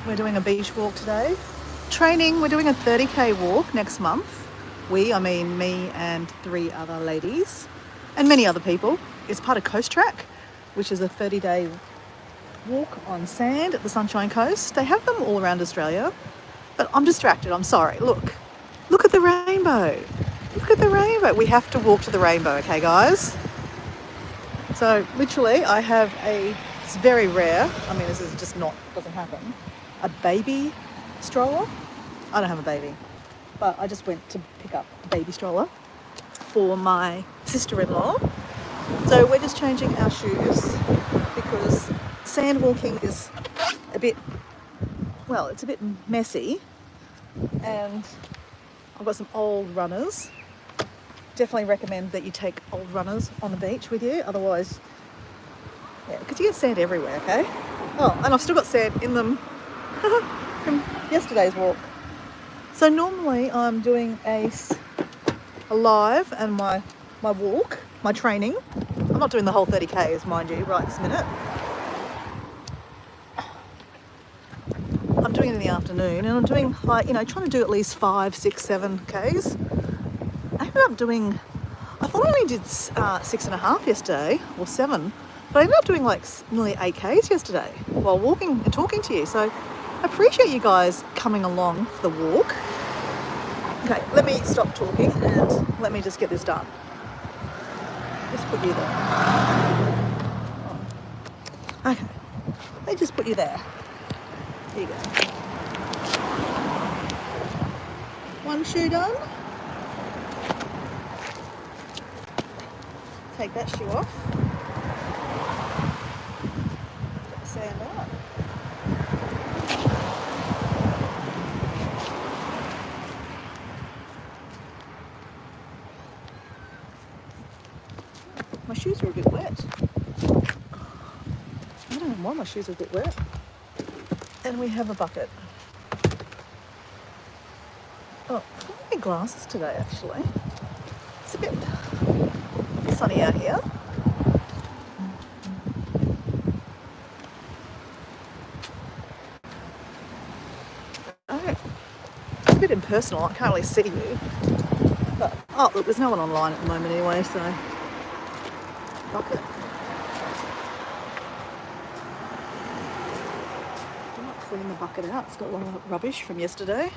We're doing a beach walk today. Training, we're doing a 30k walk next month. I mean me and 3 other ladies and many other people. It's part of Coast Track, which is a 30-day walk on sand at the Sunshine Coast. They have them all around Australia, but I'm distracted, I'm sorry. Look at the rainbow. Look at the rainbow. We have to walk to the rainbow, okay guys? So literally it's very rare, I mean this is just doesn't happen, a baby stroller. I don't have a baby, but I just went to pick up a baby stroller for my sister-in-law. So we're just changing our shoes because sand walking is it's a bit messy, and I've got some old runners. Definitely recommend that you take old runners on the beach with you, otherwise, because you get sand everywhere, okay? Oh, and I've still got sand in them from yesterday's walk. So normally I'm doing a live and my walk, my training. I'm not doing the whole 30Ks, mind you, right this minute. I'm doing it in the afternoon, and I'm doing trying to do at least 5, 6, 7Ks. I ended up doing, I thought I only did 6.5 yesterday, or 7, but I ended up doing like nearly 8Ks yesterday while walking and talking to you. So I appreciate you guys coming along for the walk. Okay, let me stop talking and let me just get this done. Just put you there. Okay, let me just put you there. Here you go. One shoe done. Take that shoe off. Get the sand out. My shoes are a bit wet. I don't know why my shoes are a bit wet. And we have a bucket. Oh, I need glasses today actually. It's a bit sunny out here. Okay. It's a bit impersonal, I can't really see you. But, oh look, there's no one online at the moment anyway, so bucket. I might clean the bucket out, it's got a lot of rubbish from yesterday.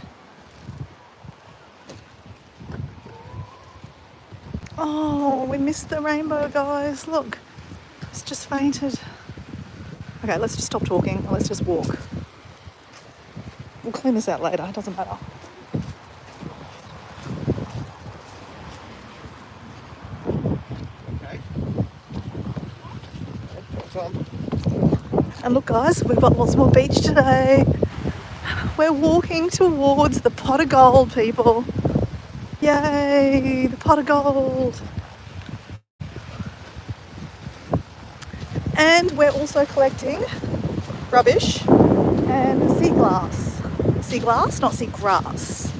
Oh, we missed the rainbow, guys. Look, it's just fainted. Okay, let's just stop talking and let's just walk. We'll clean this out later, it doesn't matter. And look, guys, we've got lots more beach today. We're walking towards the pot of gold, people. Yay, the pot of gold. And we're also collecting rubbish and sea glass. Sea glass, not sea grass.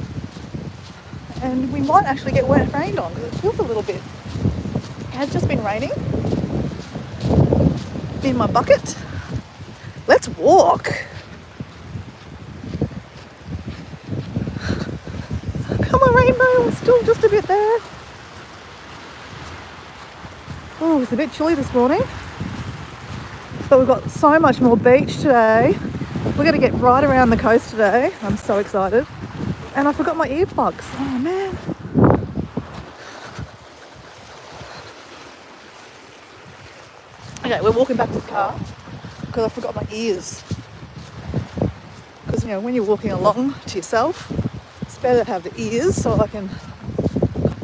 And we might actually get rained on because it feels a little bit. It has just been raining. In my bucket. Let's walk. Come on, rainbow, we're still just a bit there. Oh, it's a bit chilly this morning. But we've got so much more beach today. We're going to get right around the coast today. I'm so excited. And I forgot my earplugs. Oh, man. Okay, we're walking back to the car because I forgot my ears. Because, when you're walking along to yourself, it's better to have the ears so I can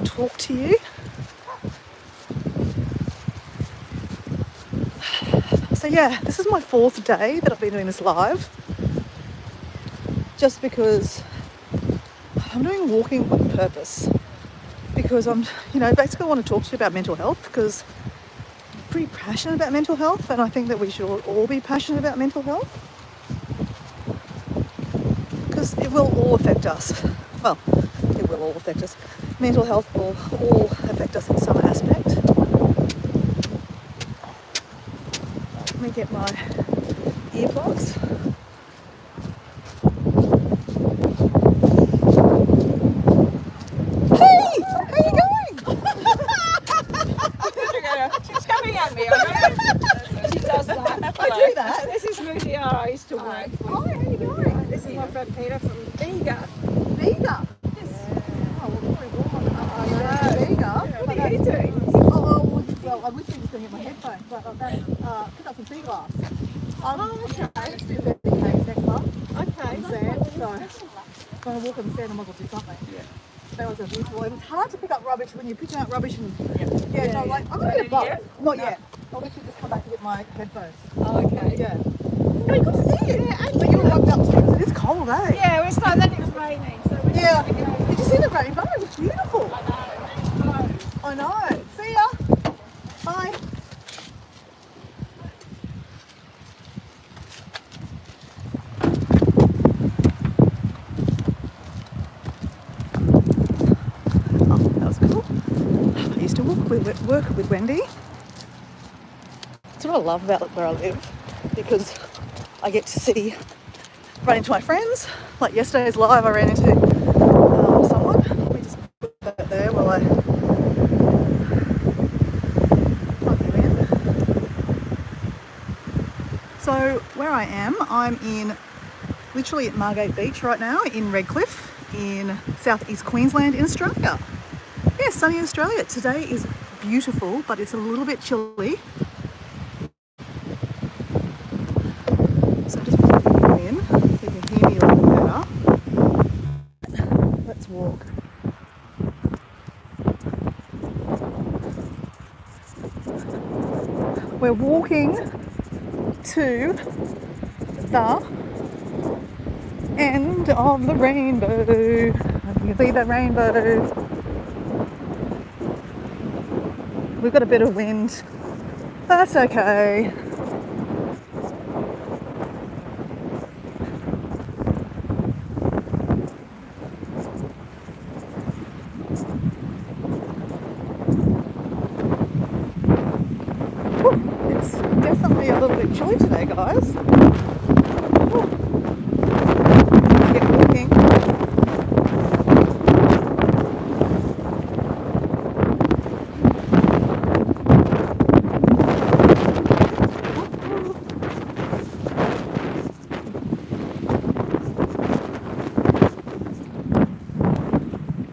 talk to you. So yeah, this is my 4th day that I've been doing this live. Just because I'm doing walking with purpose. Because I'm, basically want to talk to you about mental health because I'm pretty passionate about mental health, and I think that we should all be passionate about mental health. Because it will all affect us. Well, it will all affect us. Mental health will all affect us in some aspect. Let me get my earplugs. Hi, how are you going? This is my friend Peter from Bega. Bega? Yes. Oh, well, very warm on Bega. What are you doing? Oh, well, I was just going to get my headphones, but I'm going to pick up some sea glass. Okay. I'm to do 30 next month Okay. on sand, so I'm going to walk on the sand and we'll do something. Yeah. That was a beautiful. It was hard to pick up rubbish when you're picking up rubbish and so like I'm gonna get a box. Not yet. I'll literally just come back to get my headphones. Oh, okay. Yeah. Hey, good to see you. Yeah, but you were walking upstairs. It is cold, eh? Yeah, we're starting. Then it's raining, so we're Yeah. just gonna go. Did you see the rainbow? It was beautiful. I know. See ya. Bye. Oh, that was cool. I used to work with Wendy. That's what I love about where I live, because I get to run into my friends. Like yesterday's live, I ran into someone. Let me just put that there while I plug you in. So where I am, I'm literally at Margate Beach right now in Redcliffe in southeast Queensland in Australia. Yeah, sunny Australia. Today is beautiful, but it's a little bit chilly. So just plugging you in so you can hear me a little better. Let's walk. We're walking to the end of the rainbow. You can see the rainbow. We've got a bit of wind. That's okay. It's definitely a little bit chilly today, guys. Get walking.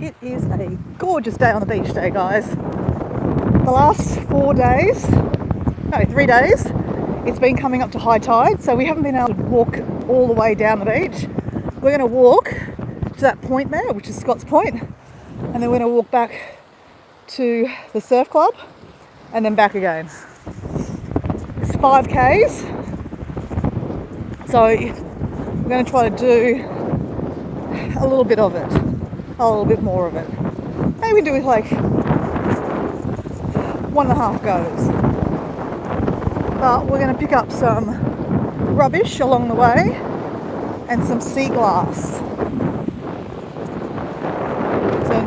It is a gorgeous day on the beach today, guys. The last 3 days, it's been coming up to high tide, so we haven't been able to walk all the way down the beach. We're going to walk to that point there, which is Scott's Point, and then we're going to walk back to the surf club and then back again. It's 5Ks, so we're going to try to do a little bit of it, a little bit more of it. Maybe do it like 1.5 goes. But we're going to pick up some rubbish along the way and some sea glass. So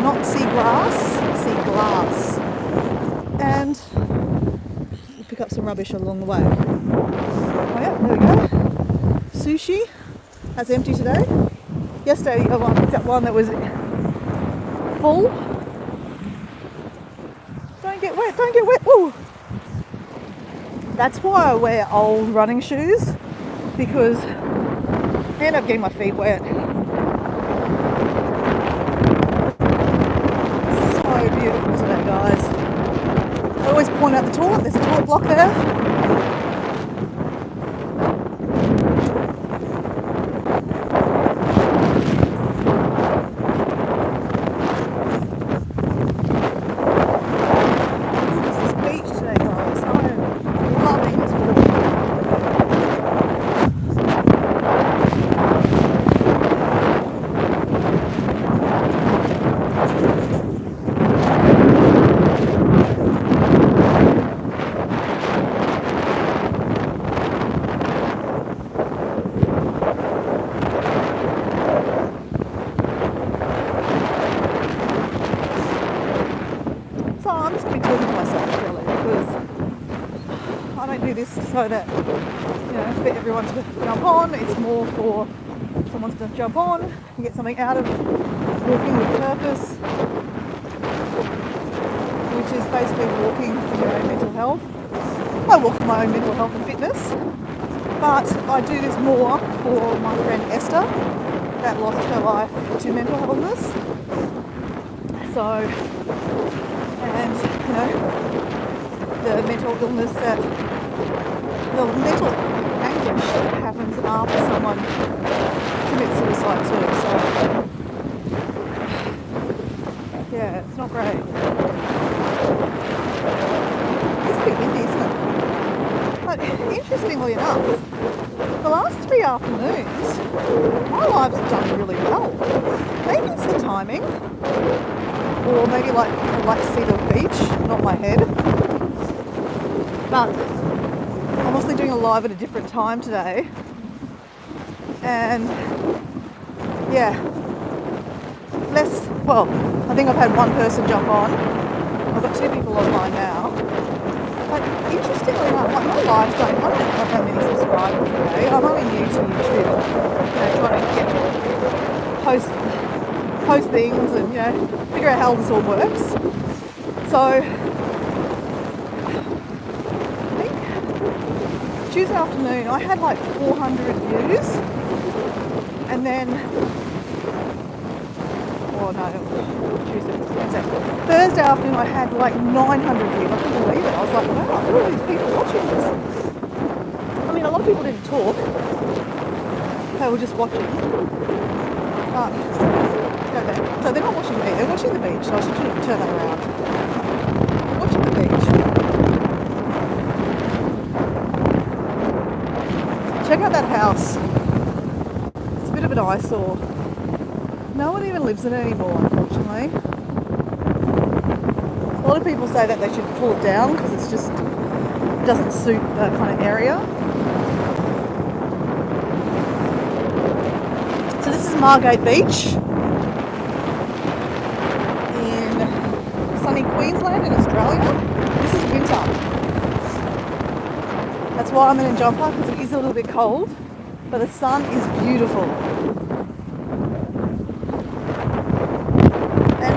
not sea glass, sea glass. And we'll pick up some rubbish along the way. Oh yeah, there we go. Sushi. That's empty today. Yesterday I picked up one that was full. Don't get wet, don't get wet. Ooh. That's why I wear old running shoes, because I end up getting my feet wet. So beautiful today, guys. I always point out the toilet. There's a toilet block there. So I'm just going to be talking to myself really, because I don't do this so that, for everyone to jump on. It's more for someone to jump on and get something out of walking with purpose, which is basically walking for your own mental health. I walk for my own mental health and fitness. But I do this more for my friend Esther that lost her life to mental illness. So, and you know, the mental illness that, the mental anguish that happens after someone commits suicide too. So, yeah, it's not great. It's a bit windy, isn't it? But interestingly enough, the last 3 afternoons, my lives have done really well. Maybe it's the timing, or maybe like people like to see the beach, not my head. But I'm also doing a live at a different time today, and yeah, well, I think I've had one person jump on. I've got 2 people online now. But interestingly enough, like my lives don't, I don't have that many subscribers today. I'm only new to YouTube, trying to get post things and figure out how this all works. So I think Tuesday afternoon I had like 400 views, and then Thursday afternoon I had like 900 views. I couldn't believe it. I was like, wow, who are these people watching this? I mean, a lot of people didn't talk. They were just watching. But, so they're not watching me, they're watching the beach. So I should turn that around. They're watching the beach. Check out that house. It's a bit of an eyesore. No one even lives in it anymore, unfortunately. A lot of people say that they should pull it down because it doesn't suit that kind of area. So this is Margate Beach in sunny Queensland in Australia. This is winter. That's why I'm in a jumper, because it is a little bit cold, but the sun is beautiful.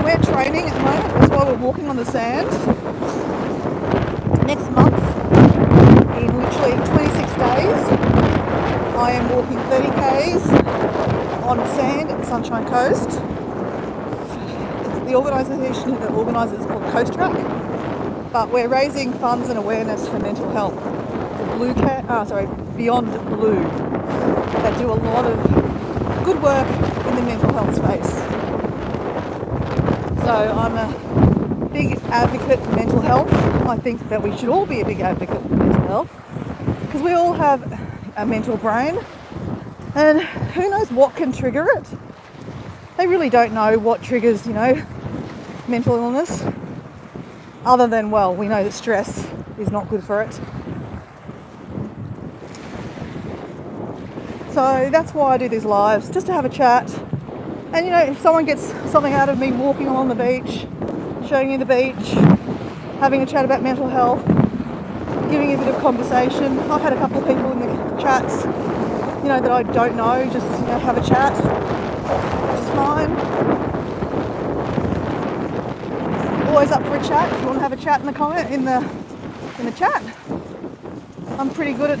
We're training at the moment, that's why we're walking on the sand. Next month, in literally 26 days, I am walking 30 k's on the sand at the Sunshine Coast. The organisation that organises is called Coast Track, but we're raising funds and awareness for mental health. Beyond Blue, that do a lot of good work in the mental health space. So I'm a big advocate for mental health. I think that we should all be a big advocate for mental health, because we all have a mental brain, and who knows what can trigger it. They really don't know what triggers, mental illness, other than, well, we know that stress is not good for it. So that's why I do these lives, just to have a chat. And if someone gets something out of me walking along the beach, showing you the beach, having a chat about mental health, giving you a bit of conversation. I've had a couple of people in the chats, that I don't know, just have a chat, which is fine. Always up for a chat. If you want to have a chat in the comment in the chat, I'm pretty good at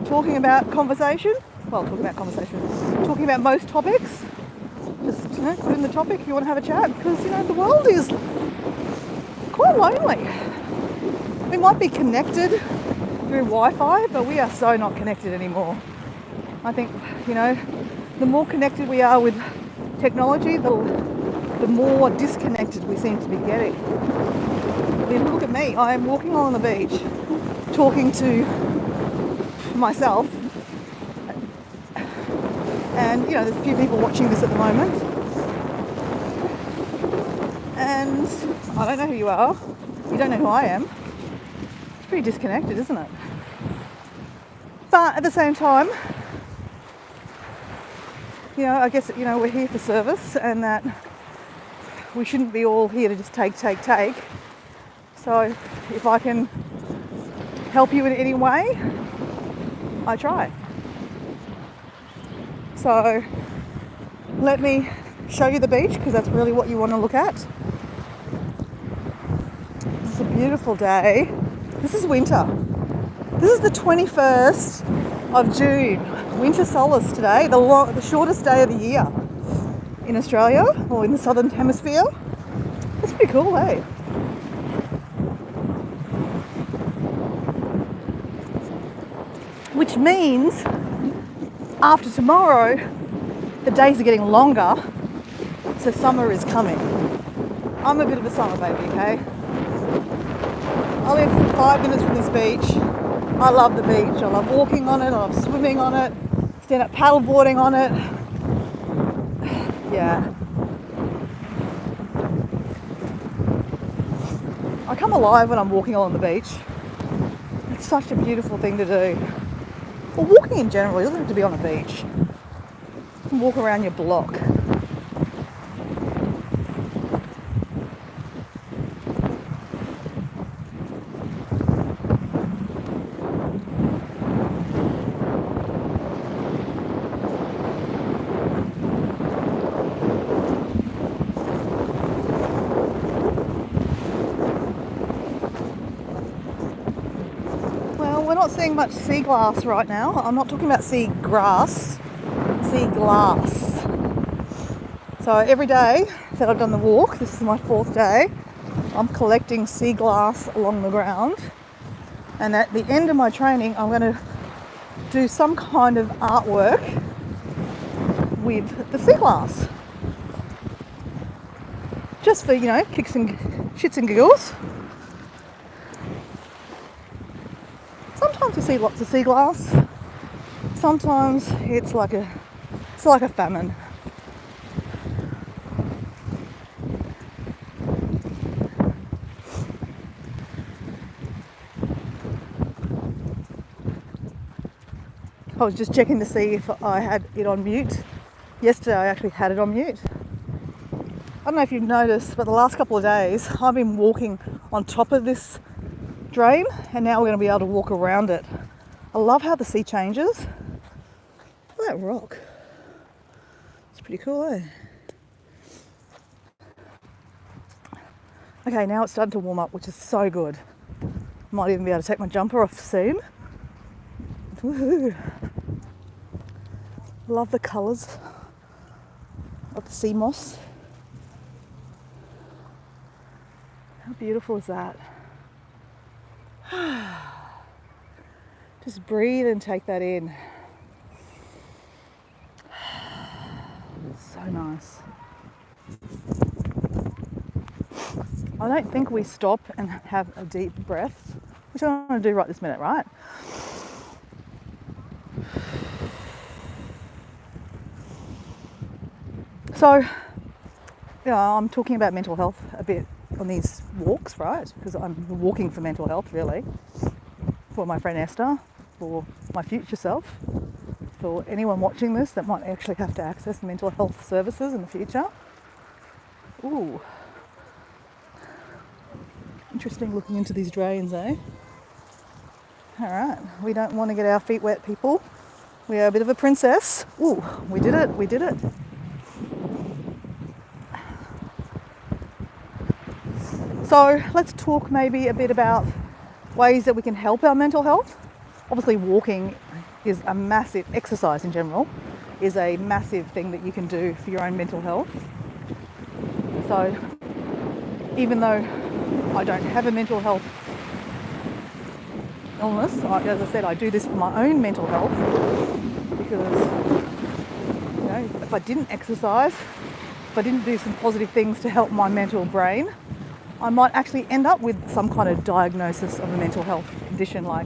talking about conversation. Talking about most topics. Just put in the topic if you want to have a chat, because the world is quite lonely. We might be connected through Wi-Fi, but we are so not connected anymore. I think the more connected we are with technology, the more disconnected we seem to be getting. I mean, look at me. I am walking along the beach, talking to myself. And there's a few people watching this at the moment, and I don't know who you are. You don't know who I am. It's pretty disconnected, isn't it? But at the same time, I guess we're here for service, and that we shouldn't be all here to just take. So if I can help you in any way, I try. So let me show you the beach, because that's really what you want to look at. It's a beautiful day. This is winter. This is the 21st of June, winter solstice today, the shortest day of the year in Australia or in the southern hemisphere. It's pretty cool, eh? Which means after tomorrow, the days are getting longer, so summer is coming. I'm a bit of a summer baby, okay? I live 5 minutes from this beach. I love the beach. I love walking on it. I love swimming on it. Stand up paddleboarding on it. Yeah. I come alive when I'm walking along the beach. It's such a beautiful thing to do. Well, walking in general, it doesn't have to be on a beach. You can walk around your block. We're not seeing much sea glass right now. I'm not talking about sea grass, sea glass. So every day that I've done the walk, this is my 4th day, I'm collecting sea glass along the ground. And at the end of my training, I'm going to do some kind of artwork with the sea glass. Just for, kicks and shits and giggles. Sometimes we see lots of sea glass. Sometimes it's like a famine. I was just checking to see if I had it on mute. Yesterday I actually had it on mute. I don't know if you've noticed, but the last couple of days I've been walking on top of this drain, and now we're going to be able to walk around it. I love how the sea changes. Look at that rock. It's pretty cool, eh? Okay, now it's starting to warm up, which is so good. Might even be able to take my jumper off soon. Woohoo! Love the colours of the sea moss. How beautiful is that? Just breathe and take that in. So nice. I don't think we stop and have a deep breath, which I'm going to do right this minute, right? So, I'm talking about mental health a bit on these walks, right? Because I'm walking for mental health, really. For my friend Esther, for my future self, for anyone watching this that might actually have to access mental health services in the future. Ooh. Interesting looking into these drains, eh? Alright, we don't want to get our feet wet, people. We are a bit of a princess. Ooh, we did it. So let's talk maybe a bit about ways that we can help our mental health. Obviously walking is a massive exercise in general, is a massive thing that you can do for your own mental health. So even though I don't have a mental health illness, as I said, I do this for my own mental health because if I didn't exercise, if I didn't do some positive things to help my mental brain, I might actually end up with some kind of diagnosis of a mental health condition like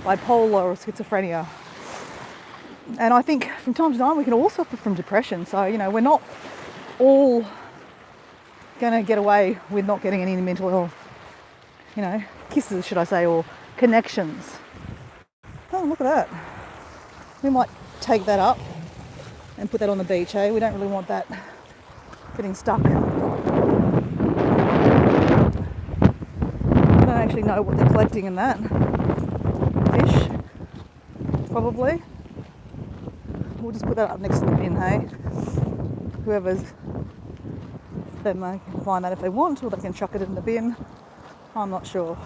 bipolar or schizophrenia. And I think from time to time we can all suffer from depression. So, we're not all going to get away with not getting any mental health, kisses, should I say, or connections. Oh, look at that. We might take that up and put that on the beach, eh? We don't really want that getting stuck. I don't actually know what they're collecting in that. Fish, probably. We'll just put that up next to the bin, hey? Whoever's, they may find that if they want, or they can chuck it in the bin. I'm not sure.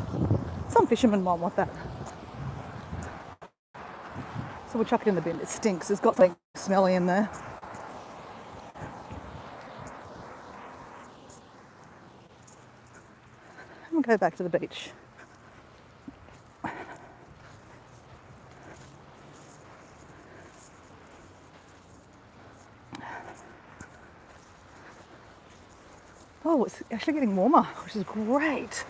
Some fishermen might want that. So we'll chuck it in the bin. It stinks. It's got something smelly in there. And we'll go back to the beach. Oh, it's actually getting warmer, which is great.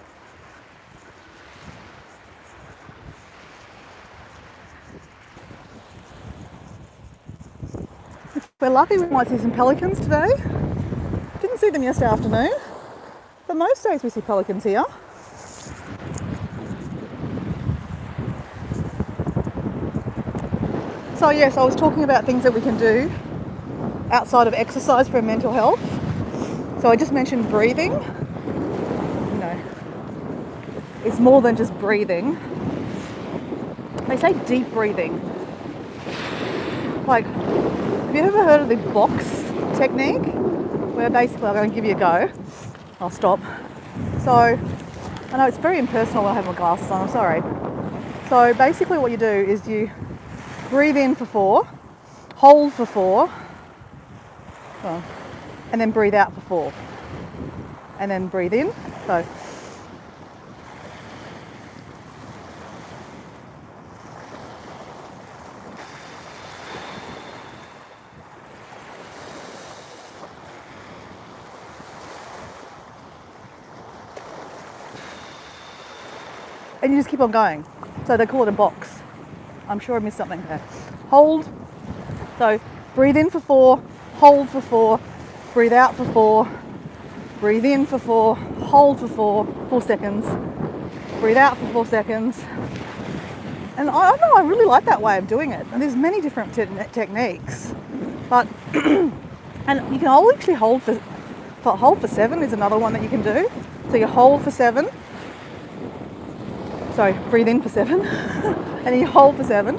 We're lucky we might see some pelicans today. Didn't see them yesterday afternoon, but most days we see pelicans here. So yes, I was talking about things that we can do outside of exercise for mental health. So I just mentioned breathing. You know, it's more than just breathing. They say deep breathing. Like, have you ever heard of the box technique? Where basically, I'm going to give you a go. I'll stop. So, I know it's very impersonal when I have my glasses on, I'm sorry. So basically what you do is you breathe in for 4, hold for 4, and then breathe out for 4. And then breathe in. So and you just keep on going. So they call it a box. I'm sure I missed something there. Hold. So breathe in for 4, hold for 4, breathe out for 4, breathe in for 4, hold for 4 seconds, breathe out for 4 seconds. And I don't know, I really like that way of doing it. And there's many different techniques. But, and you can actually hold for 7 is another one that you can do. So you hold for 7. Sorry, breathe in for 7. And then you hold for 7.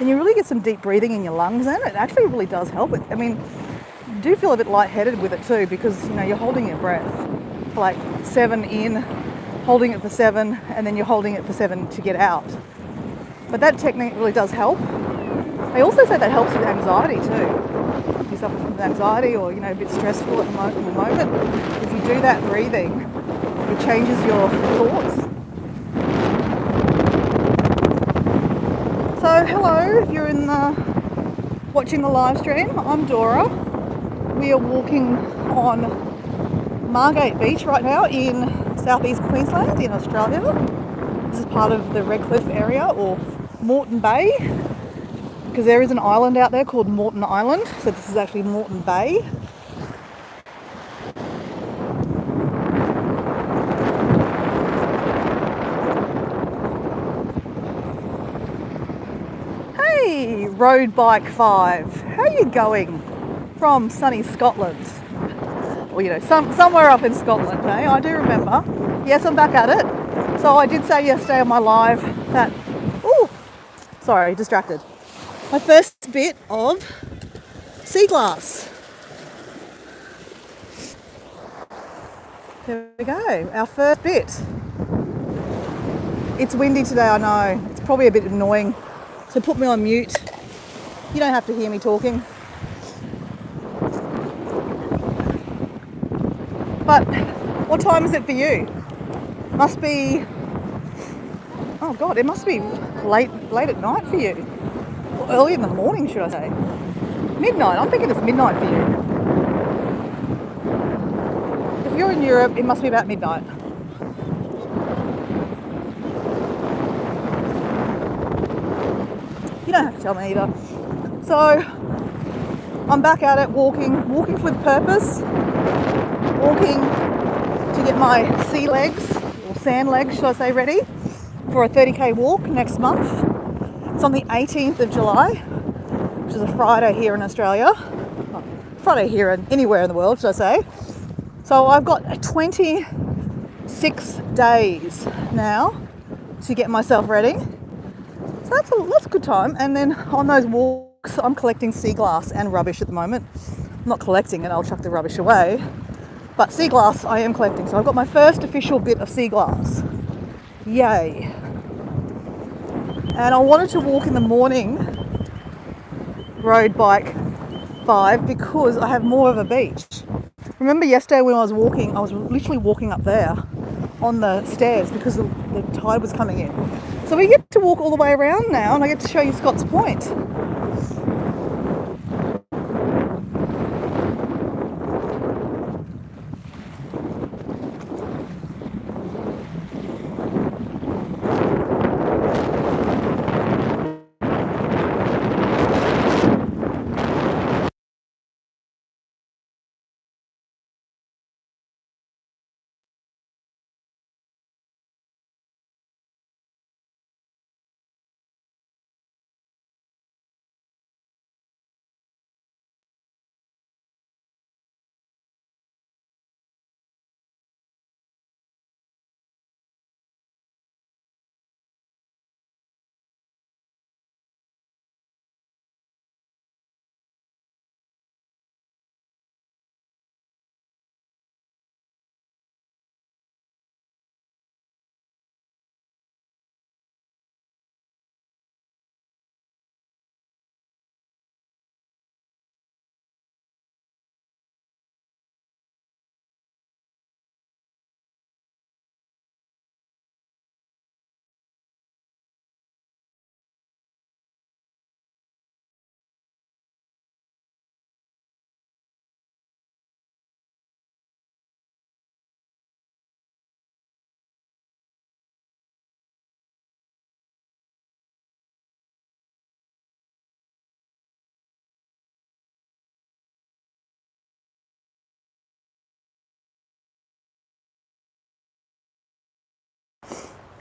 And you really get some deep breathing in your lungs, and it actually really does help with, I mean, you do feel a bit lightheaded with it too, because you know you're holding your breath for like 7 in, holding it for 7, and then you're holding it for 7 to get out. But that technique really does help. They also say that helps with anxiety too. If you suffer from anxiety or, you know, a bit stressful at the moment, if you do that breathing, it changes your thoughts. So hello, if you're watching the live stream, I'm Dora. We are walking on Margate Beach right now in southeast Queensland in Australia. This is part of the Redcliffe area, or Moreton Bay, because there is an island out there called Moreton Island, so this is actually Moreton Bay. Hey, Road Bike 5, how are you going from sunny Scotland? Well, you know, somewhere up in Scotland, eh? I do remember. Yes, I'm back at it. So I did say yesterday on my live that, sorry, distracted. My first bit of sea glass. There we go, our first bit. It's windy today, I know. It's probably a bit annoying. So put me on mute. You don't have to hear me talking. But what time is it for you? Must be, oh God, it must be late at night for you. Or early in the morning, should I say. Midnight, I'm thinking it's midnight for you. If you're in Europe, it must be about midnight. You don't have to tell me either. So, I'm back at it, walking with purpose. Walking to get my sea legs, or sand legs, should I say, ready for a 30k walk next month. It's on the 18th of July, which is a Friday here in Australia. Oh, Friday here and anywhere in the world, should I say. So I've got 26 days now to get myself ready. So that's a good time. And then on those walks, So I'm collecting sea glass and rubbish at the moment. I'm not collecting it, I'll chuck the rubbish away. But sea glass I am collecting. So I've got my first official bit of sea glass. Yay. And I wanted to walk in the morning, road bike 5, because I have more of a beach. Remember yesterday when I was walking, I was literally walking up there on the stairs because the tide was coming in. So we get to walk all the way around now and I get to show you Scott's Point.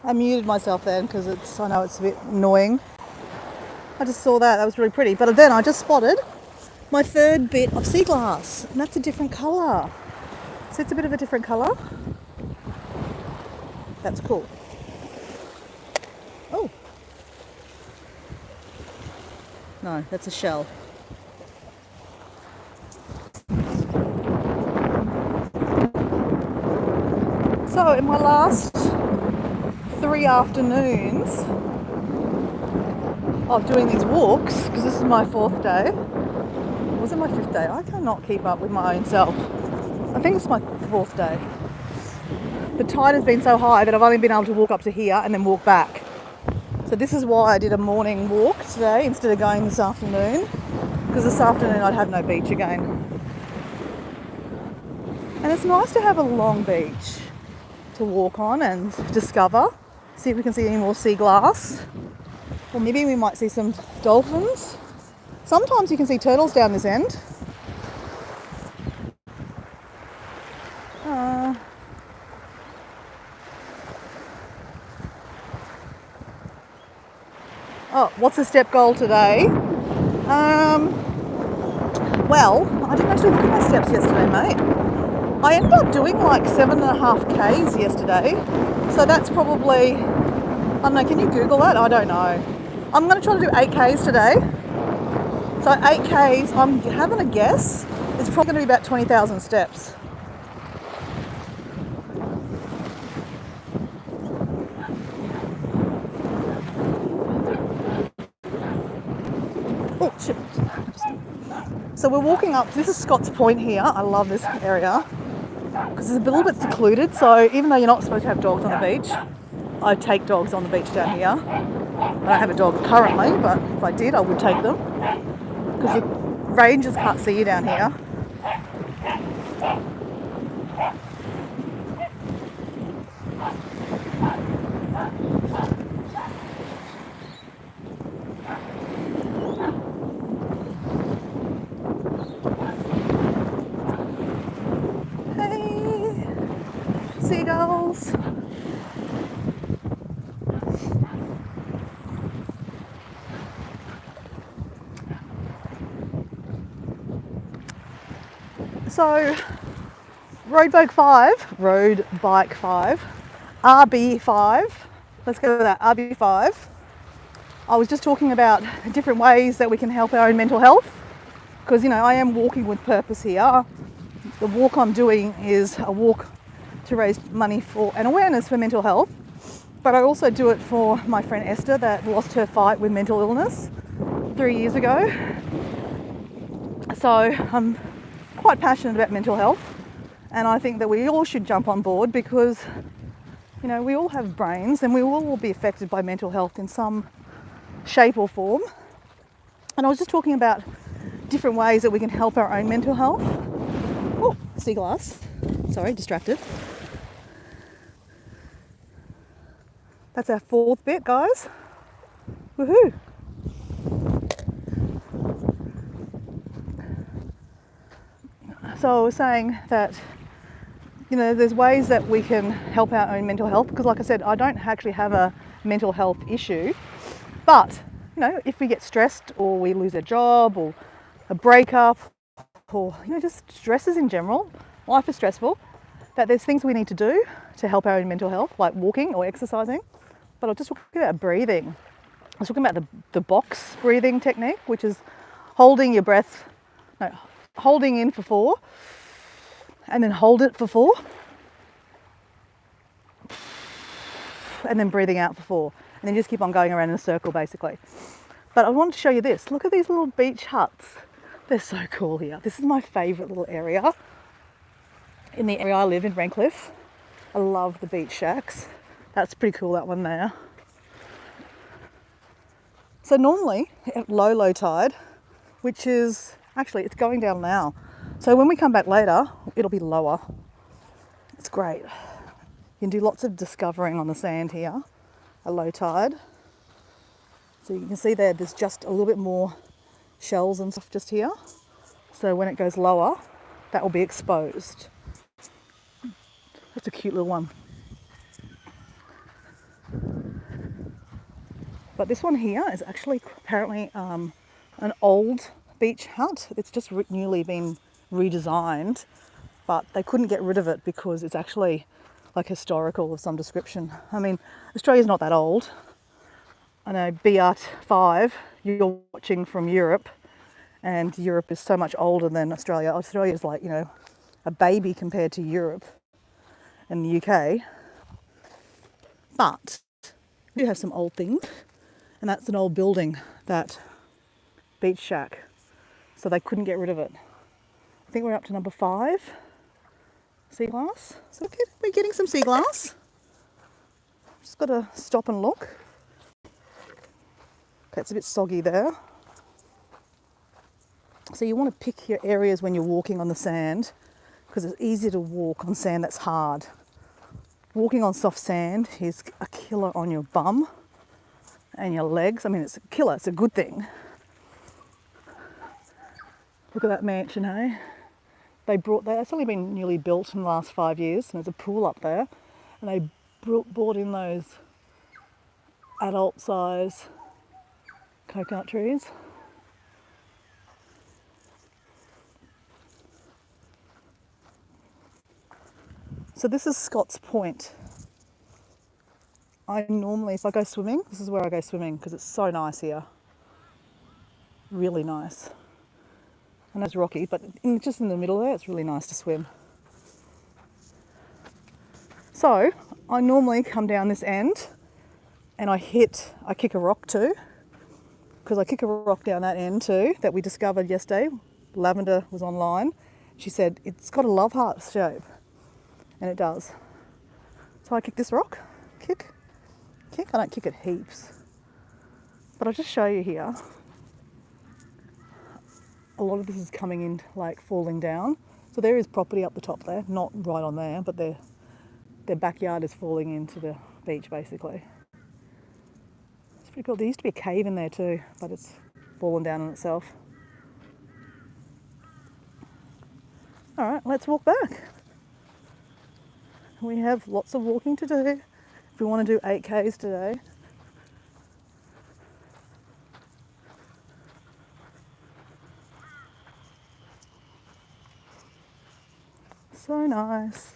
I muted myself then because I know it's a bit annoying. I just saw that was really pretty. But then I just spotted my third bit of sea glass, and that's a different colour. So it's a bit of a different colour. That's cool. Oh. No, that's a shell. So in my last 3 afternoons of doing these walks, because this is my 4th day, was it my 5th day? I cannot keep up with my own self. I think it's my 4th day. The tide has been so high that I've only been able to walk up to here and then walk back. So this is why I did a morning walk today instead of going this afternoon, because this afternoon I'd have no beach again. And it's nice to have a long beach to walk on and discover. See if we can see any more sea glass. Or maybe we might see some dolphins. Sometimes you can see turtles down this end. Oh, what's the step goal today? Well, I didn't actually look at my steps yesterday, mate. I ended up doing like 7.5 Ks yesterday. So that's probably, I don't know, can you Google that? I don't know. I'm going to try to do 8 Ks today. So 8 Ks, I'm having a guess, it's probably going to be about 20,000 steps. Oh, shit. So we're walking up, this is Scott's Point here. I love this area because it's a little bit secluded. So even though you're not supposed to have dogs on the beach, I take dogs on the beach down here. I don't have a dog currently, but if I did, I would take them because the rangers can't see you down here. Hey, seagulls. So, road bike 5, RB5, let's go with that, RB5, I was just talking about different ways that we can help our own mental health, because I am walking with purpose here. The walk I'm doing is a walk to raise money for and awareness for mental health, but I also do it for my friend Esther that lost her fight with mental illness 3 years ago. So I'm quite passionate about mental health, and I think that we all should jump on board because we all have brains and we will all be affected by mental health in some shape or form. And I was just talking about different ways that we can help our own mental health. Oh, sea glass. Sorry, distracted. That's our fourth bit, guys. Woohoo! So I was saying that there's ways that we can help our own mental health, because like I said, I don't actually have a mental health issue, but if we get stressed or we lose a job or a breakup or just stresses in general, life is stressful, that there's things we need to do to help our own mental health, like walking or exercising. But I was just talking about breathing. I was talking about the box breathing technique, which is holding your breath, holding in for 4 and then hold it for 4 and then breathing out for 4, and then just keep on going around in a circle basically. But I wanted to show you this. Look at these little beach huts. They're so cool here. This is my favourite little area in the area I live in, Redcliffe. I love the beach shacks. That's pretty cool, that one there. So normally at low tide, which is actually, it's going down now. So when we come back later, it'll be lower. It's great. You can do lots of discovering on the sand here at low tide. So you can see there's just a little bit more shells and stuff just here. So when it goes lower, that will be exposed. That's a cute little one. But this one here is actually apparently an old beach hut. It's just newly been redesigned, but they couldn't get rid of it because it's actually like historical of some description. I mean, Australia's not that old. I know BR5, you're watching from Europe, and Europe is so much older than Australia. Australia is like, a baby compared to Europe and the UK. But we do have some old things, and that's an old building, that beach shack. So they couldn't get rid of it. I think we're up to number 5, sea glass. So we're getting some sea glass. Just got to stop and look. Okay, it's a bit soggy there. So you want to pick your areas when you're walking on the sand, because it's easier to walk on sand that's hard. Walking on soft sand is a killer on your bum and your legs. I mean, it's a killer, it's a good thing. Look at that mansion, hey? It's only been newly built in the last 5 years, and there's a pool up there, and they brought in those adult size coconut trees. So this is Scott's Point. I normally, if I go swimming, this is where I go swimming because it's so nice here. Really nice. And it's rocky, but just in the middle there, it's really nice to swim. So I normally come down this end and I kick a rock too, because I kick a rock down that end too that we discovered yesterday. Lavender was online. She said it's got a love heart shape, and it does. So I kick this rock, kick. I don't kick it heaps, but I'll just show you here. A lot of this is coming in, like falling down. So there is property up the top there, not right on there, but their backyard is falling into the beach basically. It's pretty cool. There used to be a cave in there too, but it's fallen down on itself. All right, let's walk back. We have lots of walking to do if we want to do 8Ks today. So nice.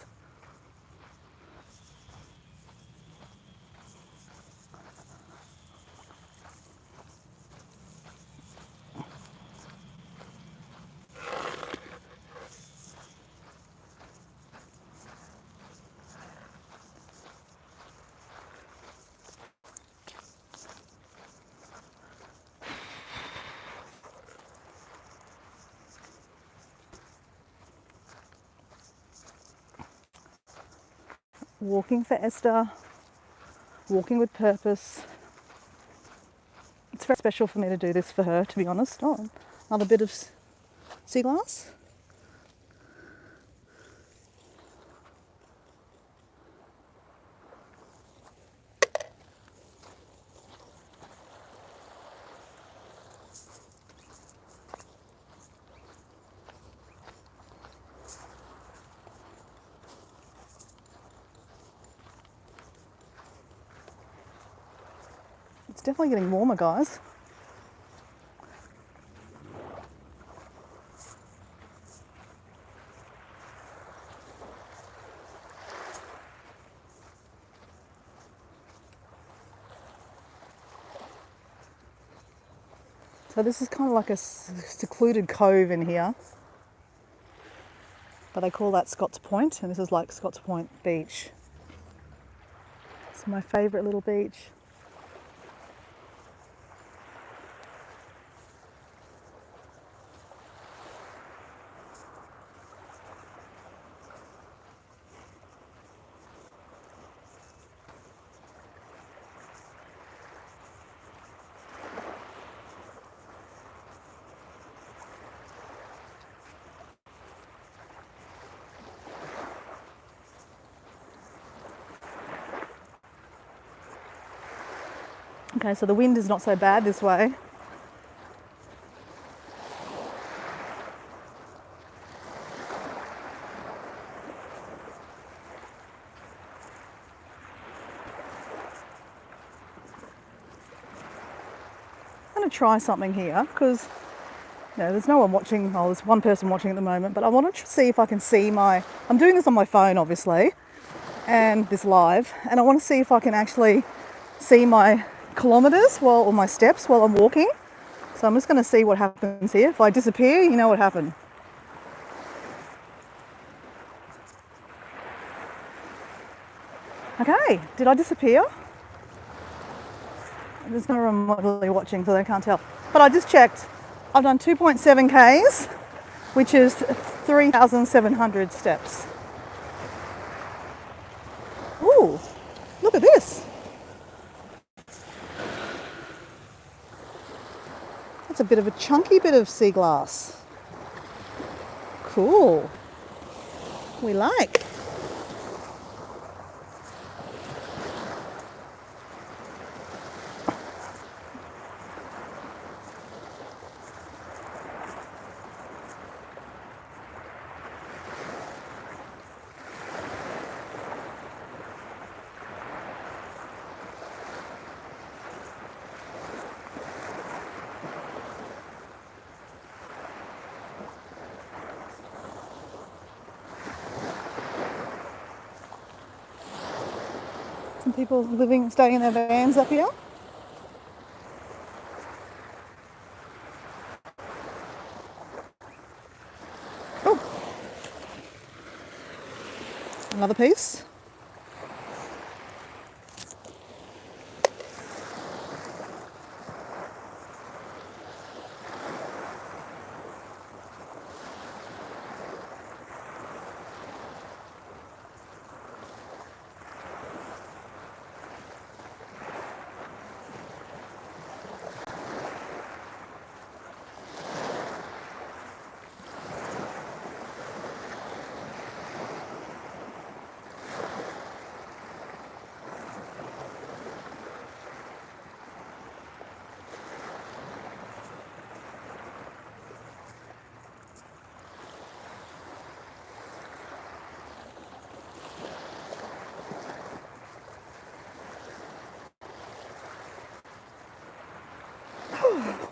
Walking for Esther, walking with purpose. It's very special for me to do this for her, to be honest. Oh, another bit of sea glass. It's definitely getting warmer, guys. So this is kind of like a secluded cove in here. But they call that Scott's Point, and this is like Scott's Point Beach. It's my favourite little beach. Okay, so the wind is not so bad this way. I'm going to try something here because there's no one watching. Oh, there's one person watching at the moment, but I want to see if I can see I'm doing this on my phone, obviously, and this live, and I want to see if I can actually see my kilometres or my steps while I'm walking. So I'm just going to see what happens here. If I disappear, you know what happened. Okay, did I disappear? There's no one remotely watching, so they can't tell. But I just checked. I've done 2.7 Ks, which is 3,700 steps. Ooh, look at this. That's a bit of a chunky bit of sea glass. Cool. We like. Some people staying in their vans up here. Oh, another piece.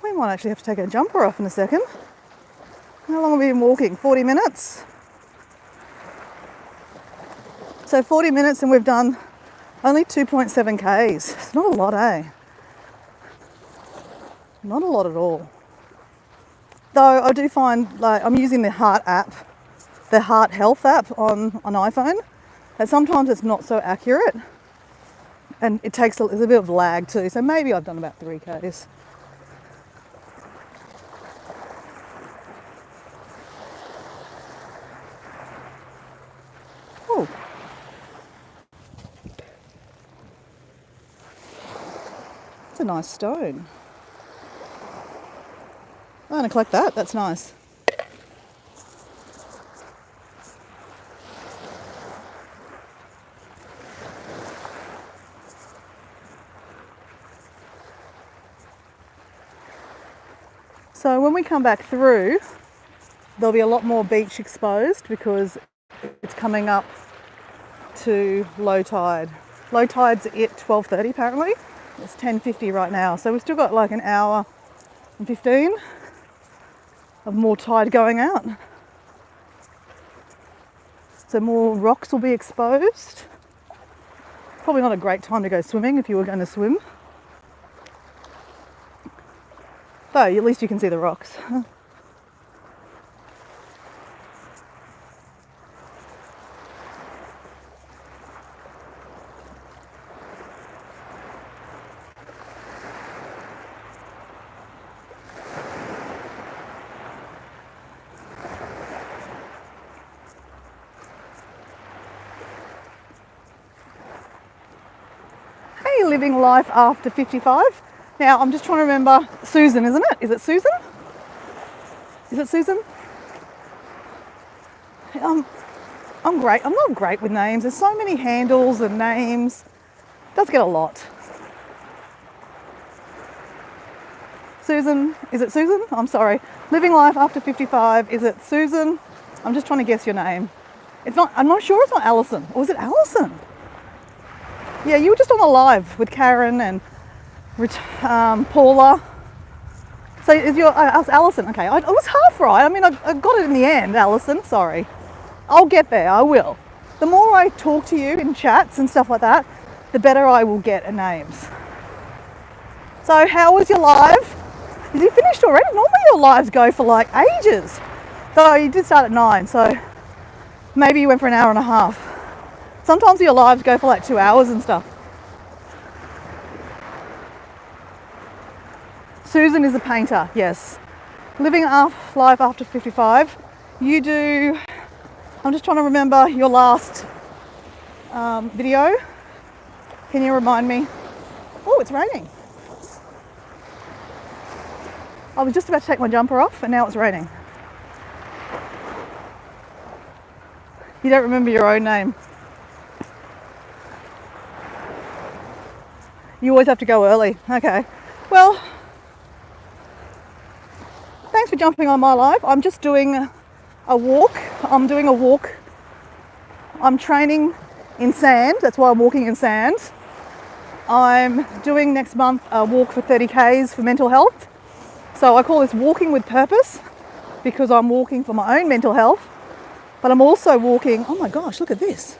We might actually have to take our jumper off in a second. How long have we been walking? 40 minutes? So 40 minutes and we've done only 2.7 Ks. It's not a lot, eh? Not a lot at all. Though I do find, like, I'm using the Heart app, the Heart Health app on an iPhone, and sometimes it's not so accurate. And there's a bit of lag too, so maybe I've done about 3 Ks. Oh, a nice stone. I'm going to collect that. That's nice. So when we come back through, there'll be a lot more beach exposed because it's coming up to low tide. Low tide's at 12:30 apparently. It's 10:50 right now. So we've still got like an hour and 15 of more tide going out. So more rocks will be exposed. Probably not a great time to go swimming if you were going to swim. Though at least you can see the rocks. Hey, living life after 55. Now I'm just trying to remember Susan, isn't it? Is it Susan? Is it Susan? I'm great. I'm not great with names. There's so many handles and names. It does get a lot. Susan, is it Susan? I'm sorry. Living life after 55. Is it Susan? I'm just trying to guess your name. It's not. I'm not sure. It's not Alison. Or was it Alison? Yeah, you were just on the live with Karen and Paula. So is your Alison? Okay, I was half right. I mean, I got it in the end, Alison. Sorry. I'll get there. I will. The more I talk to you in chats and stuff like that, the better I will get at names. So how was your live? Is you finished already? Normally your lives go for like ages. Though you did start at 9, so maybe you went for an hour and a half. Sometimes your lives go for like 2 hours and stuff. Susan is a painter, yes. Living life after 55. You do, I'm just trying to remember your last video. Can you remind me? Oh, it's raining. I was just about to take my jumper off and now it's raining. You don't remember your own name. You always have to go early. Okay. Well, thanks for jumping on my live. I'm just doing a walk. I'm doing a walk. I'm training in sand. That's why I'm walking in sand. I'm doing next month a walk for 30 Ks for mental health. So I call this walking with purpose because I'm walking for my own mental health, but I'm also walking, oh my gosh, look at this.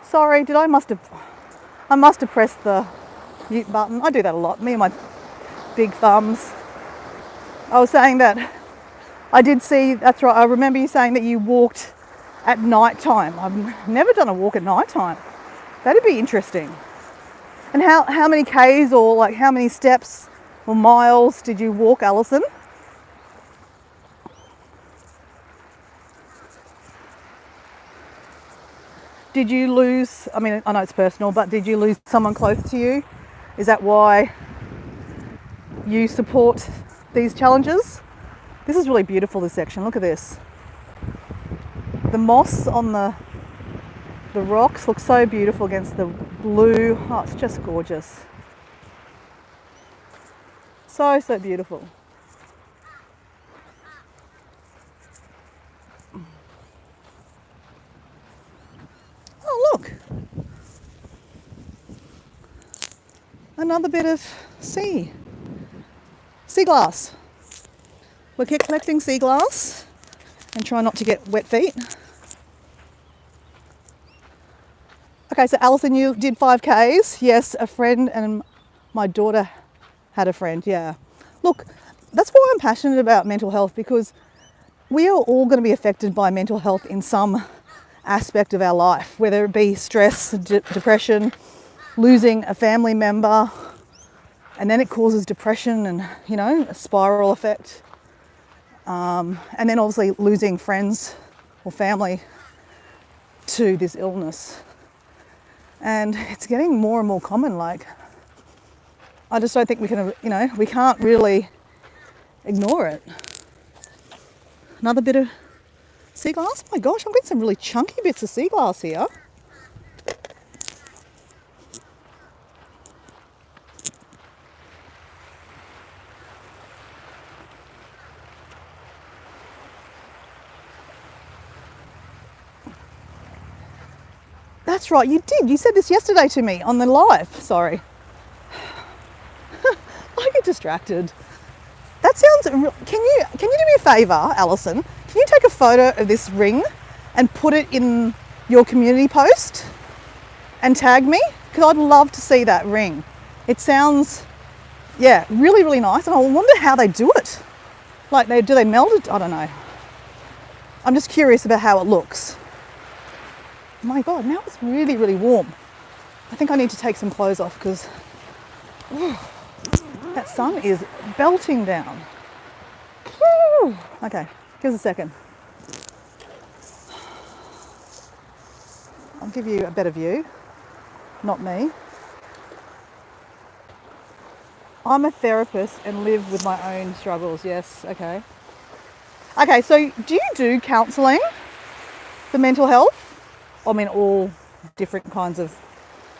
Sorry, I must have pressed the mute button. I do that a lot, me and my big thumbs. I was saying that I did see, that's right, I remember you saying that you walked at night time. I've never done a walk at night time. That'd be interesting. And how many Ks or like how many steps or miles did you walk, Alison? Did you lose, I mean, I know it's personal, but did you lose someone close to you? Is that why you support these challenges. This is really beautiful, this section. Look at this. The moss on the rocks looks so beautiful against the blue. Oh, it's just gorgeous. So, so beautiful. Oh, look. Another bit of sea glass. We'll keep collecting sea glass and try not to get wet feet. Okay, so Alison, you did 5Ks. Yes, a friend and my daughter had a friend, yeah. Look, that's why I'm passionate about mental health, because we are all going to be affected by mental health in some aspect of our life, whether it be stress, depression, losing a family member, and then it causes depression and, you know, a spiral effect. And then obviously losing friends or family to this illness. And it's getting more and more common. Like, I just don't think we can, you know, we can't really ignore it. Another bit of sea glass. Oh my gosh, I'm getting some really chunky bits of sea glass here. That's right, you did. You said this yesterday to me on the live. Sorry. I get distracted. That sounds... Can you do me a favour, Alison? Can you take a photo of this ring and put it in your community post and tag me? Because I'd love to see that ring. It sounds, yeah, really, really nice. And I wonder how they do it. Like, do they melt it? I don't know. I'm just curious about how it looks. My God, now it's really, really warm. I think I need to take some clothes off because that sun is belting down. Whew. Okay, give us a second. I'll give you a better view, not me. I'm a therapist and live with my own struggles, yes, okay. Okay, so do you do counselling for mental health? I mean, all different kinds of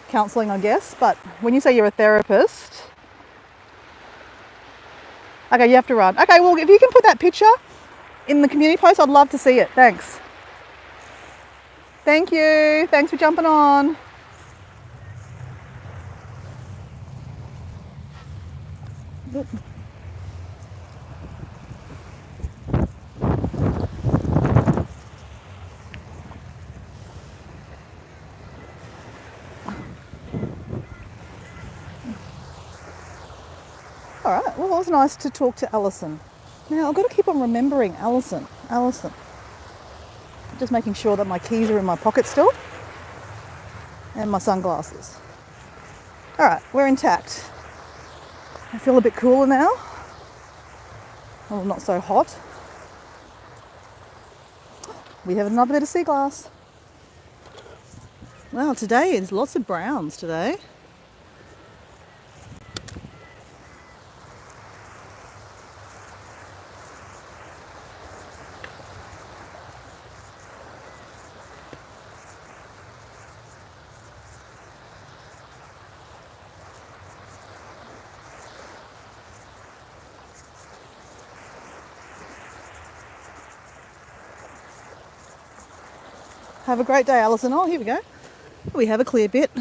counselling, I guess, but when you say you're a therapist, okay, you have to run. Okay, well, if you can put that picture in the community post, I'd love to see it. Thanks. Thank you. Thanks for jumping on. All right, well, it was nice to talk to Alison. Now, I've got to keep on remembering Alison. Just making sure that my keys are in my pocket still. And my sunglasses. All right, we're intact. I feel a bit cooler now. Well, not so hot. We have another bit of sea glass. Wow, today is lots of browns today. Have a great day, Alison. Oh, here we go. We have a clear bit.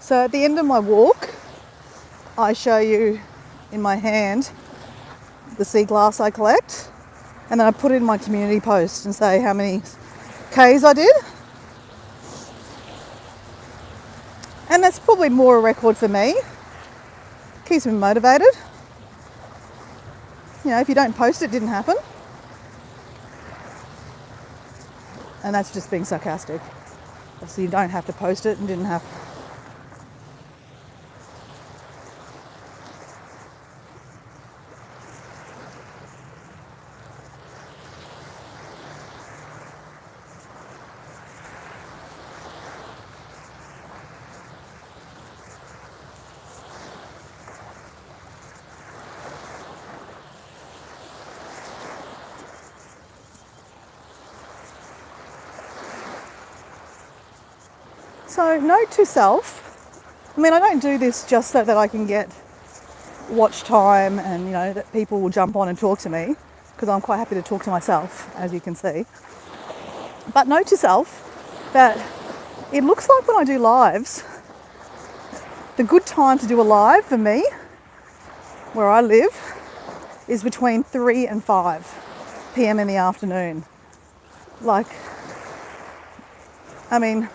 So at the end of my walk, I show you in my hand the sea glass I collect, and then I put it in my community post and say how many Ks I did. And that's probably more a record for me. Keeps me motivated. You know, if you don't post, it didn't happen. And that's just being sarcastic. Obviously, you don't have to post it and didn't have. So note to self, I mean, I don't do this just so that I can get watch time and, you know, that people will jump on and talk to me, because I'm quite happy to talk to myself, as you can see. But note to self that it looks like when I do lives, the good time to do a live for me, where I live, is between 3 and 5 p.m. in the afternoon. Like, I mean,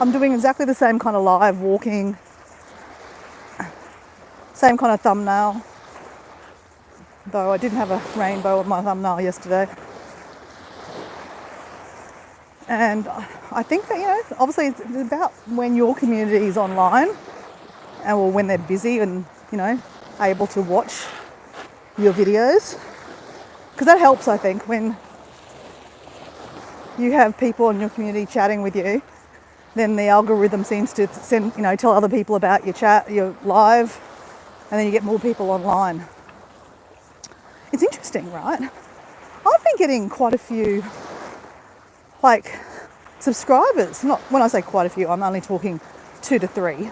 I'm doing exactly the same kind of live walking, same kind of thumbnail, though I didn't have a rainbow on my thumbnail yesterday. And I think that, you know, obviously it's about when your community is online and or when they're busy and, you know, able to watch your videos. Because that helps, I think, when you have people in your community chatting with you, then the algorithm seems to send, you know, tell other people about your chat, your live, and then you get more people online. It's interesting, right? I've been getting quite a few, like, subscribers. Not when I say quite a few, I'm only talking 2 to 3,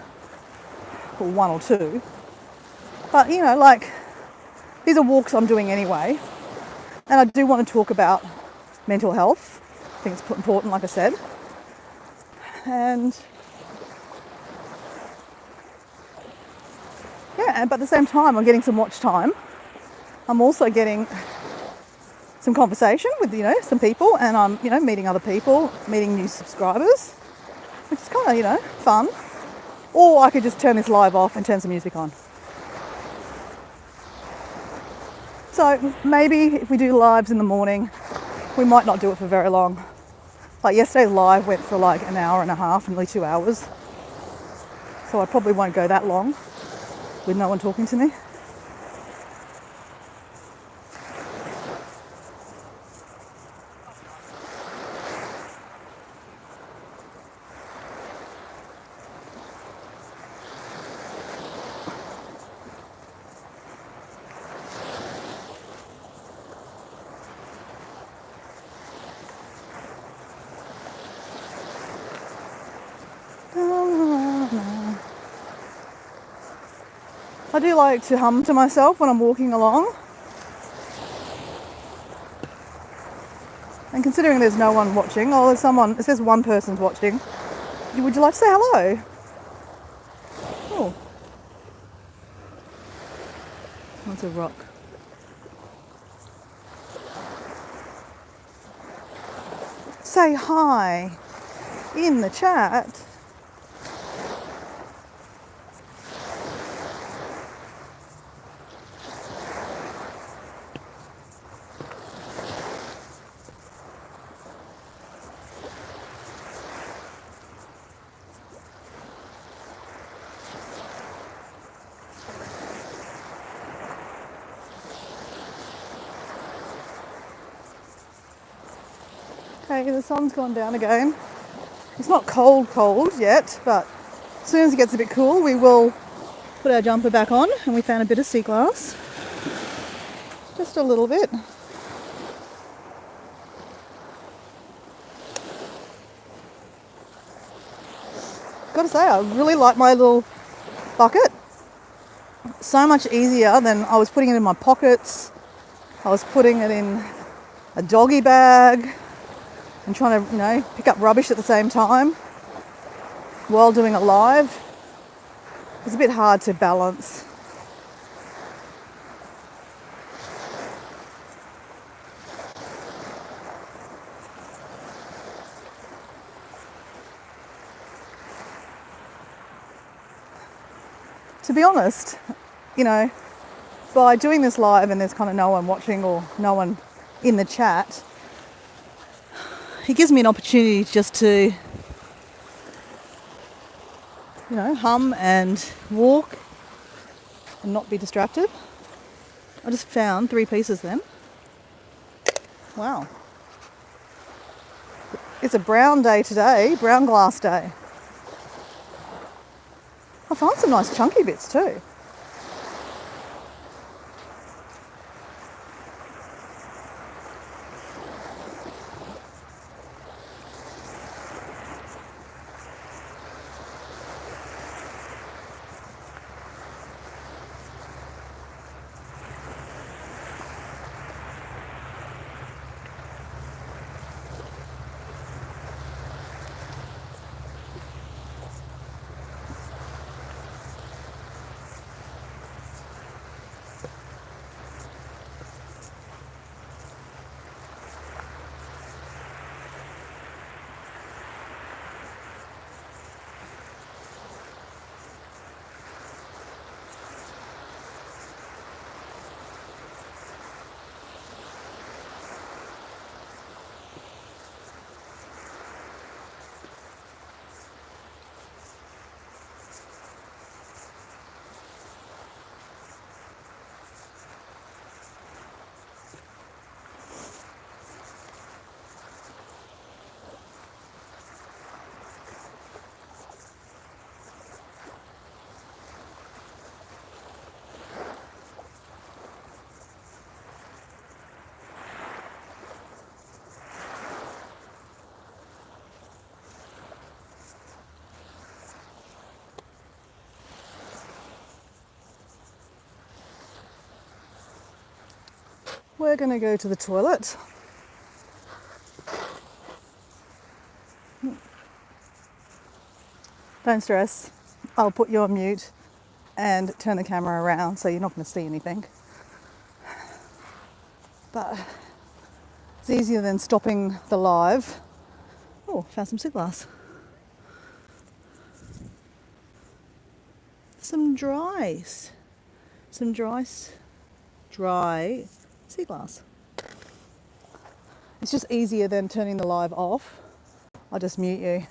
or 1 or 2. But, you know, like, these are walks I'm doing anyway. And I do want to talk about mental health. I think it's important, like I said. And yeah, but at the same time, I'm getting some watch time. I'm also getting some conversation with, you know, some people, and I'm, you know, meeting other people, meeting new subscribers, which is kind of, you know, fun. Or I could just turn this live off and turn some music on. So maybe if we do lives in the morning, we might not do it for very long. Like yesterday's live went for like an hour and a half, nearly 2 hours. So I probably won't go that long with no one talking to me. I do like to hum to myself when I'm walking along. And considering there's no one watching, oh, there's someone, it says one person's watching. Would you like to say hello? Oh. That's a rock. Say hi in the chat. Okay, the sun's gone down again. It's not cold yet, but as soon as it gets a bit cool, we will put our jumper back on, and we found a bit of sea glass. Just a little bit. Gotta say, I really like my little bucket. So much easier than I was putting it in my pockets. I was putting it in a doggy bag and trying to, you know, pick up rubbish at the same time while doing a live. It's a bit hard to balance. To be honest, you know, by doing this live and there's kind of no one watching or no one in the chat, it gives me an opportunity just to, you know, hum and walk and not be distracted. I just found 3 pieces then. Wow. It's a brown day today, brown glass day. I found some nice chunky bits too. We're going to go to the toilet. Don't stress. I'll put you on mute and turn the camera around so you're not going to see anything. But it's easier than stopping the live. Oh, found some sea glass. Some dry sea glass. It's just easier than turning the live off. I'll just mute you.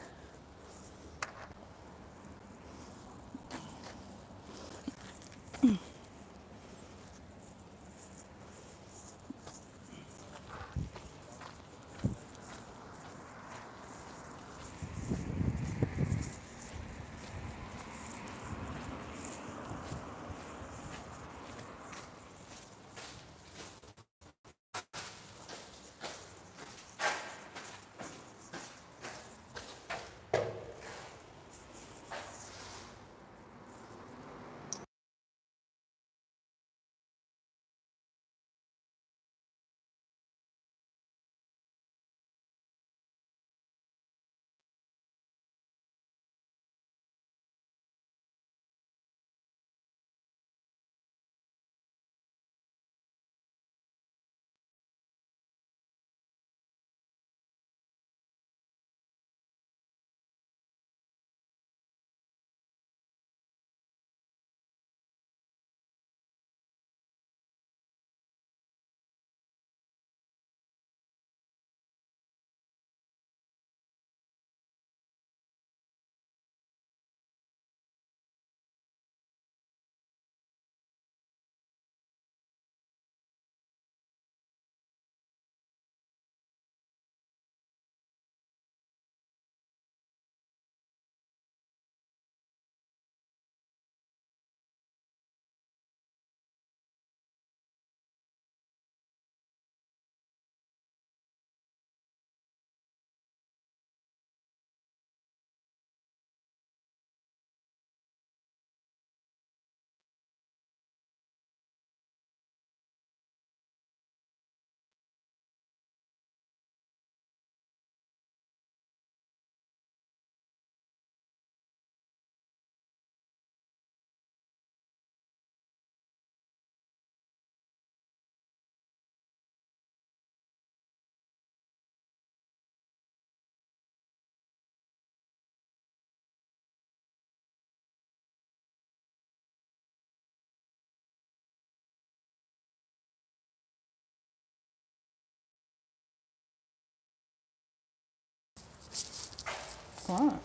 Right.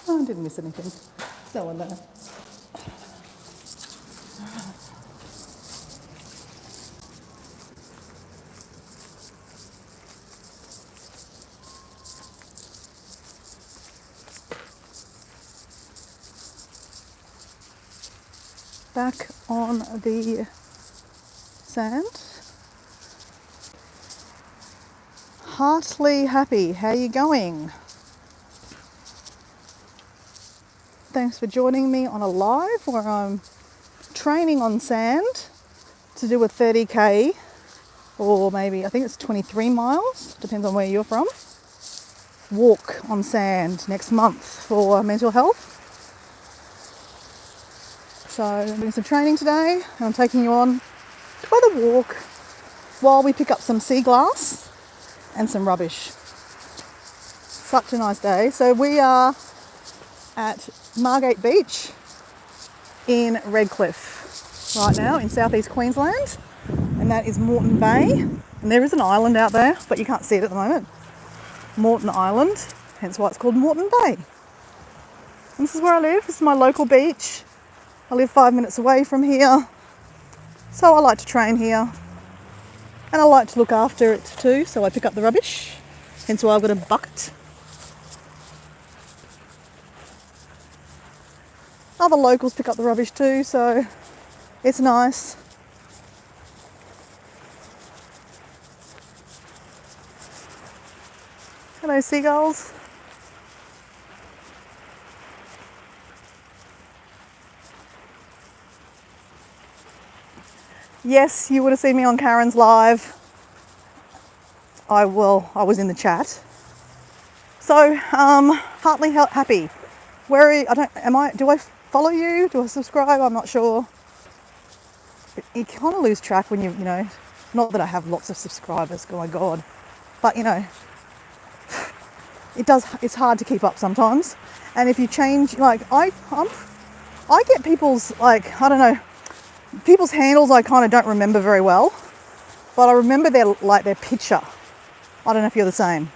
Oh, I didn't miss anything. There's no one there. Back on the sand. Heartily happy. How you going? Thanks for joining me on a live where I'm training on sand to do a 30k or maybe I think it's 23 miles, depends on where you're from. Walk on sand next month for mental health. So I'm doing some training today and I'm taking you on for the walk while we pick up some sea glass and some rubbish. Such a nice day. So we are at Margate Beach in Redcliffe right now in southeast Queensland, and that is Moreton Bay, and there is an island out there but you can't see it at the moment. Moreton Island, hence why it's called Moreton Bay. And this is where I live. This is my local beach. I live 5 minutes away from here, so I like to train here and I like to look after it too, so I pick up the rubbish, hence why I've got a bucket. Other locals pick up the rubbish too, so it's nice. Hello seagulls. Yes, you would have seen me on Karen's live. I was in the chat. So, heartily happy. Where are you? do I follow you? Do I subscribe? I'm not sure. You kind of lose track when you know, not that I have lots of subscribers, oh my God. But, you know, it's hard to keep up sometimes. And if you change, like, I get people's, like, I don't know, people's handles I kind of don't remember very well. But I remember their picture. I don't know if you're the same.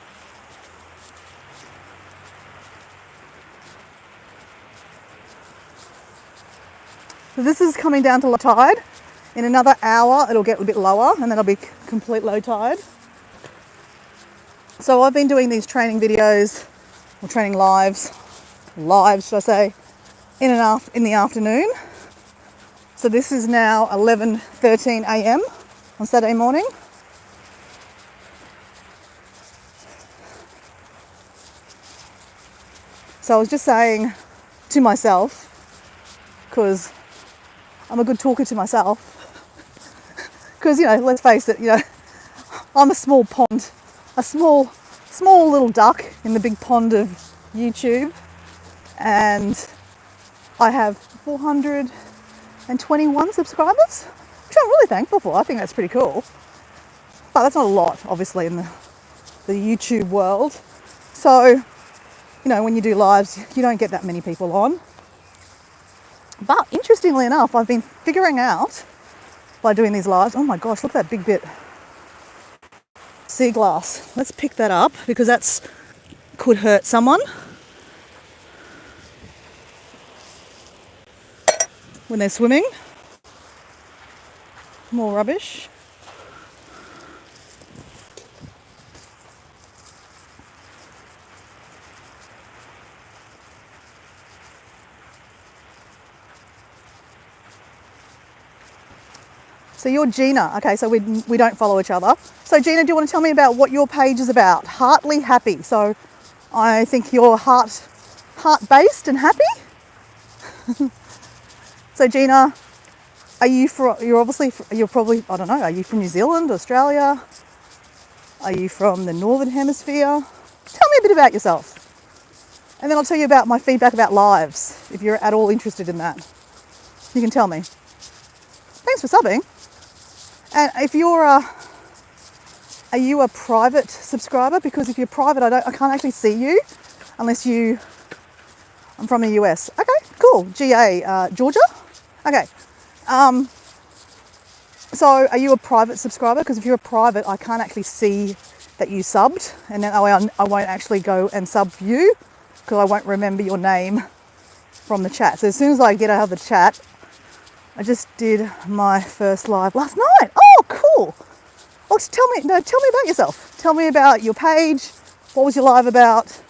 So this is coming down to low tide. In another hour, it'll get a bit lower and then it'll be complete low tide. So I've been doing these training videos, or training lives should I say, in the afternoon. So this is now 11:13 a.m. on Saturday morning. So I was just saying to myself, because I'm a good talker to myself, because, you know, let's face it, you know, I'm a small pond, a small little duck in the big pond of YouTube, and I have 421 subscribers, which I'm really thankful for. I think that's pretty cool. But that's not a lot, obviously, in the YouTube world. So, you know, when you do lives, you don't get that many people on. But interestingly enough, I've been figuring out by doing these lives, oh my gosh, look at that big bit. Sea glass. Let's pick that up because could hurt someone when they're swimming. More rubbish. So you're Gina. Okay, so we don't follow each other. So Gina, do you want to tell me about what your page is about? Heartily happy. So I think you're heart-based and happy. So Gina, you're probably, I don't know, are you from New Zealand, Australia? Are you from the Northern Hemisphere? Tell me a bit about yourself. And then I'll tell you about my feedback about lives, if you're at all interested in that. You can tell me. Thanks for subbing. And if are you a private subscriber? Because if you're private, I can't actually see you unless I'm from the US. Okay, cool. GA, Georgia? Okay. So are you a private subscriber? Because if you're a private, I can't actually see that you subbed. And then I won't actually go and sub you because I won't remember your name from the chat. So as soon as I get out of the chat, I just did my first live last night. Oh, cool. Well, tell me about yourself. Tell me about your page. What was your live about?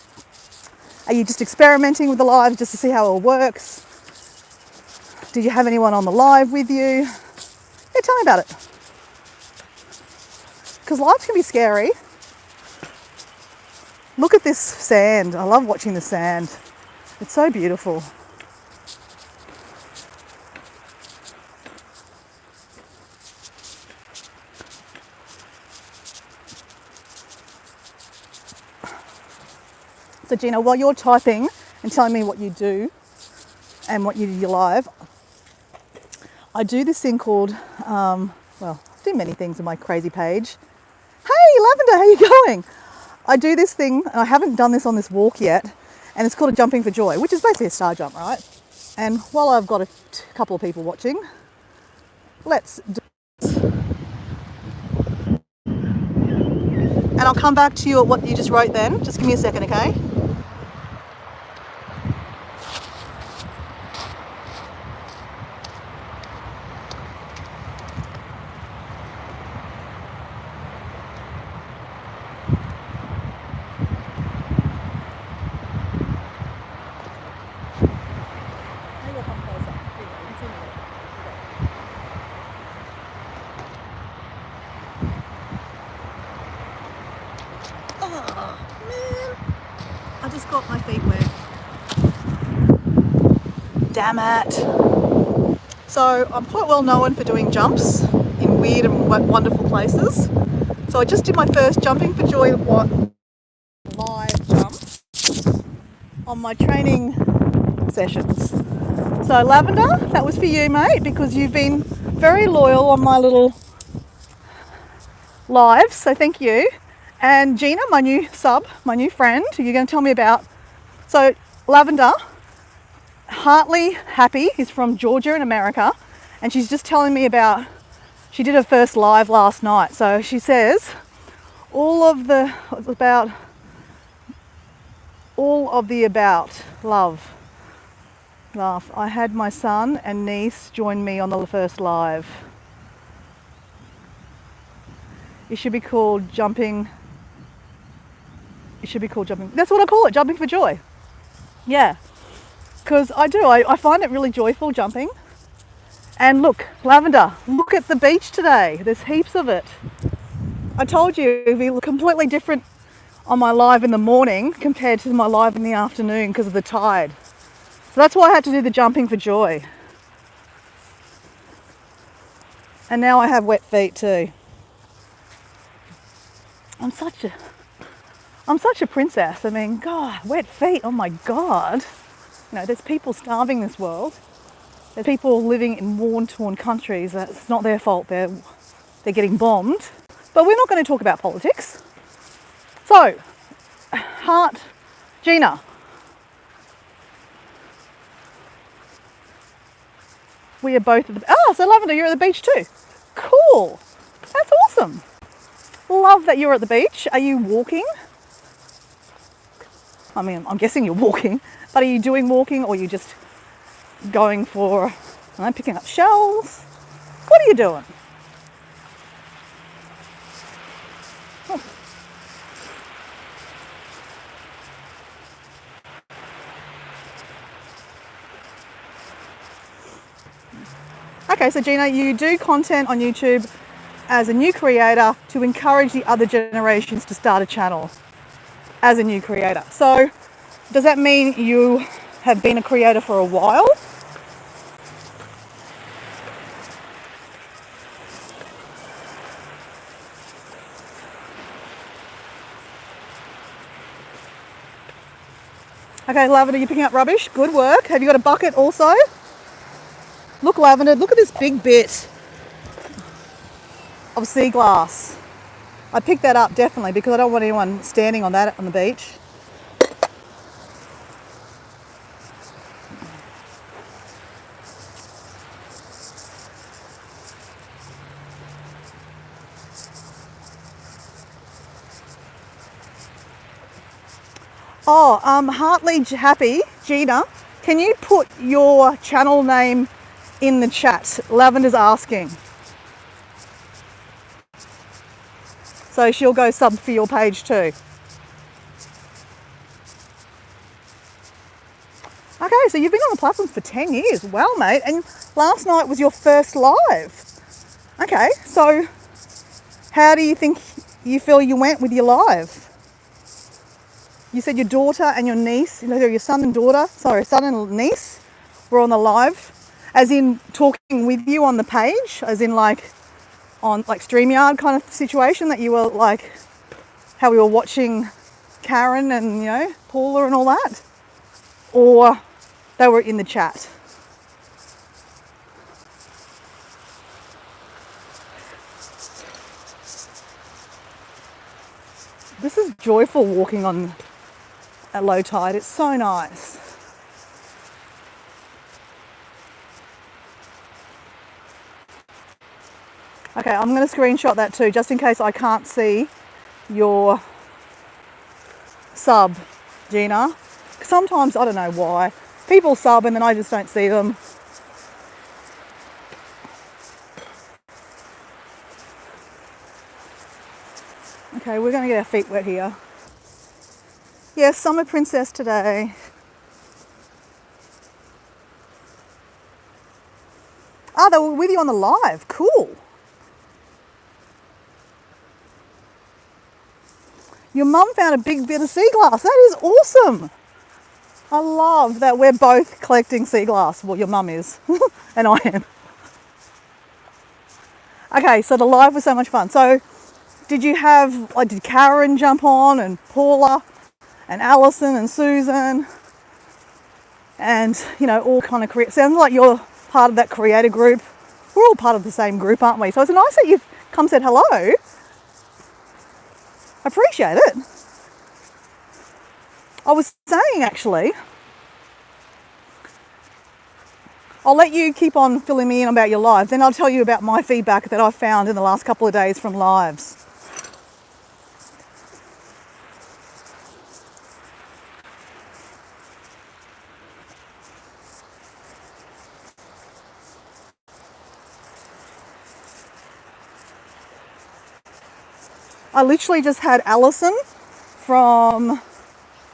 Are you just experimenting with the lives just to see how it all works? Did you have anyone on the live with you? Yeah, tell me about it. Because lives can be scary. Look at this sand. I love watching the sand. It's so beautiful. So Gina, while you're typing and telling me what you do and what you do your live, I do this thing called, I do many things on my crazy page. Hey, Lavender, how you going? I do this thing, and I haven't done this on this walk yet, and it's called a jumping for joy, which is basically a star jump, right? And while I've got a couple of people watching, let's do this. And I'll come back to you at what you just wrote then. Just give me a second, okay? I just got my feet wet. Damn it. So I'm quite well known for doing jumps weird and wonderful places. So I just did my first jumping for joy live jump on my training sessions. So Lavender, that was for you, mate, because you've been very loyal on my little lives, so thank you. And Gina, my new sub, my new friend, who you're going to tell me about. So Lavender, Heartly Happy, is from Georgia in America, and she's just telling me about, she did her first live last night. So she says, all of the about love. Laugh. I had my son and niece join me on the first live. It should be called jumping. It should be called jumping. That's what I call it, jumping for joy. Yeah, because I find it really joyful jumping. And look, Lavender, look at the beach today. There's heaps of it. I told you it'd be completely different on my live in the morning compared to my live in the afternoon because of the tide. So that's why I had to do the jumping for joy. And now I have wet feet too. I'm such a princess. I mean, God, wet feet, oh my God. You know, there's people starving in this world. There's people living in war-torn countries. It's not their fault. They're getting bombed. But we're not going to talk about politics. So, Gina. We are both at the... Oh, so Lavender, you're at the beach too. Cool. That's awesome. Love that you're at the beach. Are you walking? I mean, I'm guessing you're walking, but are you doing walking or are you just going for, picking up shells? What are you doing? Oh. Okay, so Gina, you do content on YouTube as a new creator to encourage the other generations to start a channel as a new creator. So does that mean you have been a creator for a while? Okay, Lavender, you're picking up rubbish. Good work. Have you got a bucket also? Look, Lavender, look at this big bit of sea glass. I picked that up definitely because I don't want anyone standing on that on the beach. Oh, Heartly Happy, Gina, can you put your channel name in the chat? Lavender's asking. So she'll go sub for your page too. Okay, so you've been on the platform for 10 years. Well, mate, and last night was your first live. Okay, so how do you think you feel you went with your live? You said your daughter and your niece, your son and daughter, son and niece were on the live, as in talking with you on the page, as in like on like StreamYard kind of situation that you were like, how we were watching Karen and, Paula and all that? Or they were in the chat? This is joyful walking on at low tide. It's so nice. Okay, I'm going to screenshot that too, just in case I can't see your sub, Gina. Sometimes, I don't know why, people sub and then I just don't see them. Okay, we're going to get our feet wet here. Yes, summer princess today. Ah, they were with you on the live. Cool. Your mum found a big bit of sea glass. That is awesome. I love that we're both collecting sea glass. Well, your mum is, and I am. Okay, so the live was so much fun. So did you have, like, did Karen jump on and Paula and Alison and Susan and, you know, all kind of create, sounds like you're part of that creator group. We're all part of the same group, aren't we? So it's nice that you've come said hello. I appreciate it. I was saying, actually, I'll let you keep on filling me in about your live. Then I'll tell you about my feedback that I've found in the last couple of days from lives. I literally just had Alison from,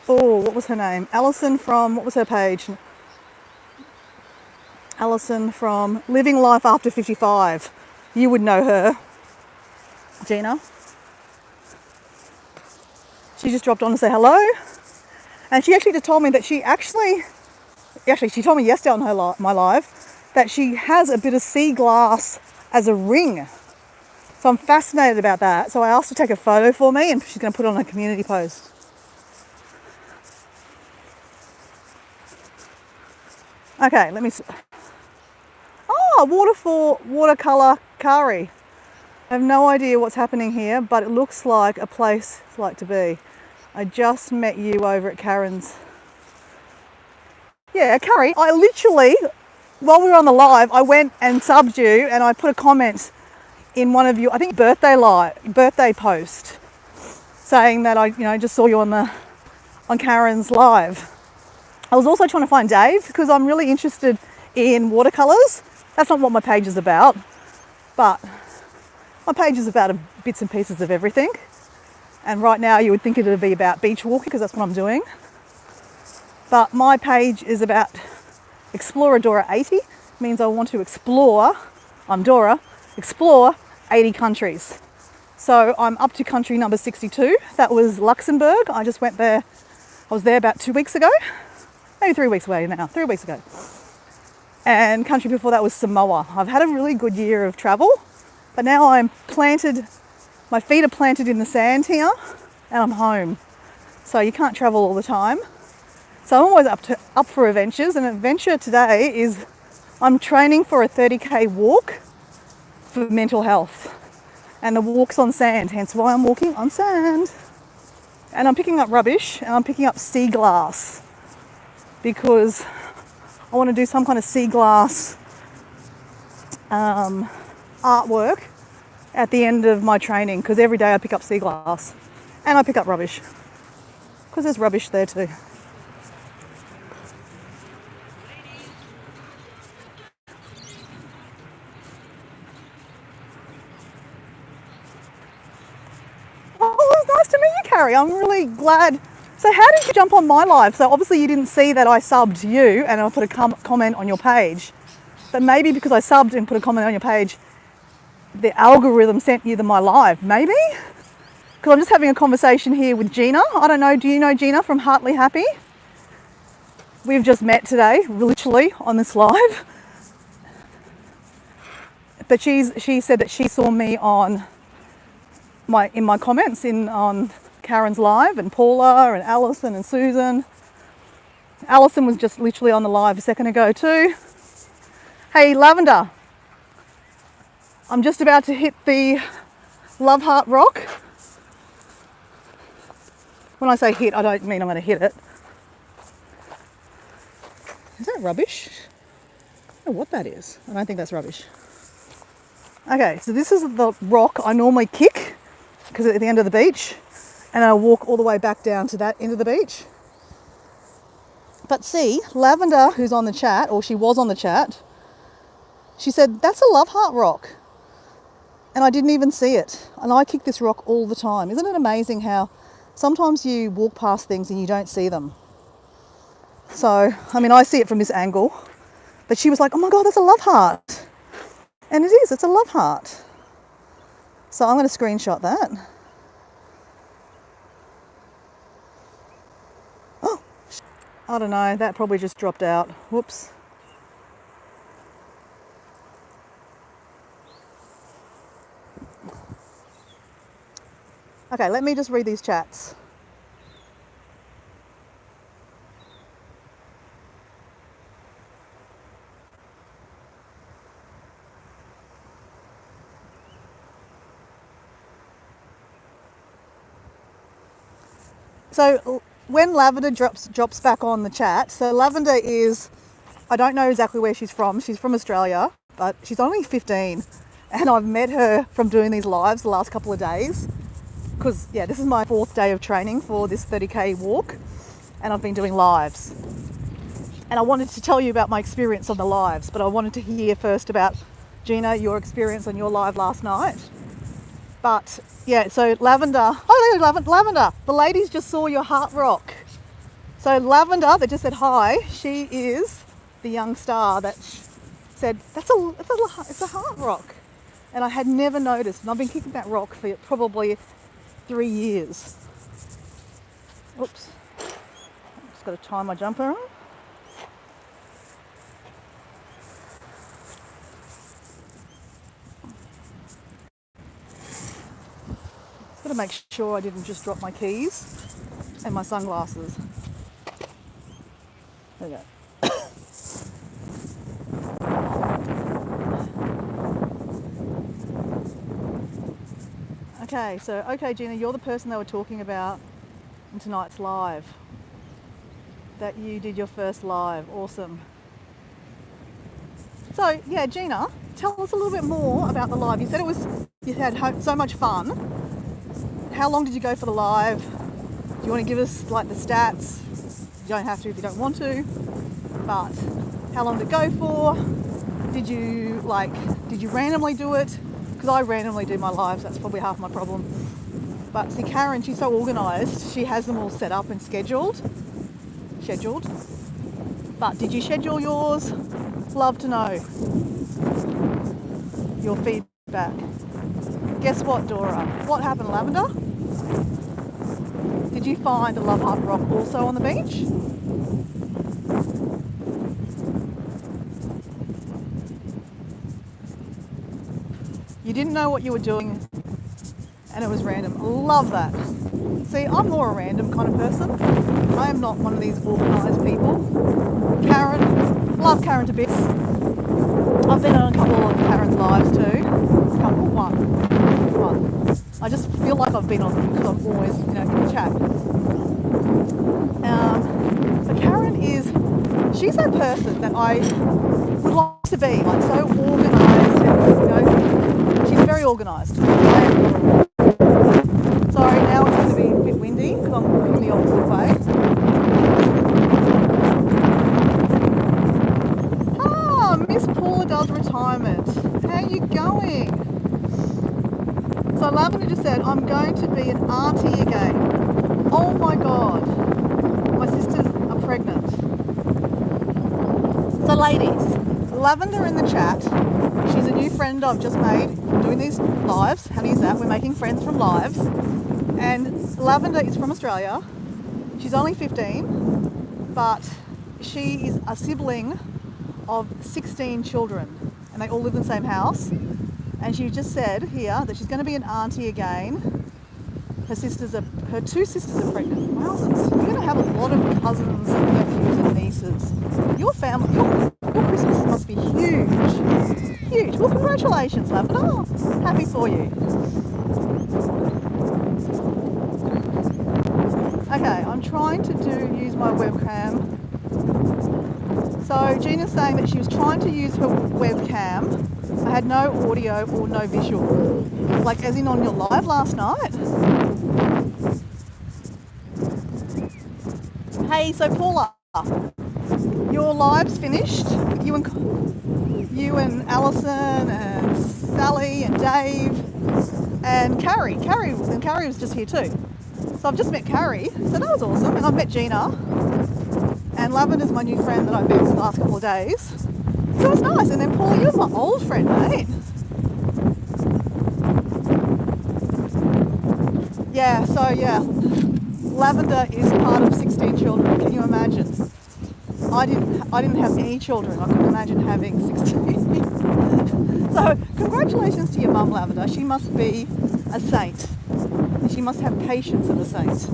oh, what was her name? Alison from, what was her page? Alison from Living Life After 55. You would know her. Gina. She just dropped on to say hello. And she actually just told me that she told me yesterday on her my live that she has a bit of sea glass as a ring. So I'm fascinated about that. So I asked her to take a photo for me and she's going to put it on a community post. Okay, let me see. Oh, watercolour Kari. I have no idea what's happening here, but it looks like a place it's like to be. I just met you over at Karen's. Yeah, Kari, I literally, while we were on the live, I went and subbed you and I put a comment in one of your, I think, birthday post saying that I just saw you on Karen's live. I was also trying to find Dave because I'm really interested in watercolours. That's not what my page is about, but my page is about bits and pieces of everything. And right now you would think it would be about beach walking because that's what I'm doing. But my page is about Explorer Dora 80. It means I want to explore, I'm Dora, explore 80 countries. So I'm up to country number 62. That was Luxembourg. I just went there. I was there about 2 weeks ago. Maybe 3 weeks away now, 3 weeks ago. And country before that was Samoa. I've had a really good year of travel, but now my feet are planted in the sand here and I'm home. So you can't travel all the time. So I'm always up for adventures. An adventure today is I'm training for a 30k walk for mental health. And the walk's on sand, hence why I'm walking on sand. And I'm picking up rubbish and I'm picking up sea glass because I want to do some kind of sea glass artwork at the end of my training because every day I pick up sea glass and I pick up rubbish because there's rubbish there too. Oh, it was nice to meet you, Carrie. I'm really glad. So how did you jump on my live? So obviously you didn't see that I subbed you and I put a comment on your page. But maybe because I subbed and put a comment on your page, the algorithm sent you my live, maybe? Because I'm just having a conversation here with Gina. I don't know, do you know Gina from Heartly Happy? We've just met today, literally, on this live. But she said that she saw me in my comments on Karen's live, and Paula and Alison and Susan. Alison was just literally on the live a second ago too. Hey, Lavender. I'm just about to hit the Love Heart Rock. When I say hit, I don't mean I'm going to hit it. Is that rubbish? I don't know what that is. I don't think that's rubbish. Okay, so this is the rock I normally kick because it's at the end of the beach, and I walk all the way back down to that end of the beach. But see, Lavender, who's on the chat, or she was on the chat, she said, that's a Love Heart rock. And I didn't even see it. And I kick this rock all the time. Isn't it amazing how sometimes you walk past things and you don't see them? So, I mean, I see it from this angle. But she was like, oh my God, that's a love heart. And it is, it's a love heart. So I'm going to screenshot that. Oh, I don't know, that probably just dropped out. Whoops. Okay, let me just read these chats. So when Lavender drops back on the chat, so Lavender is, I don't know exactly where she's from. She's from Australia, but she's only 15. And I've met her from doing these lives the last couple of days. Because, yeah, this is my 4th day of training for this 30k walk. And I've been doing lives. And I wanted to tell you about my experience on the lives, but I wanted to hear first about, Gina, your experience on your live last night. But yeah, so Lavender, oh, Lavender, the ladies just saw your heart rock. So Lavender, they just said hi, she is the young star that said, it's a heart rock. And I had never noticed, and I've been kicking that rock for probably 3 years. Oops, just got to tie my jumper on. Got to make sure I didn't just drop my keys and my sunglasses. There we go. Okay, Gina, you're the person they were talking about in tonight's live. That you did your first live. Awesome. So, yeah, Gina, tell us a little bit more about the live. You said you had so much fun. How long did you go for the live? Do you want to give us like the stats? You don't have to if you don't want to. But how long did it go for? Did you randomly do it? Because I randomly do my lives. That's probably half my problem. But see, Karen, she's so organised. She has them all set up and scheduled. But did you schedule yours? Love to know your feedback. Guess what, Dora? What happened, Lavender? Did you find a love heart rock also on the beach? You didn't know what you were doing and it was random. Love that. See, I'm more a random kind of person. I am not one of these organised people. Karen, love Karen to bits. I've been on a couple of Karen's lives too. One. I just feel like I've been on them because I'm always, in the chat. But Karen she's that person that I would like to be, like so organised and, she's very organised. Sorry, now it's going to be a bit windy because I'm looking the opposite way. Miss Paula does retirement. How are you going? So Lavender just said, I'm going to be an auntie again. Oh my God. My sisters are pregnant. So ladies, Lavender in the chat, she's a new friend I've just made doing these lives. How is that? We're making friends from lives. And Lavender is from Australia. She's only 15, but she is a sibling of 16 children and they all live in the same house. And she just said here that she's going to be an auntie again. Her two sisters are pregnant. Wowzers, you're going to have a lot of cousins and nephews and nieces. Your family, your Christmas must be huge. Huge. Well, congratulations, Lavender. Happy for you. Okay, I'm trying to use my webcam. So Gina's saying that she was trying to use her webcam. I had no audio or no visual. Like as in on your live last night. Hey, so Paula, your live's finished. You and Alison and Sally and Dave and Carrie. Carrie was just here too. So I've just met Carrie, so that was awesome. And I've met Gina. And Lavender's my new friend that I've met for the last couple of days. So it's nice. And then Paula, you're my old friend, mate. Yeah, so yeah. Lavender is part of 16 children. Can you imagine? I didn't have any children. I couldn't imagine having 16. So congratulations to your mum, Lavender. She must be a saint. And she must have patience of a saint.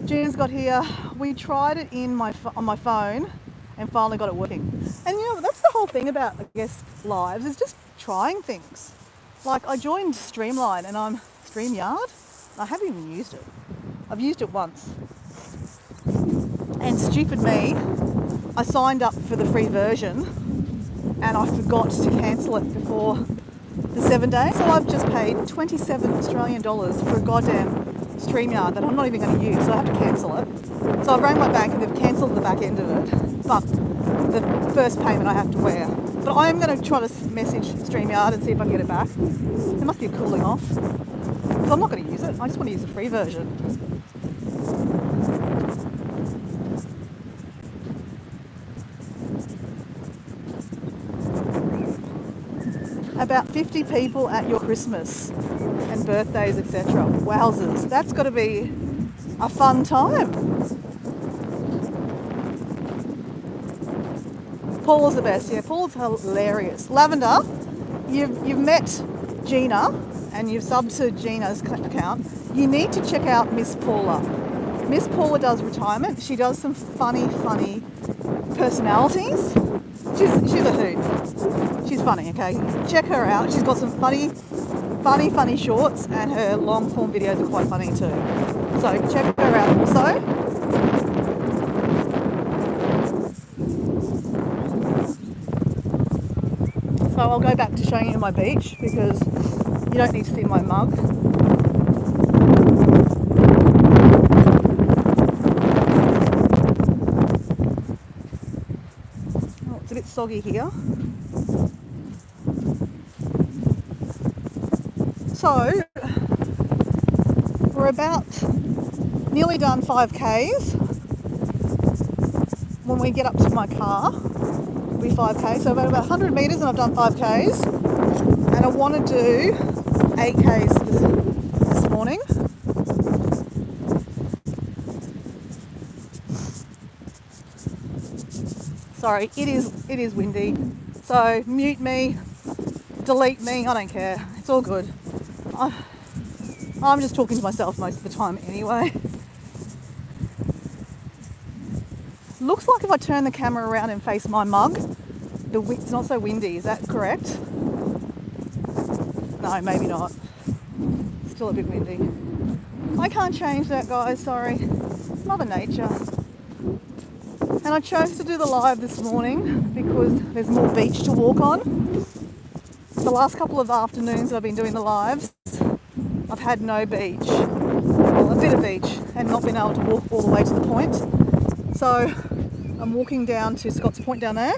Gina's got here. We tried it on my phone and finally got it working. And you know, that's the whole thing about, I guess, lives, is just trying things. Like I joined Streamline and I'm StreamYard. I haven't even used it. I've used it once. And stupid me, I signed up for the free version and I forgot to cancel it before the 7 days. So I've just paid 27 Australian dollars for a goddamn StreamYard that I'm not even going to use, so I have to cancel it. So I've rang my bank and they've cancelled the back end of it, but the first payment I have to wear. But I'm going to try to message StreamYard and see if I can get it back. There must be a cooling off, because I'm not going to use it. I just want to use the free version. About 50 people at your Christmas and birthdays, etc. Wowzers, that's got to be a fun time. Paula's the best. Yeah, Paula's hilarious. Lavender, you've met Gina and you've subbed to Gina's account. You need to check out Miss Paula. Miss Paula does retirement. She does some funny personalities. She's a hoot. She's funny, okay? Check her out. She's got some funny shorts, and her long form videos are quite funny too. So check her out also. So I'll go back to showing you my beach because you don't need to see my mug. Oh, it's a bit soggy here. So we're about nearly done 5Ks. When we get up to my car, it'll be 5K. So about 100 metres and I've done 5Ks. And I want to do 8Ks this morning. Sorry, it is windy. So mute me, delete me, I don't care. It's all good. I'm just talking to myself most of the time anyway. Looks like if I turn the camera around and face my mug, it's not so windy. Is that correct? No, maybe not. Still a bit windy. I can't change that, guys, sorry. Mother Nature. And I chose to do the live this morning because there's more beach to walk on. The last couple of afternoons that I've been doing the lives, I've had no beach, well, a bit of beach, and not been able to walk all the way to the point. So I'm walking down to Scott's Point down there,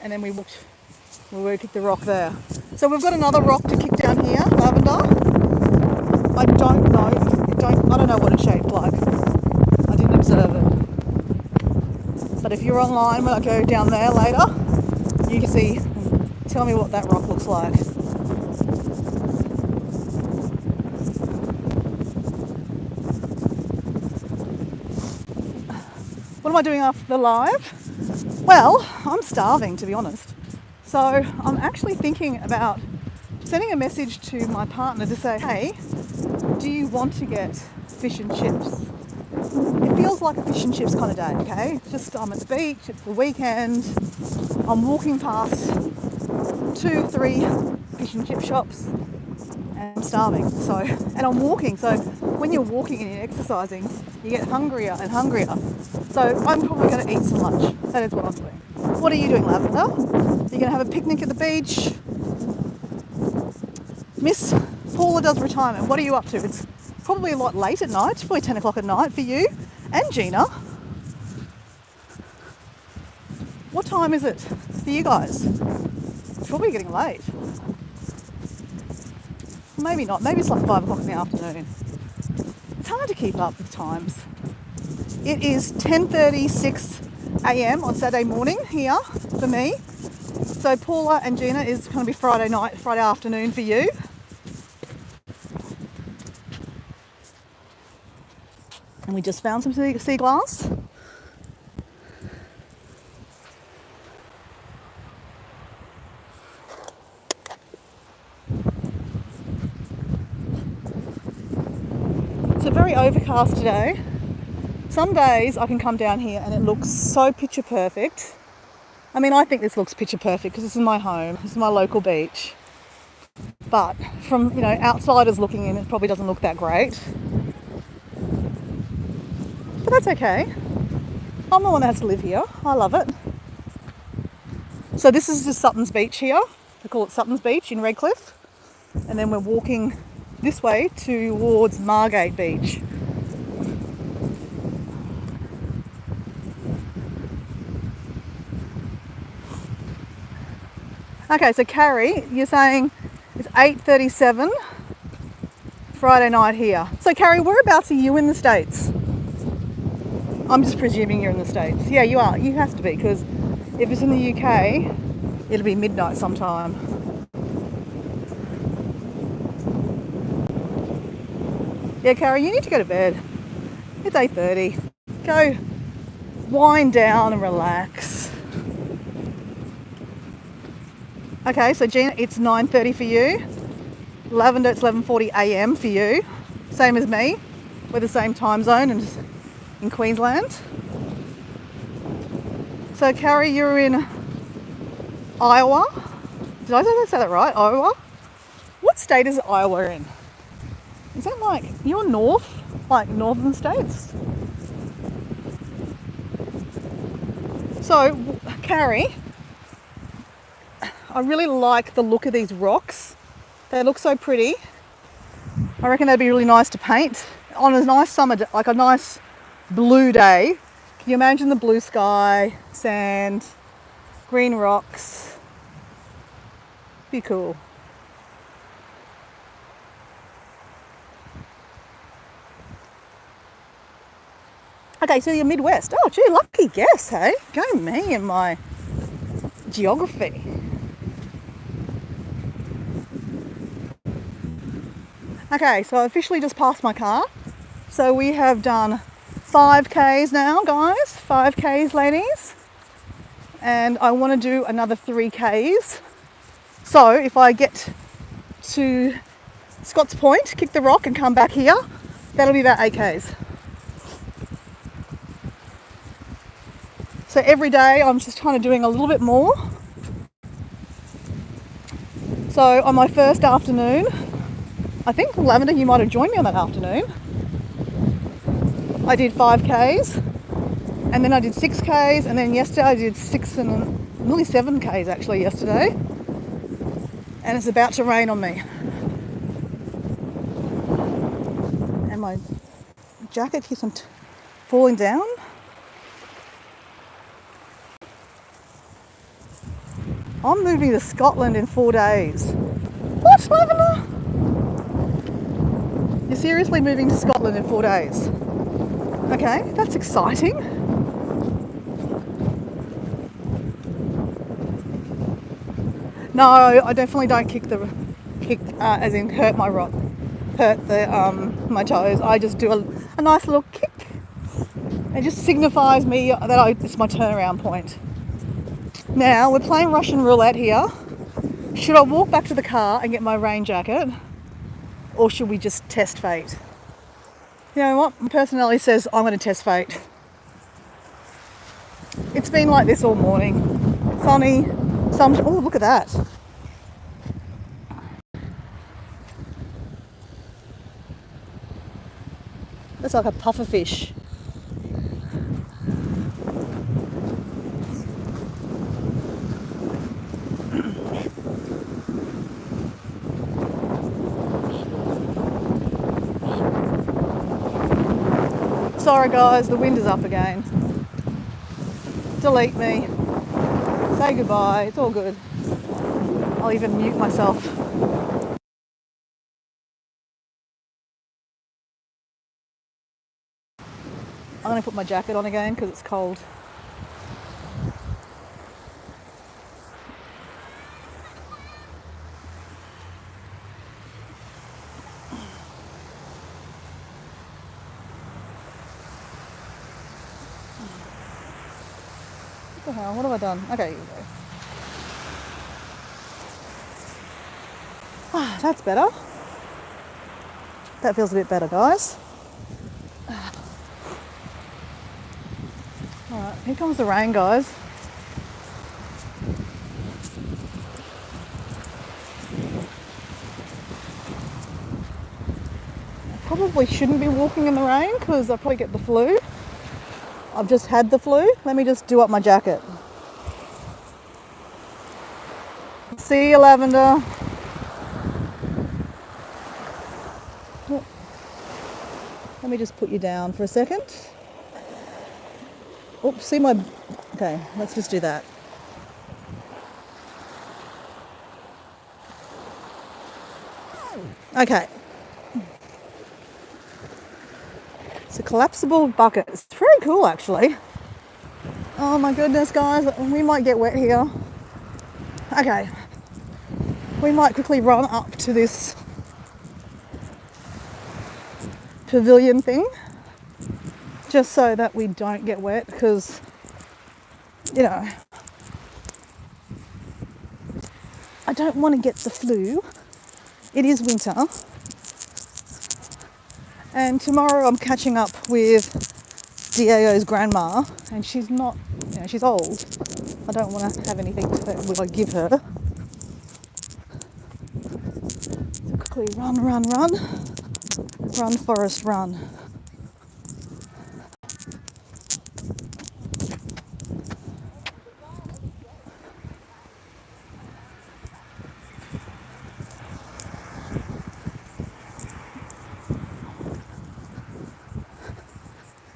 and then we kicked the rock there. So we've got another rock to kick down here, Lavender. I don't know what it's shaped like. I didn't observe it. But if you're online when I go down there later, you can see. Tell me what that rock looks like. What am I doing after the live? Well, I'm starving, to be honest. So I'm actually thinking about sending a message to my partner to say, hey, do you want to get fish and chips? It feels like a fish and chips kind of day, okay? It's just I'm at the beach, it's the weekend, I'm walking past 2-3 fish and chip shops and I'm starving. And I'm walking, so when you're walking and you're exercising, you get hungrier and hungrier. So I'm probably going to eat some lunch. That is what I'm doing. What are you doing, Lavender? You're going to have a picnic at the beach. Miss Paula does retirement. What are you up to? It's probably a lot late at night. It's probably 10 o'clock at night for you and Gina. What time is it for you guys? It's probably getting late. Maybe not. Maybe it's like 5 o'clock in the afternoon. It's hard to keep up with times. It is 10:36 a.m. on Saturday morning here for me. So Paula and Gina is going to be Friday afternoon for you. And we just found some sea glass. very overcast today. Some days I can come down here and it looks so picture perfect. I mean, I think this looks picture perfect because this is my home, this is my local beach. But from, outsiders looking in, it probably doesn't look that great. But that's okay. I'm the one that has to live here. I love it. So this is just Sutton's Beach here. They call it Sutton's Beach in Redcliffe. And then we're walking this way towards Margate Beach. Okay, so Carrie, you're saying it's 8:37 Friday night here. So Carrie, whereabouts are you in the States? I'm just presuming you're in the States. Yeah, you are. You have to be, because if it's in the UK, it'll be midnight sometime. Yeah, Carrie, you need to go to bed. It's 8:30. Go wind down and relax. Okay, so Gina, it's 9:30 for you. Lavender, it's 11:40 a.m. for you. Same as me. We're the same time zone and in Queensland. So Carrie, you're in Iowa. Did I say that right? Iowa? What state is Iowa in? Is that like, you're north? Like northern states? So, Carrie, I really like the look of these rocks. They look so pretty. I reckon they'd be really nice to paint on a nice summer day, like a nice blue day. Can you imagine the blue sky, sand, green rocks? Be cool. Okay, so you're Midwest. Oh, gee, lucky guess, hey? Go me and my geography. Okay, so I officially just passed my car. So we have done 5Ks now, guys. 5Ks, ladies. And I want to do another 3Ks. So if I get to Scott's Point, kick the rock and come back here, that'll be about 8Ks. So every day I'm just kind of doing a little bit more. So on my first afternoon, I think Lavender, you might have joined me on that afternoon. I did 5Ks, and then I did 6Ks, and then yesterday I did 6 and nearly 7Ks actually yesterday. And it's about to rain on me. And my jacket keeps on falling down. I'm moving to Scotland in 4 days. What, Lavender? You're seriously moving to Scotland in 4 days? Okay, that's exciting. No, I definitely don't kick as in hurt my my toes. I just do a nice little kick. It just signifies me that it's my turnaround point. Now we're playing Russian roulette here. Should I walk back to the car and get my rain jacket, or should we just test fate? You know what? My personality says I'm going to test fate. It's been like this all morning. Sunny, oh, look at that. That's like a puffer fish. Sorry guys, the wind is up again. Delete me. Say goodbye, it's all good. I'll even mute myself. I'm going to put my jacket on again because it's cold. What the hell? What have I done? Okay, here we go. Ah, that's better. That feels a bit better, guys. Here comes the rain, guys. Probably shouldn't be walking in the rain because I'll probably get the flu. I've just had the flu. Let me just do up my jacket. See you, Lavender. Let me just put you down for a second. Oops, see my... Okay, let's just do that. Okay. It's a collapsible bucket. It's very cool, actually. Oh my goodness, guys, we might get wet here. Okay. We might quickly run up to this pavilion thing just so that we don't get wet because, you know, I don't want to get the flu. It is winter. And tomorrow I'm catching up with Diego's grandma, and she's not, you know, she's old. I don't want to have anything that I give her. So quickly run, run, run. Run, Forest, run.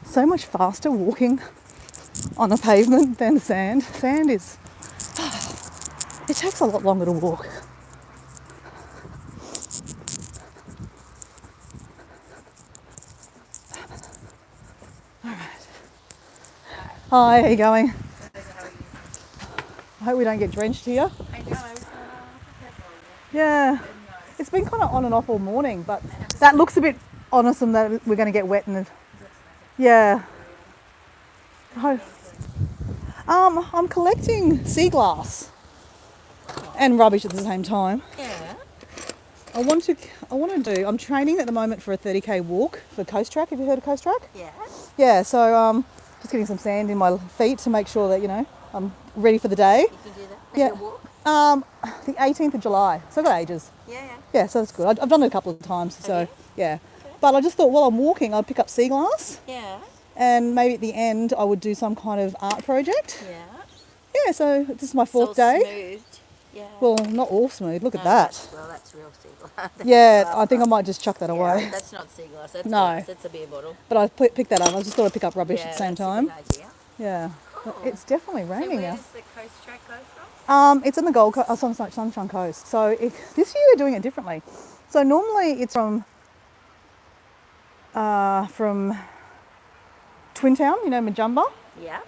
So much faster walking on a pavement than sand. Sand is, it takes a lot longer to walk. All right. Hi, how you going? I hope we don't get drenched here. I know. Yeah, it's been kind of on and off all morning, but that looks a bit honest and that we're going to get wet and yeah. I'm collecting sea glass and rubbish at the same time. Yeah. I'm training at the moment for a 30k walk for Coast Track. Have you heard of Coast Track? Yeah. Yeah, so just getting some sand in my feet to make sure that, you know, I'm ready for the day. You can do that. Yeah. Your walk. The 18th of July, so I've got ages. Yeah. Yeah, so that's good. I've done it a couple of times, so you? yeah. But I just thought while I'm walking, I'd pick up sea glass Yeah. and maybe at the end I would do some kind of art project. Yeah. Yeah, so this is my It's all fourth day. smoothed. Yeah. Well, not all smooth. Look at No, that. Well, that's real sea glass. Yeah, I think I might just chuck that Yeah, away. that's not sea glass. That's No. glass. It's a beer bottle. But I picked that up. I just thought I'd pick up rubbish Yeah, at the same that's a time. good idea. Yeah, but Cool. it's definitely So raining where now. does the Coast Track go from? It's in the Gold Coast, Sunshine Coast. So this year they're doing it differently. So normally it's from Twin Town, you know, Majumba, Yeah.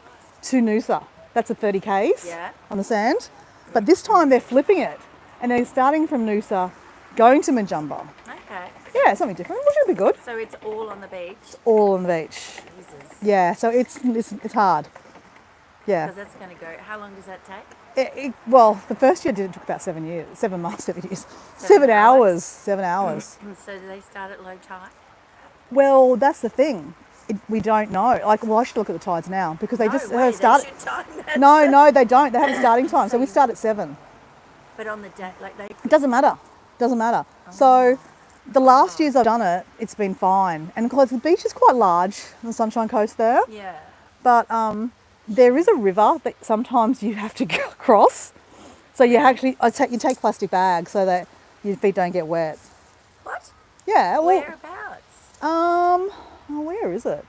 to Noosa. That's a 30 k's Yeah. on the sand. But this time they're flipping it, and they're starting from Noosa, going to Majumba. Okay. Yeah, something different, which would be good. So it's all on the beach. All on the beach. Jesus. Yeah, so it's hard. Yeah. Because that's going to go. How long does that take? Well, the first year it took about 7 years. 7 months, 7 years. 7 hours. 7 hours. So do they start at low tide? Well, that's the thing. We don't know. I should look at the tides now because they just way, start. They should time that. No, they don't. They have a starting time. So we start at 7. But on the day, like they. It doesn't matter. Doesn't matter. So the last years I've done it, it's been fine. And because the beach is quite large, the Sunshine Coast there. Yeah. But there is a river that sometimes you have to cross. So you actually, you take plastic bags so that your feet don't get wet. What? Yeah. Well, Whereabouts? where is it?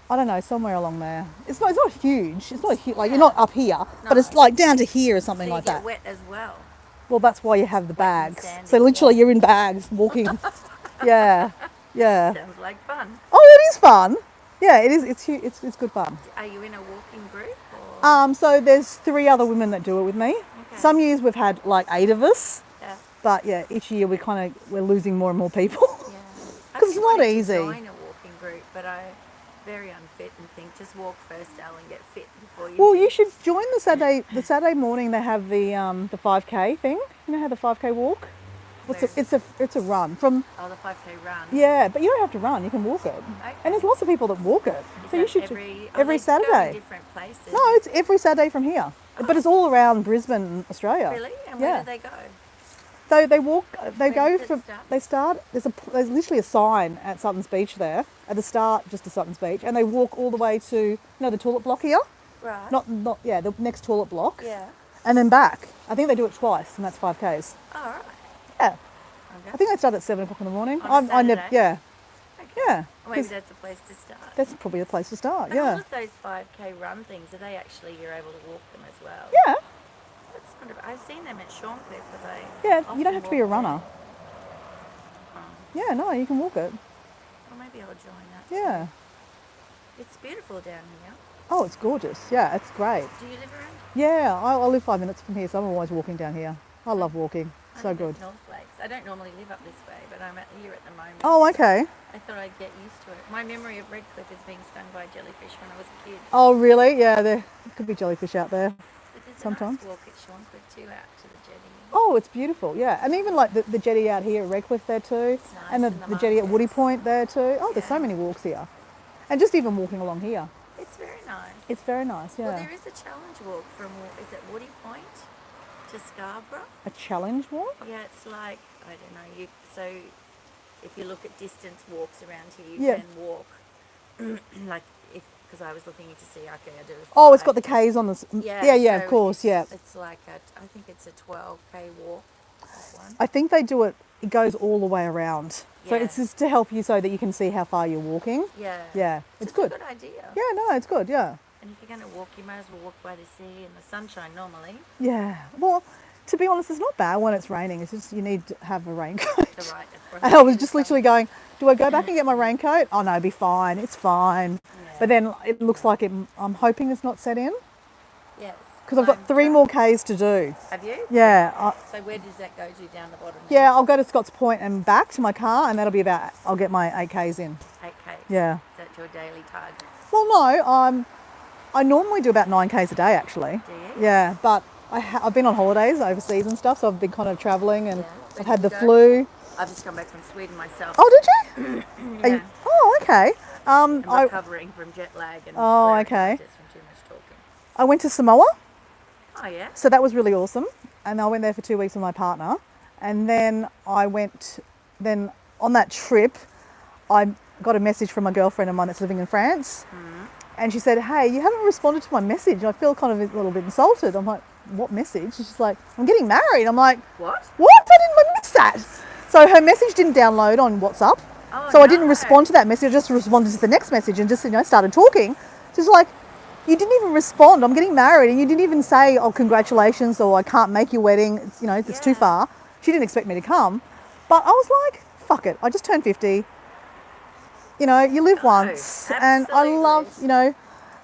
I don't know. Somewhere along there. It's not huge. It's not huge. Like you're not up here, but it's like down to here or something So you like get that. wet as well. Well, that's why you have the bags. sandy, So literally, you're in bags walking. Yeah. Sounds like fun. Oh, it is fun. Yeah, it is. It's good fun. Are you in a walking group? Or? So there's 3 other women that do it with me. Okay. Some years we've had like 8 of us, Yeah. but yeah, each year we're losing more and more people. Yeah. 'Cause it's not wanted easy. To join a walking group, but I'm very unfit and think just walk first, darling, get fit before you. Well, you should join the Saturday morning. They have the 5k thing. You know how the 5k walk? It's a run from. Oh, the 5K run. Yeah, but you don't have to run. You can walk it. Okay. And there's lots of people that walk it. Is So you that should every every they go in Saturday. different places. No, it's every Saturday from here. But it's all around Brisbane, Australia. Really? And Yeah. where do they go? So they walk. They Where go does it from. start? They start. There's literally a sign at Sutton's Beach there at the start, just to Sutton's Beach, and they walk all the way to the toilet block here. Right. Not the next toilet block. Yeah. And then back. I think they do it twice, and that's 5Ks. Oh, right. Yeah. Okay. I think they start at 7 o'clock in the morning. On a I never. Saturday? Yeah. Okay. Yeah. Or maybe 'cause that's a place to start. that's probably the place to start. And all Yeah. of those 5K run things, are they actually, you're able to walk them as well? Yeah. That's kind of, I've seen them at Shorncliffe because I Yeah. often You don't have to be a walk runner. there. Yeah. No, you can walk it. Well, maybe I'll join that. Yeah. It's beautiful down here. Oh, it's gorgeous. Yeah, it's great. Do you live around? Yeah, I live 5 minutes from here, so I'm always walking down here. I love walking. I So live good. at North Lakes. I don't normally live up this way, but I'm here at the moment. Oh, okay. I thought I'd get used to it. My memory of Redcliffe is being stung by jellyfish when I was a kid. Oh, really? Yeah, there could be jellyfish out there. But there's Sometimes. a nice walk at Shorncliffe too, out to the jetty. Oh, it's beautiful. Yeah, and even like the jetty out here at Redcliffe there too, It's nice, and and the the jetty at Woody markets. Point there too. Oh, there's so Yeah. many walks here, and just even walking along here, It's very nice. it's very nice. Yeah. Well, there is a challenge walk from, is it Woody Point to Scarborough? A challenge walk? Yeah, it's like, I don't know, so if you look at distance walks around here, you Yeah. can walk, like, because I was looking to see, okay, I do a Oh, it's got the 5K. K's on the. Yeah, Yeah, so of course, yeah. It's like I think it's a 12K walk. That one. I think they do it. It goes all the way around, so Yeah. it's just to help you so that you can see how far you're walking. Yeah. Yeah, it's Just good. a good idea. Yeah, no, it's good. Yeah. And if you're going to walk, you might as well walk by the sea and the sunshine normally. Yeah. Well, to be honest, it's not bad when it's raining. It's just you need to have a raincoat. The right. And I was just literally going, do I go back and get my raincoat? Oh no, it'll be fine. It's fine. Yeah. But then it looks like I'm hoping it's not set in Yes. because I've got 3 more Ks to do. Have you? Yeah. So where does that go to down the bottom? Yeah, I'll go to Scott's Point and back to my car, and that'll be about. I'll get my 8 Ks in. 8K. Yeah. Is that your daily target? Well, no, I normally do about 9 Ks a day actually. Do you? Yeah, but I've been on holidays overseas and stuff, so I've been kind of travelling and Yeah. Where I've had did the you go? flu. I've just come back from Sweden myself. Oh, did you? Are you- Yeah. oh, okay. I'm I recovering from jet lag and Oh, laryngitis okay. from too much talking. I went to Samoa, Oh yeah. so that was really awesome, and I went there for 2 weeks with my partner, and then then on that trip, I got a message from a girlfriend of mine that's living in France, and she said, "Hey, you haven't responded to my message. I feel kind of a little bit insulted." I'm like, "What message?" And she's like, "I'm getting married." I'm like, What? "What? I didn't miss that." So her message didn't download on WhatsApp. Oh, So I didn't no. respond to that message. I just responded to the next message and just started talking. She's like, "You didn't even respond. I'm getting married, and you didn't even say, oh, congratulations, or I can't make your wedding. It's, it's too Yeah. far." She didn't expect me to come, but I was like, "Fuck it. I just turned 50. You live once, and I love, absolutely.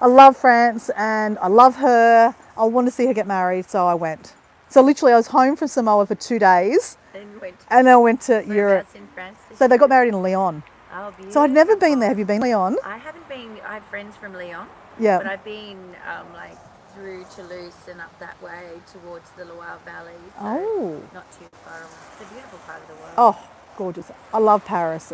I love France, and I love her. I want to see her get married, so I went. So literally, I was home from Samoa for 2 days, Then went and then I went to Europe. whereabouts in France. did So you they got go? married in Lyon. Oh, beautiful. So I'd never been there. Have you been to Lyon? I haven't been. I have friends from Lyon. Yeah. But I've been like through Toulouse and up that way towards the Loire Valley. So Oh. not too far away. It's a beautiful part of the world. Oh, gorgeous. I love Paris.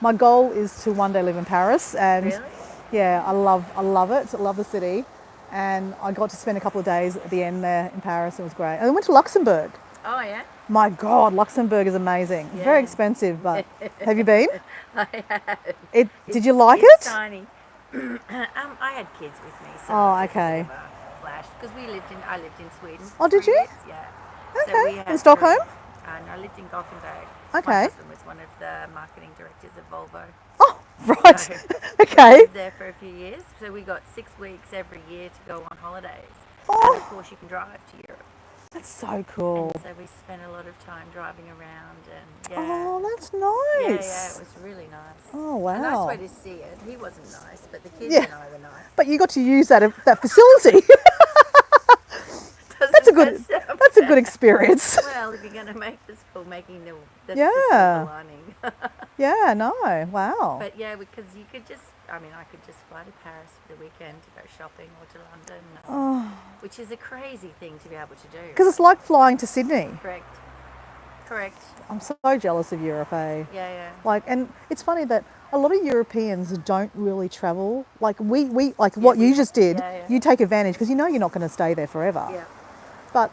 My goal is to one day live in Paris, and Really? yeah, I love it. I love the city, and I got to spend a couple of days at the end there in Paris. It was great. And I went to Luxembourg. Oh yeah. My God, Luxembourg is amazing. Yeah. Very expensive, but have you been? I have. Did you like It's it? tiny. I had kids with me, so Oh, it was a bit okay. of a flash because I lived in Sweden. Oh, did for you? years, Yeah. So Okay. we In had Stockholm? no, I lived in Gothenburg. Okay. My husband was one of the marketing directors of Volvo. Oh, right. So Okay. we lived there for a few years. So we got 6 weeks every year to go on holidays. And Oh, of course, you can drive to Europe. that's so cool. And so we spent a lot of time driving around and Oh, that's Yeah, nice. yeah, it was really nice. Oh, A nice wow. way to see it. He wasn't nice, but the kids Yeah. and I were nice. But you got to use that facility. That's a good. Doesn't that sound That's a good bad? experience. Well, if you're going to make the school, making that's Yeah. the silver lining. Yeah. No. Wow. But yeah, because you could I could just fly to Paris for the weekend to go shopping or to London, Oh, which is a crazy thing to be able to do. because it's like flying to Sydney. Correct. Correct. I'm so jealous of Europe, eh? Yeah. Like, and it's funny that a lot of Europeans don't really travel. Like we like Yeah, what we you have- just did. yeah. You take advantage because you know you're not going to stay there forever. Yeah. But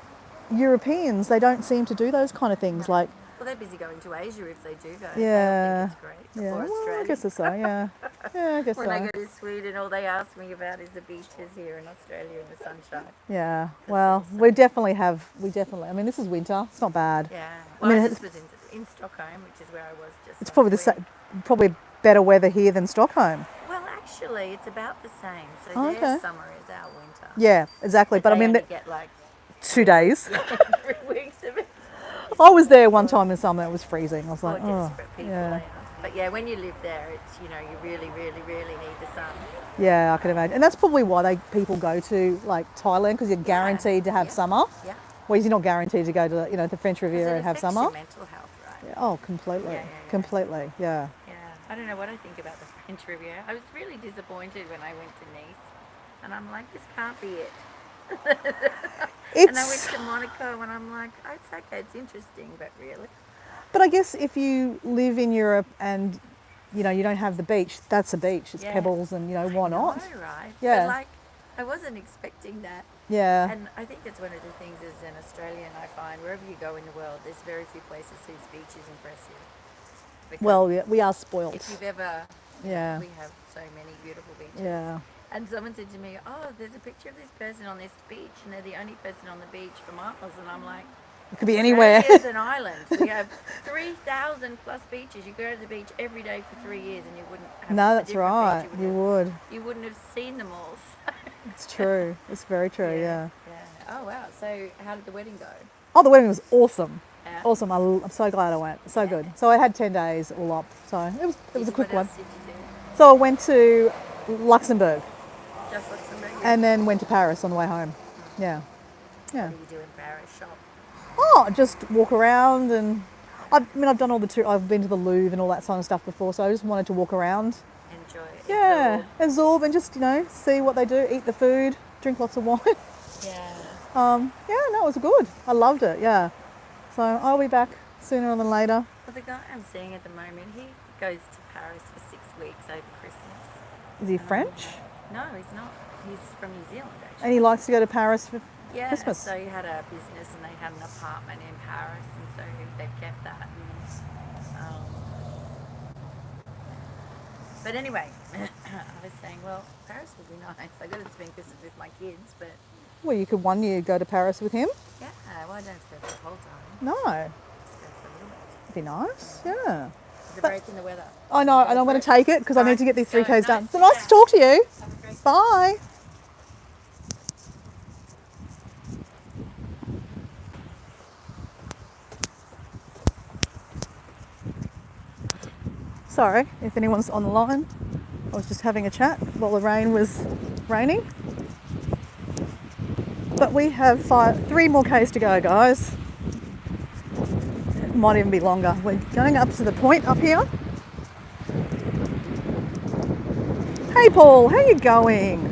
Europeans, they don't seem to do those kind of things. Like, Well, they're busy going to Asia if they do go. yeah, They all think it's great. yeah. Or Well, Australia. I guess so. Yeah, yeah, I guess When I so. go to Sweden, all they ask me about is the beaches here in Australia and the sunshine. Yeah. Well, awesome. we definitely have. We definitely. I mean, this is winter. It's not bad. Yeah. I Well, mean, I just was in Stockholm, which is where I was just. it's last probably the week. same. Probably better weather here than Stockholm. Well, actually, it's about the same. So Oh, their okay. summer is our winter. Yeah, exactly. But I they mean, only get like 2 days. 3 weeks of it. I was there one time in summer. It was freezing. I was Or like, oh, desperate people. yeah. Are. But yeah, when you live there, it's you really, really, really need the sun. Yeah, I can imagine. And that's probably why people go to like Thailand because you're guaranteed to have Yeah. summer. Yeah. Whereas you're not guaranteed to go to the French Riviera and have Affects summer. your mental health, right? Yeah, oh, completely. Yeah. Completely. Yeah. Yeah. I don't know what I think about the French Riviera. I was really disappointed when I went to Nice, and I'm like, this can't be it. And I went It's to Monaco, and I'm like, oh, it's okay, it's interesting, but really. but I guess if you live in Europe and you don't have the beach, that's a beach. It's Yeah. pebbles and why not? I know, right? Yeah. But like, I wasn't expecting that. Yeah. And I think that's one of the things as an Australian, I find wherever you go in the world, there's very few places whose beach is impressive. Because Well, yeah, we are spoilt. if you've ever, Yeah. we have so many beautiful beaches. Yeah. And someone said to me, oh, there's a picture of this person on this beach, and they're the only person on the beach for miles. And I'm like, It could be anywhere. Australia's an island. We have 3,000 plus beaches. You go to the beach every day for 3 years, and you wouldn't have No, a that's different right. beach. You would. You wouldn't have seen them all. It's true. It's very true. Yeah. Oh, wow. So how did the wedding go? Oh, the wedding was awesome. Yeah. Awesome. I'm so glad I went. So good. So I had 10 days all up. So it was a quick What one. else did you do? So I went to Luxembourg Just Luxembourg? and then went to Paris on the way home. Yeah. Yeah. What do you do in Paris? Shop? Oh, just walk around and I've done all the I've been to the Louvre and all that sort of stuff before, so I just wanted to walk around. Enjoy it? Yeah. Absorb and just, see what they do, eat the food, drink lots of wine. Yeah. Yeah, no, it was good. I loved it, yeah. So I'll be back sooner than later. Well, the guy I'm seeing at the moment, he goes to Paris for 6 weeks over Christmas. Is he French? No, he's not. He's from New Zealand, actually. And he likes to go to Paris for Yeah, Christmas. so he had a business and they had an apartment in Paris, and so they've kept that. But anyway, I was saying, well, Paris would be nice. I got to spend Christmas with my kids, but Well, you could one year go to Paris with him. yeah, well, I don't have to go for the whole time. No, Just go for a little bit. it'd be nice. Yeah. There's a break in the weather. I know, and I'm going to take it because I need to get these 3Ks Go, done. nice. So nice to talk to you. Have a great Bye. Sorry if anyone's on the line. I was just having a chat while the rain was raining. But we have 3 more Ks to go, guys. It might even be longer. We're going up to the point up here. Hey Paul, how you going?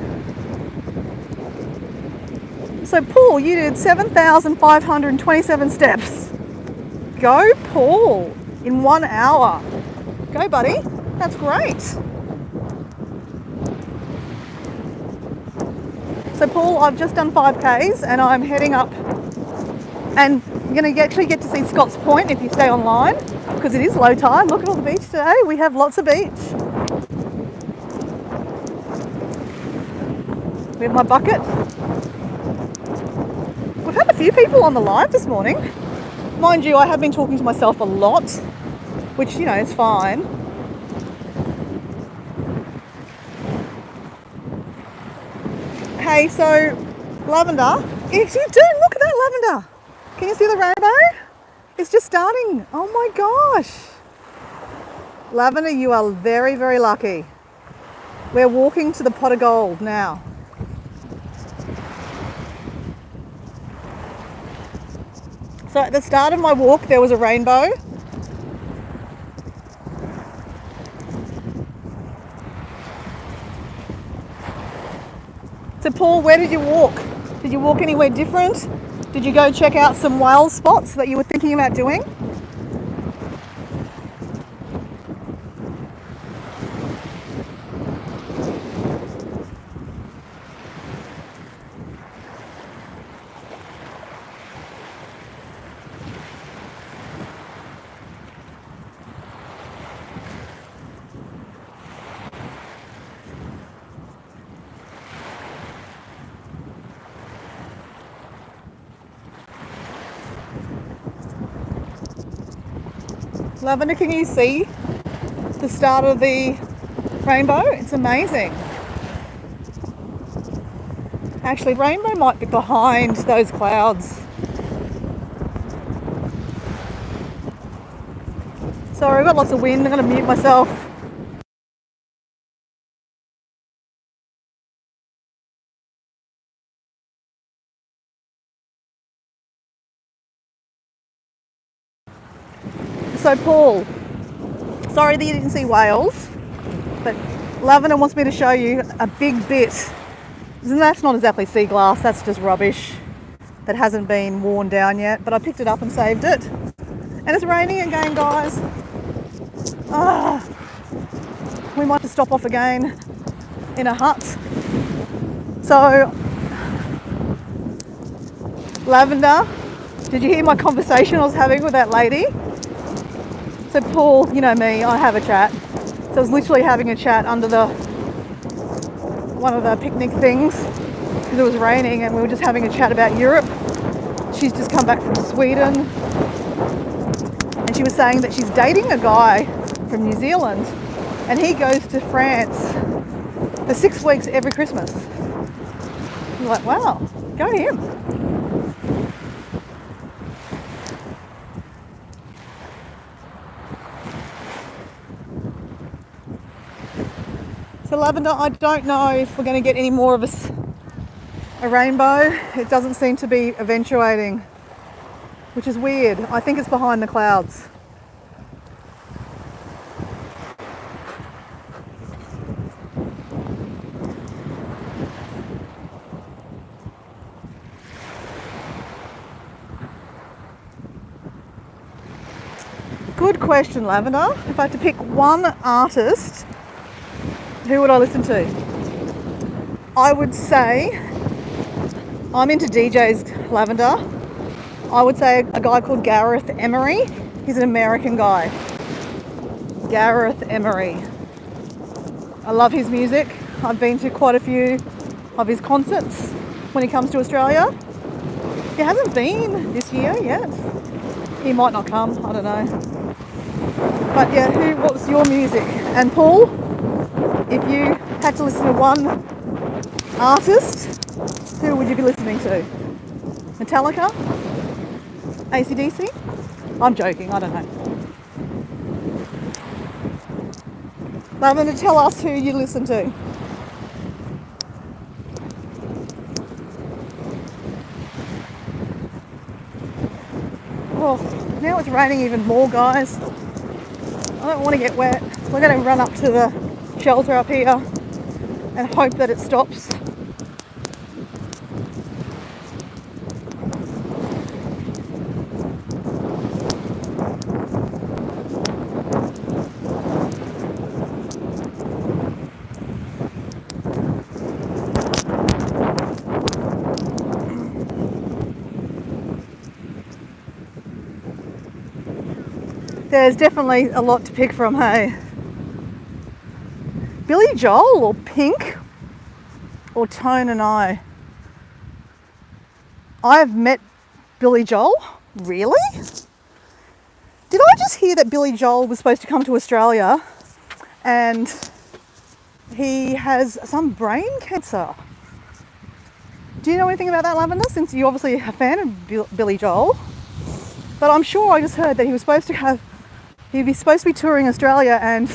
So Paul, you did 7,527 steps. Go Paul, in 1 hour. Go buddy, that's great. So Paul, I've just done 5Ks and I'm heading up and you're going to actually get to see Scott's Point if you stay online because it is low tide. Look at all the beach today. We have lots of beach. We have my bucket. We've had a few people on the live this morning. Mind you, I have been talking to myself a lot, which, is fine. Hey, so lavender, if you do, look at that lavender. Can you see the rainbow? It's just starting. Oh my gosh. Lavender, you are very, very lucky. We're walking to the pot of gold now. So at the start of my walk, there was a rainbow. So Paul, where did you walk? Did you walk anywhere different? Did you go check out some wild spots that you were thinking about doing? Lavender, can you see the start of the rainbow? It's amazing. Actually, rainbow might be behind those clouds. Sorry, I've got lots of wind. I'm going to mute myself. So, Paul, sorry that you didn't see whales, but Lavender wants me to show you a big bit. And that's not exactly sea glass, that's just rubbish that hasn't been worn down yet, but I picked it up and saved it. And it's raining again, guys. We might have to stop off again in a hut. So, Lavender, did you hear my conversation I was having with that lady? So Paul, you know me, I have a chat. So I was literally having a chat under one of the picnic things because it was raining, and we were just having a chat about Europe. She's just come back from Sweden, and she was saying that she's dating a guy from New Zealand, and he goes to France for 6 weeks every Christmas. I'm like, wow, go him. So Lavender, I don't know if we're going to get any more of a rainbow. It doesn't seem to be eventuating, which is weird. I think it's behind the clouds. Good question, Lavender. If I had to pick one artist, who would I listen to? I would say, I'm into DJs, Lavender. I would say a guy called Gareth Emery. He's an American guy. Gareth Emery. I love his music. I've been to quite a few of his concerts when he comes to Australia. He hasn't been this year yet. He might not come, I don't know. But yeah, what's your music? And Paul, if you had to listen to one artist, who would you be listening to? Metallica? AC/DC? I'm joking, I don't know. Lavender, tell us who you listen to. Oh, now it's raining even more, guys. I don't want to get wet. We're going to run up to the shelter up here and hope that it stops. There's definitely a lot to pick from, hey? Billy Joel or Pink or Tone and I? I've met Billy Joel? Really? Did I just hear that Billy Joel was supposed to come to Australia and he has some brain cancer? Do you know anything about that, Lavender, since you're obviously a fan of Billy Joel? But I'm sure I just heard that he'd be supposed to be touring Australia and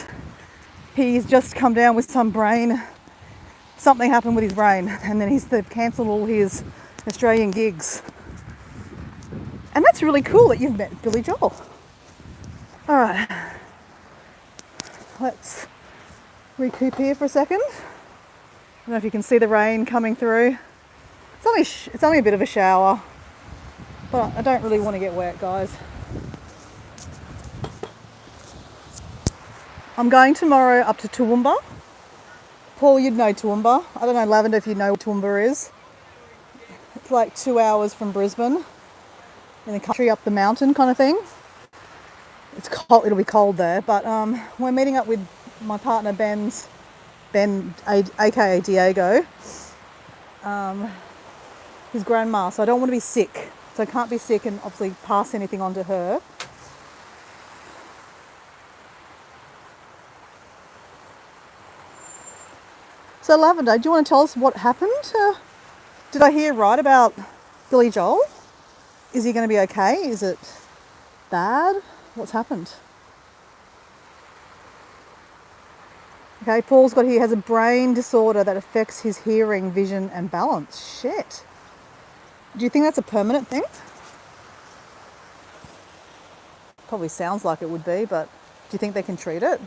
he's just come down with something happened with his brain, and then they've cancelled all his Australian gigs. And that's really cool that you've met Billy Joel. All right, let's recoup here for a second. I don't know if you can see the rain coming through. It's only a bit of a shower, but I don't really want to get wet, guys. I'm going tomorrow up to Toowoomba. Paul, you'd know Toowoomba. I don't know, Lavender, if you know what Toowoomba is. It's like 2 hours from Brisbane, in the country up the mountain kind of thing. It's cold. It'll be cold there, but we're meeting up with my partner Ben, aka Diego, his grandma. So I don't want to be sick. So I can't be sick and obviously pass anything on to her. So Lavender, do you want to tell us what happened? Did I hear right about Billy Joel? Is he going to be okay? Is it bad? What's happened? Okay, Paul's got here, has a brain disorder that affects his hearing, vision and balance. Shit. Do you think that's a permanent thing? Probably sounds like it would be, but do you think they can treat it?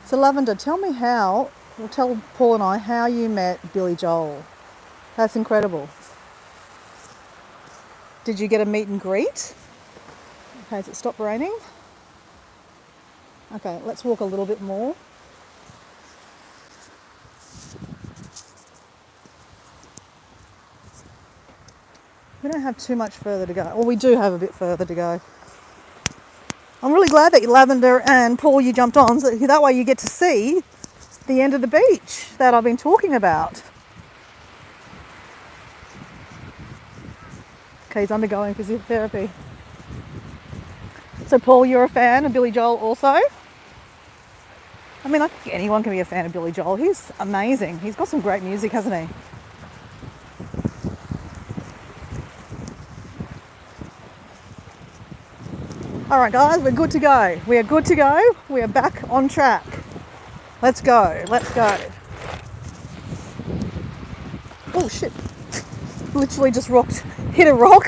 So Lavender, tell me how, or tell Paul and I how you met Billy Joel. That's incredible. Did you get a meet and greet? Okay, has it stopped raining? Okay, let's walk a little bit more. We don't have too much further to go. Well, we do have a bit further to go. I'm really glad that Lavender and Paul, you jumped on, so that way you get to see the end of the beach that I've been talking about. Okay, he's undergoing physiotherapy. So Paul, you're a fan of Billy Joel also? I mean, I think anyone can be a fan of Billy Joel. He's amazing. He's got some great music, hasn't he? All right, guys, we're good to go. We are good to go. We are back on track. Let's go. Let's go. Oh, shit. Literally just hit a rock.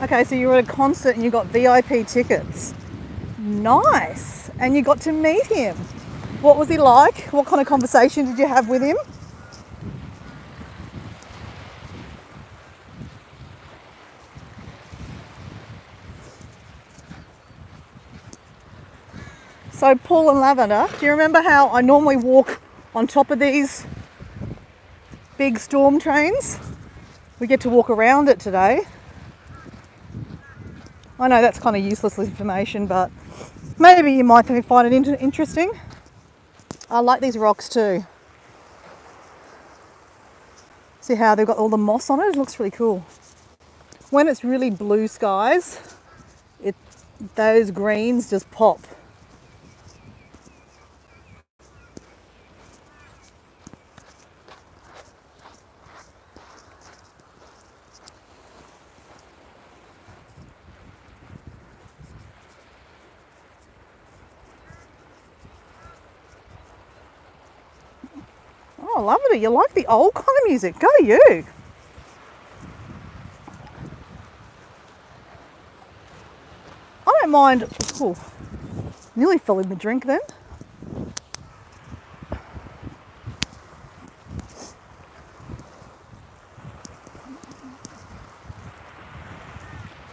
Okay, so you were at a concert and you got VIP tickets. Nice. And you got to meet him. What was he like? What kind of conversation did you have with him? So Paul and Lavender, do you remember how I normally walk on top of these big storm trains? We get to walk around it today. I know that's kind of useless information, but maybe you might find it interesting. I like these rocks too. See how they've got all the moss on it? It looks really cool. When it's really blue skies, those greens just pop. Oh, I love it. You like the old kind of music. Go you. I don't mind. Oh, nearly fell in the drink then.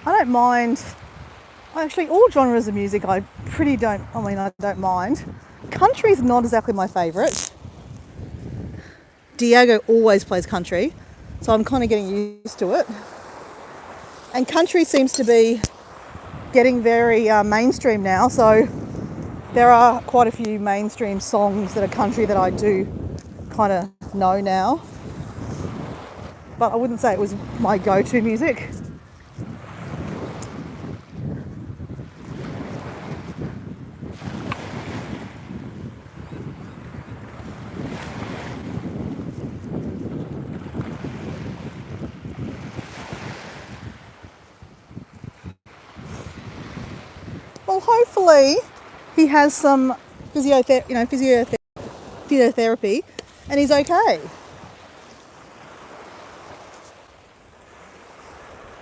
I don't mind. Actually, all genres of music I don't mind. Country's not exactly my favourite. Diego always plays country, so I'm kind of getting used to it. And country seems to be getting very mainstream now, so there are quite a few mainstream songs that are country that I do kind of know now. But I wouldn't say it was my go-to music. Well, hopefully he has some physiotherapy, and he's okay.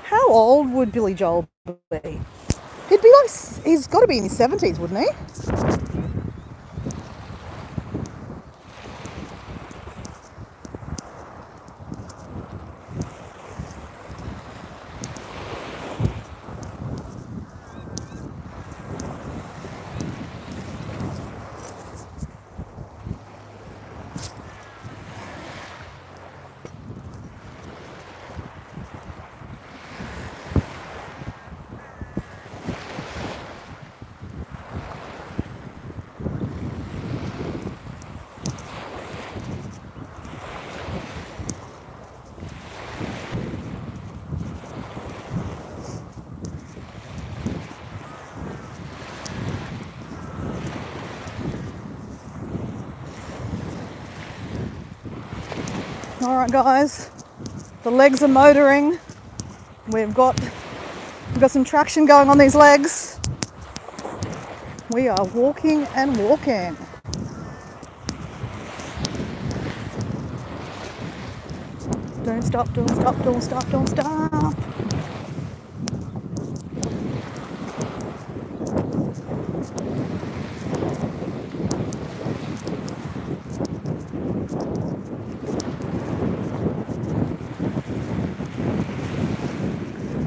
How old would Billy Joel be? He's got to be in his 70s, wouldn't he? All right, guys, the legs are motoring. We've got some traction going on these legs. We are walking and walking. Don't stop, don't stop, don't stop, don't stop.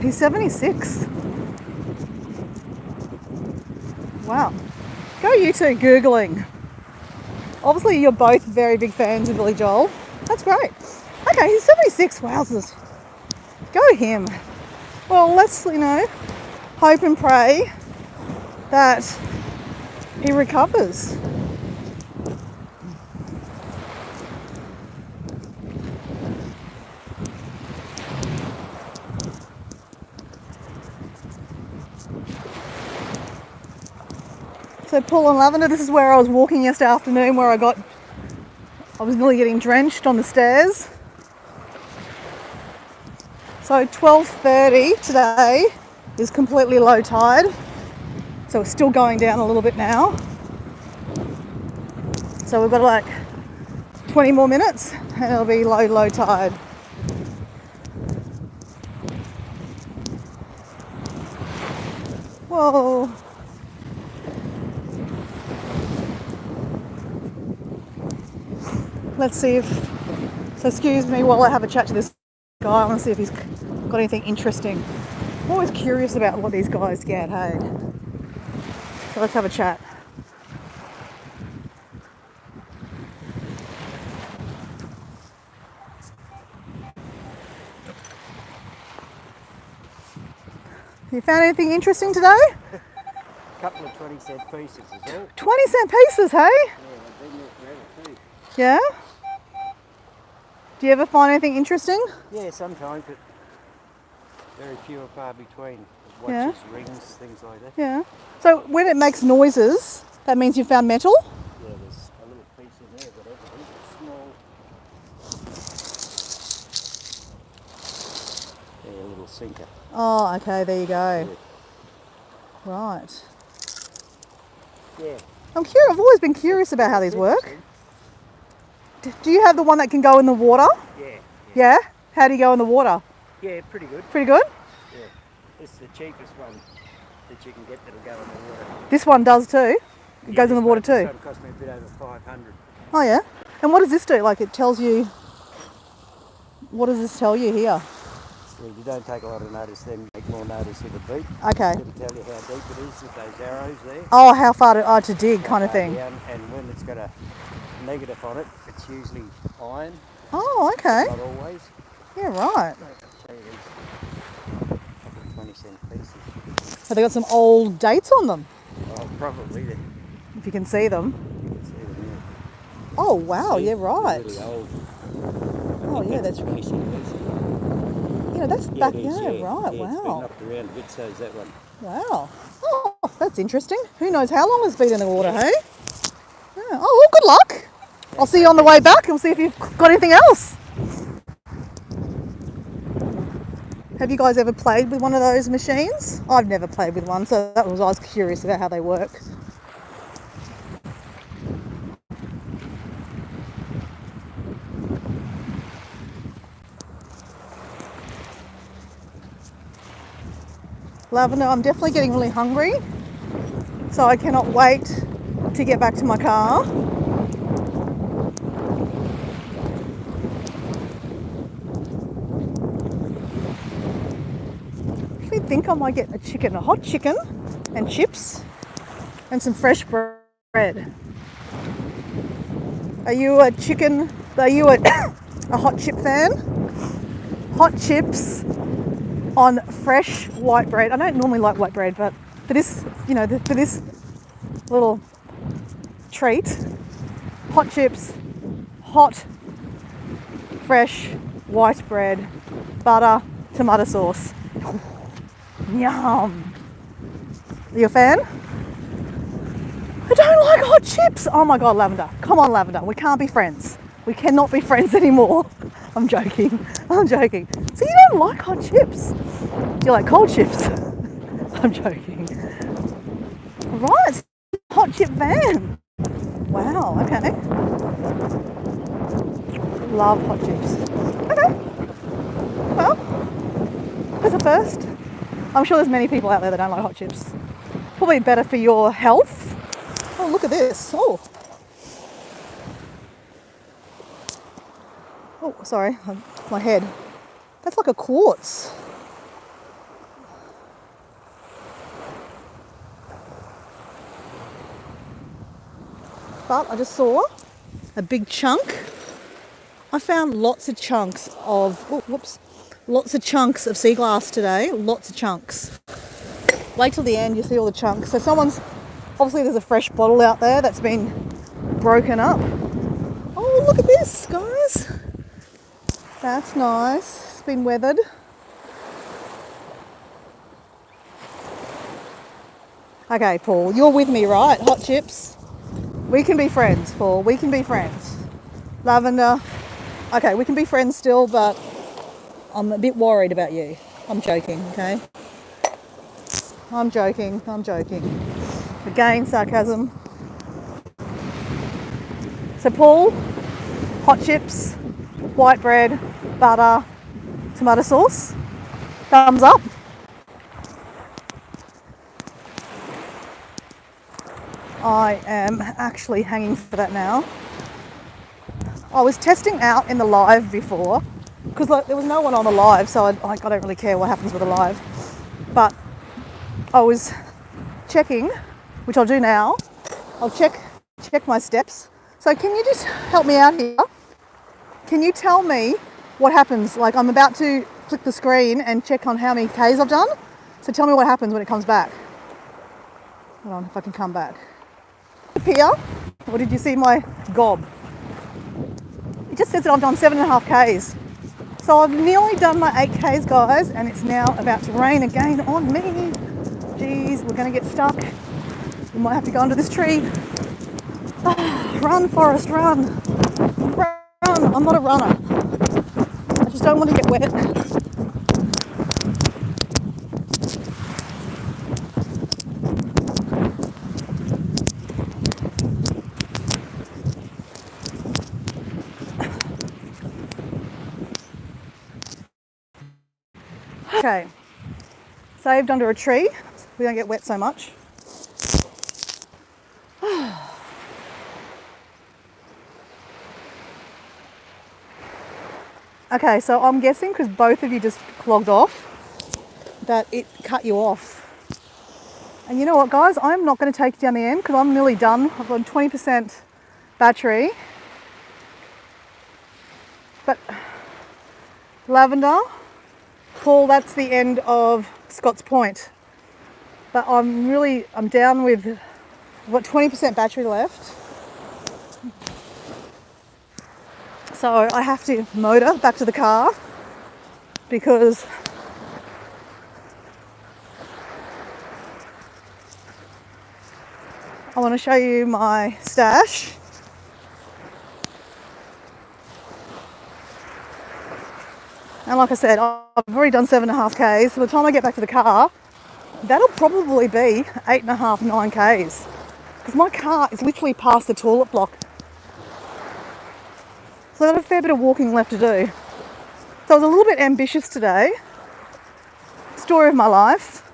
He's 76. Wow. Go you two Googling. Obviously you're both very big fans of Billy Joel. That's great. Okay, he's 76. Wowzers. Go him. Well, let's, hope and pray that he recovers. So Paul and Lavender, this is where I was walking yesterday afternoon where I was nearly getting drenched on the stairs. So 12:30 today is completely low tide. So it's still going down a little bit now. So we've got like 20 more minutes and it'll be low tide. Whoa. Let's see so excuse me while I have a chat to this guy. I want to see if he's got anything interesting. I'm always curious about what these guys get, hey? So let's have a chat. You found anything interesting today? A couple of 20-cent pieces is all. 20-cent pieces, hey? Yeah, they've been there forever too. Yeah? Do you ever find anything interesting? Yeah, sometimes, but very few and far between. Yeah. Watches, rings, things like that. Yeah. So when it makes noises, that means you found metal? Yeah, there's a little piece in there, whatever. It's small. Yeah, a little sinker. Oh, okay, there you go. Yeah. Right. Yeah. I'm curious, I've always been curious about how these work. Do you have the one that can go in the water? Yeah. Yeah? How do you go in the water? Yeah, pretty good. Pretty good? Yeah. It's the cheapest one that you can get that'll go in the water. This one does too? It goes in the water too? This one cost me a bit over 500. Oh yeah? And what does this do? Like it tells you, what does this tell you here? Well, you don't take a lot of notice, then make more notice of the beat. Okay. It'll tell you how deep it is with those arrows there. Oh, how far to dig kind of thing. Down, and when it's got a negative on it, it's usually iron. Oh, okay. Not always. Yeah, right. I'll show you these couple of 20-cent pieces. Have they got some old dates on them? Oh, probably. If you can see them. You can see them here. Oh, wow, See, yeah, right. Really old. Oh, yeah, that's right. Yeah, that's Yeah, back, it is, yeah, right, Yeah, it's been wow. knocked around a bit, so is that one. Wow. Oh, that's interesting. Who knows how long it's been in the water, hey? Yeah. Oh, well, good luck. I'll see you on the way back and see if you've got anything else. Have you guys ever played with one of those machines? I've never played with one, so I was curious about how they work. Lavender, I'm definitely getting really hungry, so I cannot wait to get back to my car. I think I might get a hot chicken and chips and some fresh bread. Are you a a hot chip fan? Hot chips on fresh white bread. I don't normally like white bread, but for this, for this little treat, hot chips, hot, fresh white bread, butter, tomato sauce. Yum. Are you a fan? I don't like hot chips. Oh my God, Lavender. Come on, Lavender. We can't be friends. We cannot be friends anymore. I'm joking. I'm joking. So you don't like hot chips? You like cold chips? I'm joking. Right, hot chip van. Wow, okay. Love hot chips. Okay, well, there's a first. I'm sure there's many people out there that don't like hot chips. Probably better for your health. Oh, look at this. Oh, sorry, my head. That's like a quartz. But I just saw a big chunk. I found lots of chunks of, lots of chunks of sea glass today. Lots of chunks. Wait till the end, you see all the chunks. So obviously there's a fresh bottle out there that's been broken up. Oh, look at this, guys. That's nice. It's been weathered. Okay, Paul, you're with me, right? Hot chips. We can be friends, Paul. We can be friends. Lavender. Okay, we can be friends still, but I'm a bit worried about you. I'm joking, okay? I'm joking. Again, sarcasm. So, Paul, hot chips, white bread, butter, tomato sauce. Thumbs up. I am actually hanging for that now. I was testing out in the live before because there was no one on the live, so I don't really care what happens with the live. But I was checking, which I'll do now. I'll check my steps. So can you just help me out here? Can you tell me what happens? Like I'm about to click the screen and check on how many Ks I've done. So tell me what happens when it comes back. Hold on, if I can come back. Here, or did you see my gob? It just says that I've done 7.5 Ks. So I've nearly done my 8 Ks, guys, and it's now about to rain again on me. Jeez, we're gonna get stuck. We might have to go under this tree. Run, Forrest, run. Run, I'm not a runner. I just don't want to get wet. Okay, saved under a tree. We don't get wet so much. Okay, so I'm guessing because both of you just clogged off that it cut you off. And you know what, guys? I'm not going to take you down the end because I'm nearly done. I've got 20% battery. But lavender, Paul, that's the end of Scott's Point. But I'm down with, I've got 20% battery left. So I have to motor back to the car because I want to show you my stash. And like I said, I've already done 7.5 Ks. So by the time I get back to the car, that'll probably be 8.5, 9 Ks. Because my car is literally past the toilet block. So I've got a fair bit of walking left to do. So I was a little bit ambitious today. Story of my life.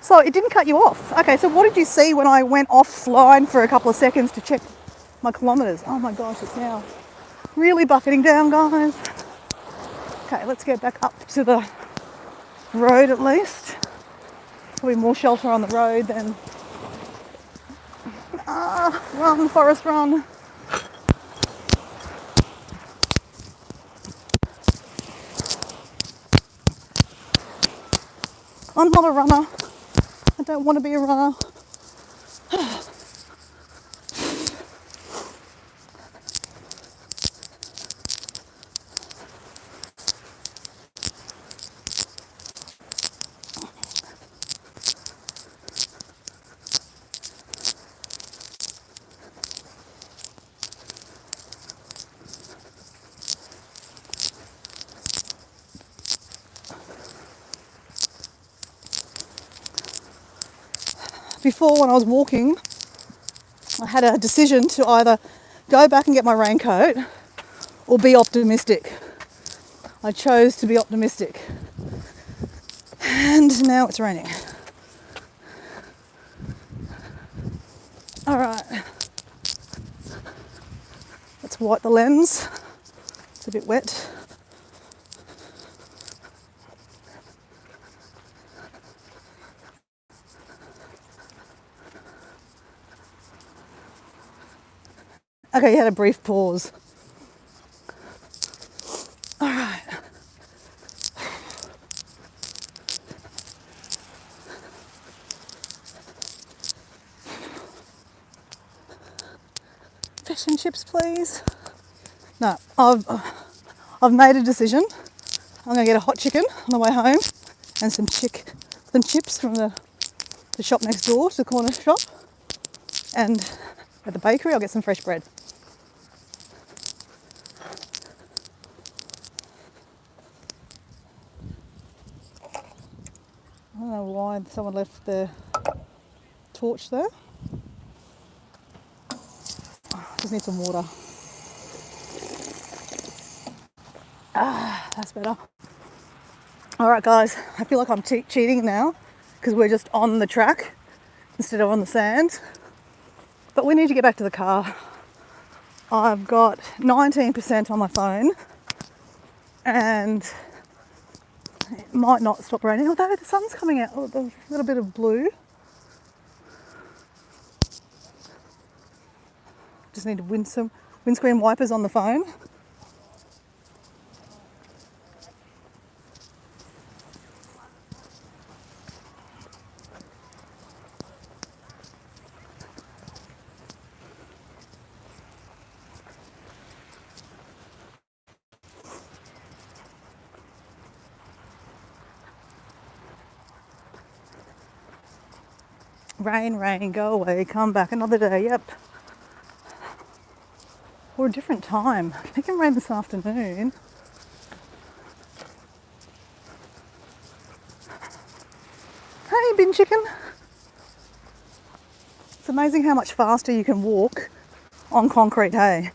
So it didn't cut you off. Okay, so what did you see when I went offline for a couple of seconds to check my kilometres? Oh my gosh, it's now really bucketing down, guys. Okay, let's get back up to the road at least. Probably more shelter on the road than... run, Forrest, run. I'm not a runner. I don't want to be a runner. before when I was walking, I had a decision to either go back and get my raincoat or be optimistic. I chose to be optimistic. And now it's raining. All right. Let's wipe the lens. It's a bit wet. Okay, you had a brief pause. All right. Fish and chips, please. No, I've made a decision. I'm gonna get a hot chicken on the way home and some chips from the shop next door to the corner shop. And at the bakery, I'll get some fresh bread. I don't know why someone left their torch there. Just need some water. That's better. All right, guys, I feel like I'm cheating now because we're just on the track instead of on the sand. But we need to get back to the car. I've got 19% on my phone and it might not stop raining, although the sun's coming out. Oh, there's a little bit of blue. Just need to windscreen wipers on the phone. Rain, rain, go away, come back another day, yep. Or a different time. It can rain this afternoon. Hey, bin chicken. It's amazing how much faster you can walk on concrete, hey?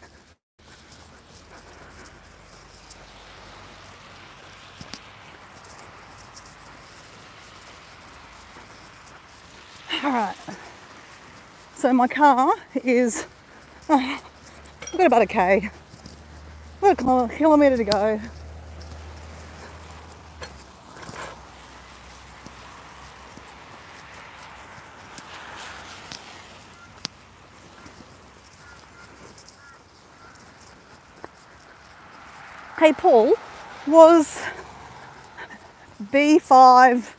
All right. So my car is, I've got about a K. I've got a kilometre to go. Hey, Paul, was B5,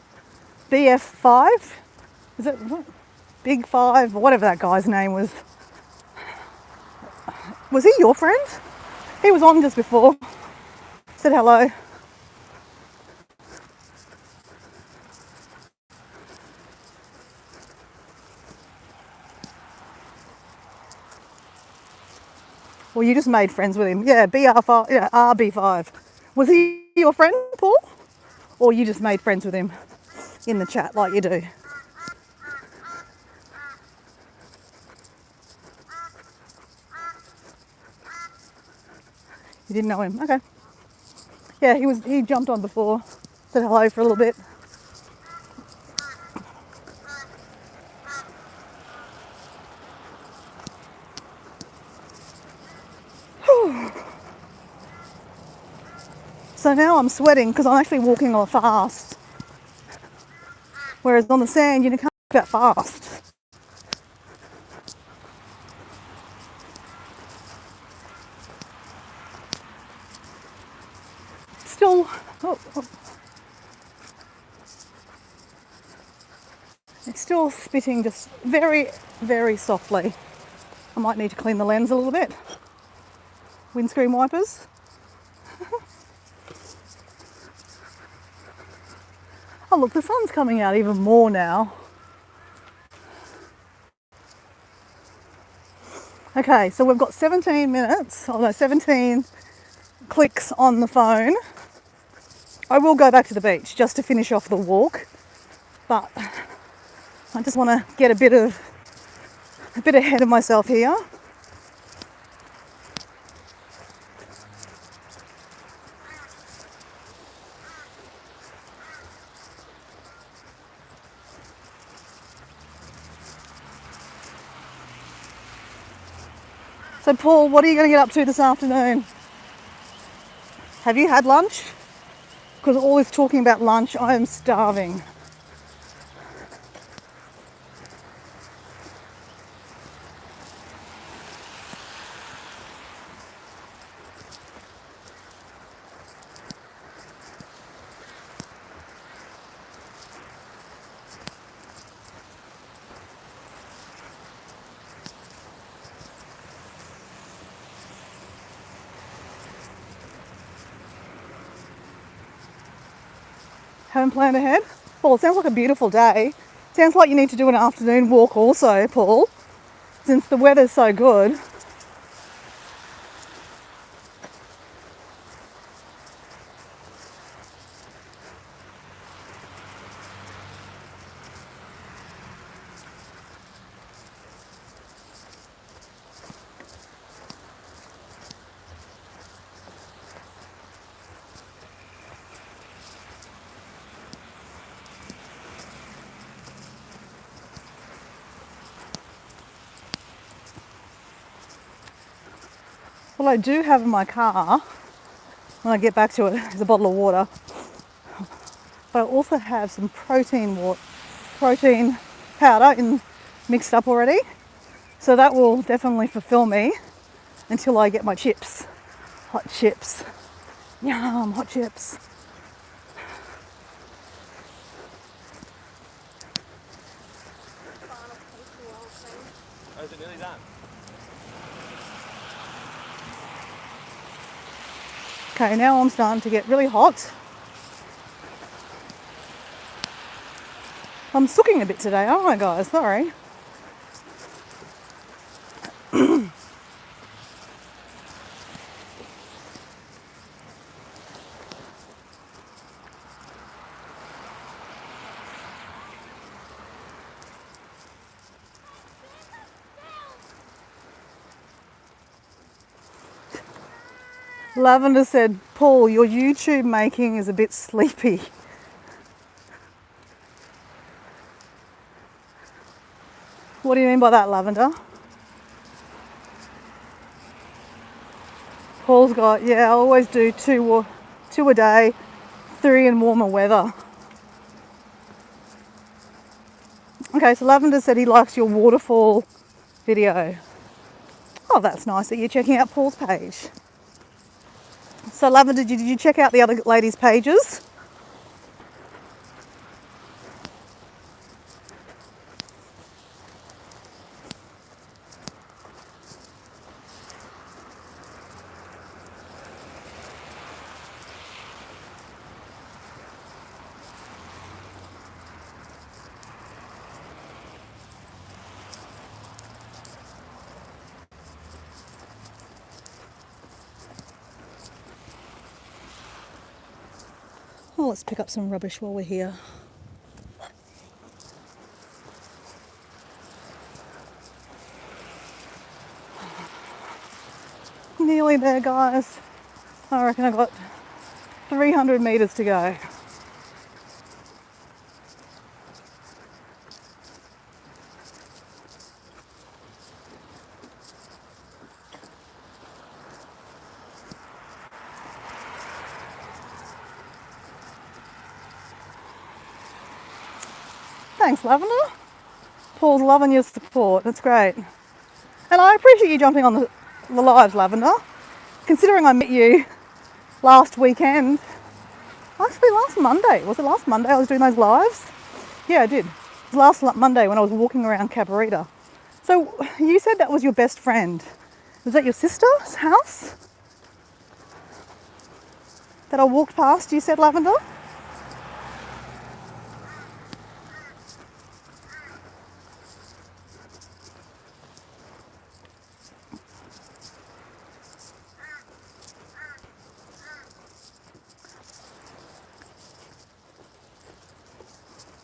BF5? Is it what? Big Five, or whatever that guy's name was. Was he your friend? He was on just before. Said hello. Well, you just made friends with him. Yeah, BR5, yeah, RB5. Was he your friend, Paul? Or you just made friends with him in the chat like you do? You didn't know him? Okay. Yeah, he jumped on before. Said hello for a little bit. So now I'm sweating because I'm actually walking a lot fast. Whereas on the sand, you can't walk that fast. Still, it's still spitting just very, very softly. I might need to clean the lens a little bit. Windscreen wipers. Oh look, the sun's coming out even more now. Okay, so we've got 17 minutes, 17 clicks on the phone. I will go back to the beach just to finish off the walk, but I just want to get a bit ahead of myself here. So Paul, what are you going to get up to this afternoon? Have you had lunch? Because all this talking about lunch, I am starving. Haven't planned ahead? Paul, it sounds like a beautiful day. Sounds like you need to do an afternoon walk also, Paul, since the weather's so good. What I do have in my car, when I get back to it, is a bottle of water. But I also have some protein powder mixed up already. So that will definitely fulfill me until I get my chips. Hot chips. Yum, hot chips. Oh, is it nearly done? Okay, now I'm starting to get really hot. I'm sooking a bit today, aren't I, guys? Sorry. Lavender said, Paul, your YouTube making is a bit sleepy. What do you mean by that, Lavender? Paul's got, yeah, I always do two a day, 3 in warmer weather. Okay, so Lavender said he likes your waterfall video. Oh, that's nice that you're checking out Paul's page. So Lavender, did you check out the other ladies' pages? Oh, let's pick up some rubbish while we're here. Nearly there, guys. I reckon I've got 300 metres to go. Thanks, Lavender. Paul's loving your support. That's great. And I appreciate you jumping on the lives, Lavender. Considering I met you last weekend, actually last Monday. Was it last Monday I was doing those lives? Yeah, I did. It was last Monday when I was walking around Cabarita. So you said that was your best friend. Was that your sister's house that I walked past, you said, Lavender?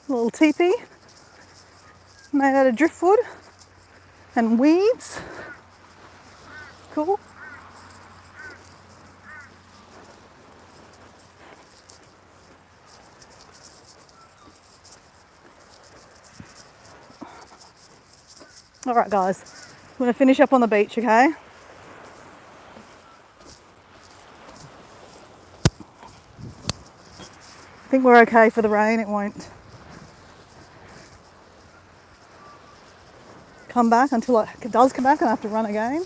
Little teepee. made out of driftwood and weeds. Cool. All right, guys, I'm gonna finish up on the beach, okay? I think we're okay for the rain. It won't come back until it does come back and I have to run again.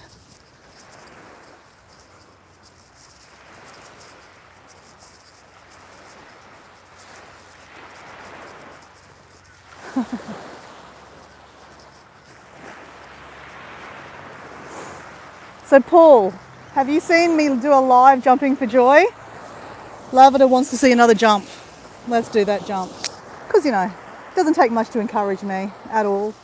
So Paul, have you seen me do a live jumping for joy? Lavender wants to see another jump. Let's do that jump. Because, you know, it doesn't take much to encourage me at all.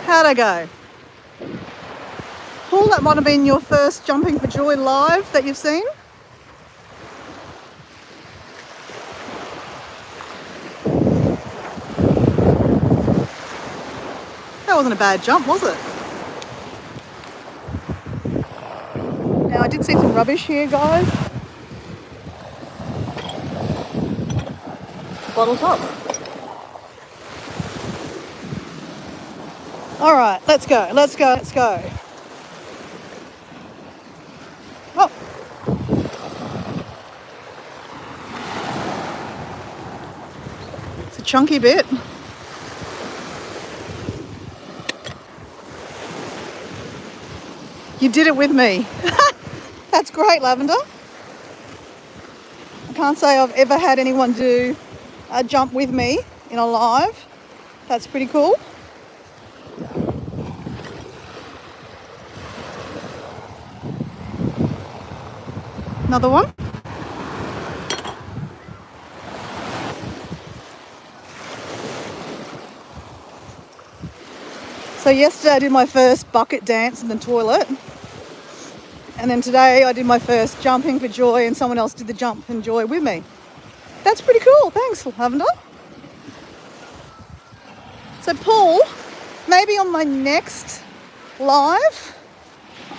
How'd I go? Paul, that might have been your first jumping for joy live that you've seen. That wasn't a bad jump, was it? Now I did see some rubbish here, guys. Bottle top. All right, let's go, let's go, let's go. Oh. It's a chunky bit. You did it with me. That's great, Lavender. I can't say I've ever had anyone do a jump with me in a live. That's pretty cool. Another one. So yesterday I did my first bucket dance in the toilet. And then today I did my first jumping for joy and someone else did the jump and joy with me. That's pretty cool. Thanks, Lavender. So Paul, maybe on my next live,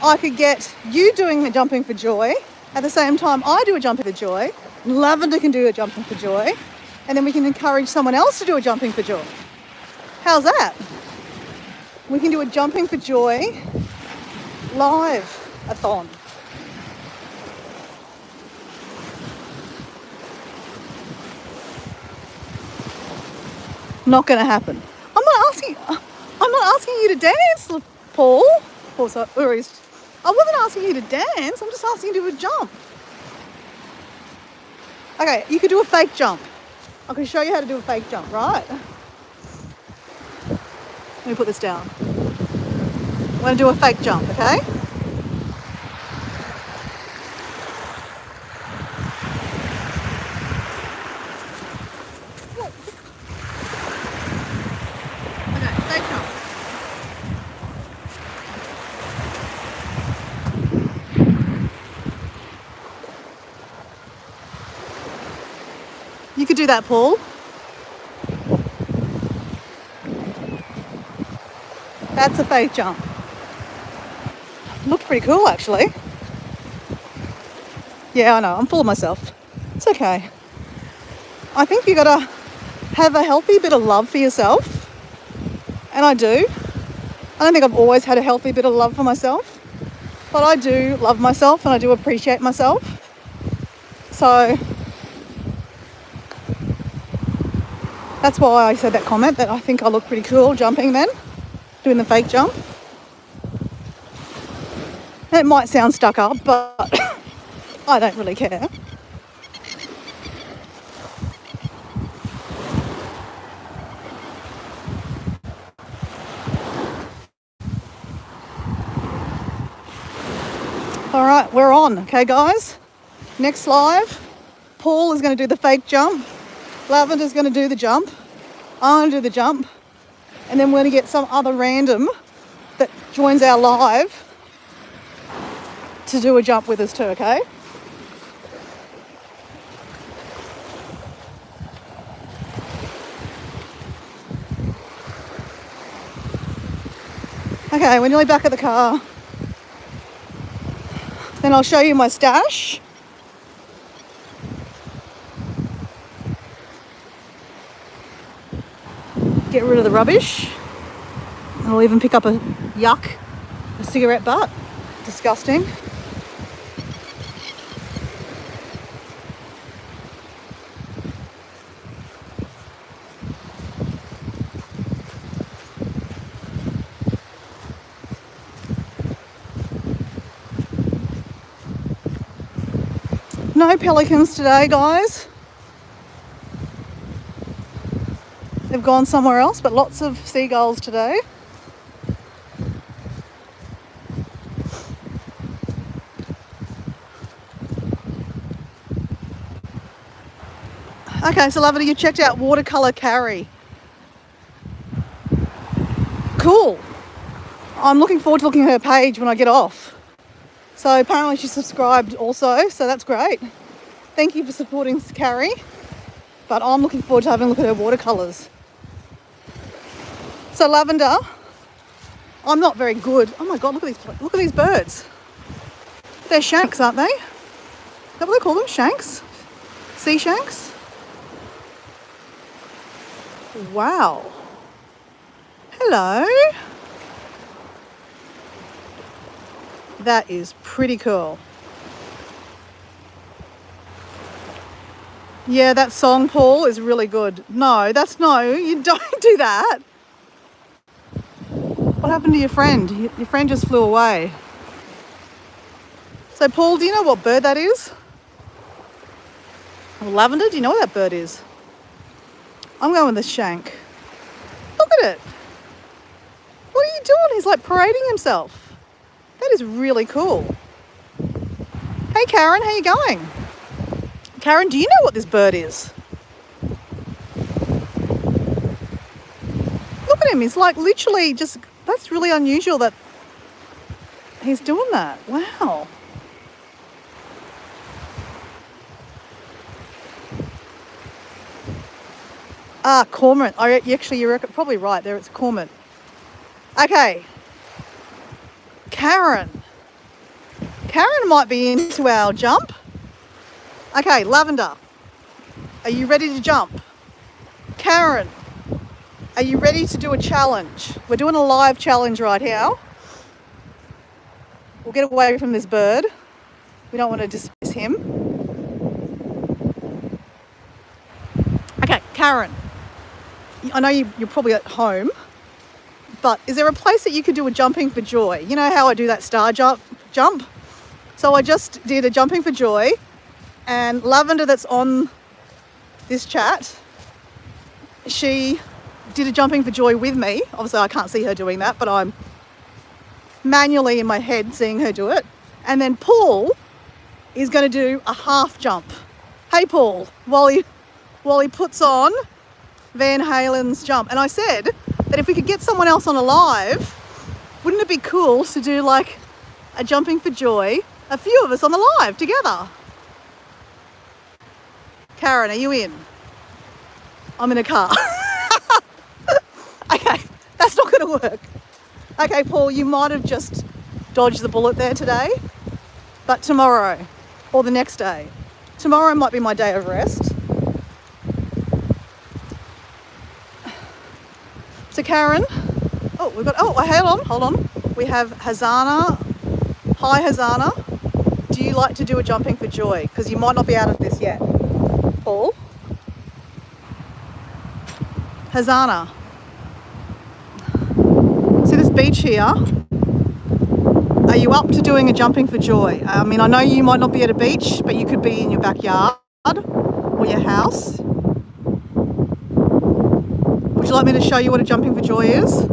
I could get you doing the jumping for joy. At the same time, I do a jumping for joy. Lavender can do a jumping for joy. And then we can encourage someone else to do a jumping for joy. How's that? We can do a jumping for joy live-a-thon. Not going to happen. I'm not asking you to dance, Paul. Also, I wasn't asking you to dance. I'm just asking you to do a jump. Okay, you could do a fake jump. I can show you how to do a fake jump, right? Let me put this down. I'm going to do a fake jump, okay? Okay, fake jump. You could do that, Paul. That's a fake jump. Looked pretty cool, actually. Yeah, I know, I'm full of myself. It's okay. I think you gotta have a healthy bit of love for yourself. And I do. I don't think I've always had a healthy bit of love for myself. But I do love myself and I do appreciate myself. So that's why I said that comment, that I think I look pretty cool jumping then, doing the fake jump. And it might sound stuck up, but I don't really care. right, we're on. Okay, guys. Next live, Paul is going to do the fake jump. Lavender's going to do the jump. I'm going to do the jump. And then we're going to get some other random that joins our live to do a jump with us too, okay? Okay, we're nearly back at the car. Then I'll show you my stash. Get rid of the rubbish. I'll even pick up a cigarette butt. Disgusting. No pelicans today, guys. They've gone somewhere else, but lots of seagulls today. Okay, so Lavender, you checked out Watercolour Carrie. Cool. I'm looking forward to looking at her page when I get off. So apparently she's subscribed also, so that's great. Thank you for supporting Carrie. But I'm looking forward to having a look at her watercolours. So Lavender, I'm not very good. Oh my God, look at these birds. They're shanks, aren't they? Is that what they call them? Shanks? Sea shanks? Wow. Hello. That is pretty cool. Yeah, that song, Paul, is really good. No, you don't do that. What happened to your friend? Your friend just flew away. So, Paul, do you know what bird that is? Or Lavender, do you know what that bird is? I'm going with the shank. Look at it. What are you doing? He's like parading himself. That is really cool. Hey, Karen, how you going? Karen, do you know what this bird is? Look at him. He's like literally just, that's really unusual that he's doing that. Wow. Cormorant. You're probably right there. It's a cormorant. Okay. Karen might be into our jump. Okay, Lavender, are you ready to jump? Karen, are you ready to do a challenge? We're doing a live challenge right here. We'll get away from this bird. We don't want to dismiss him. Okay, Karen, I know you're probably at home, but is there a place that you could do a jumping for joy? You know how I do that star jump? So I just did a jumping for joy, and Lavender that's on this chat, she did a jumping for joy with me. Obviously I can't see her doing that, but I'm manually in my head seeing her do it. And then Paul is going to do a half jump. Hey Paul, while he puts on Van Halen's jump. And I said that if we could get someone else on a live, wouldn't it be cool to do like a jumping for joy, a few of us on the live together? Karen, are you in? I'm in a car. Okay, that's not going to work. Okay, Paul, you might have just dodged the bullet there today, but tomorrow or the next day. Tomorrow might be my day of rest. So Karen, hold on. We have Hazana. Hi Hazana. Do you like to do a jumping for joy? Because you might not be out of this yet. Paul? Hazana. See this beach here? Are you up to doing a jumping for joy? I mean, I know you might not be at a beach, but you could be in your backyard or your house. Would you like me to show you what a jumping for joy is?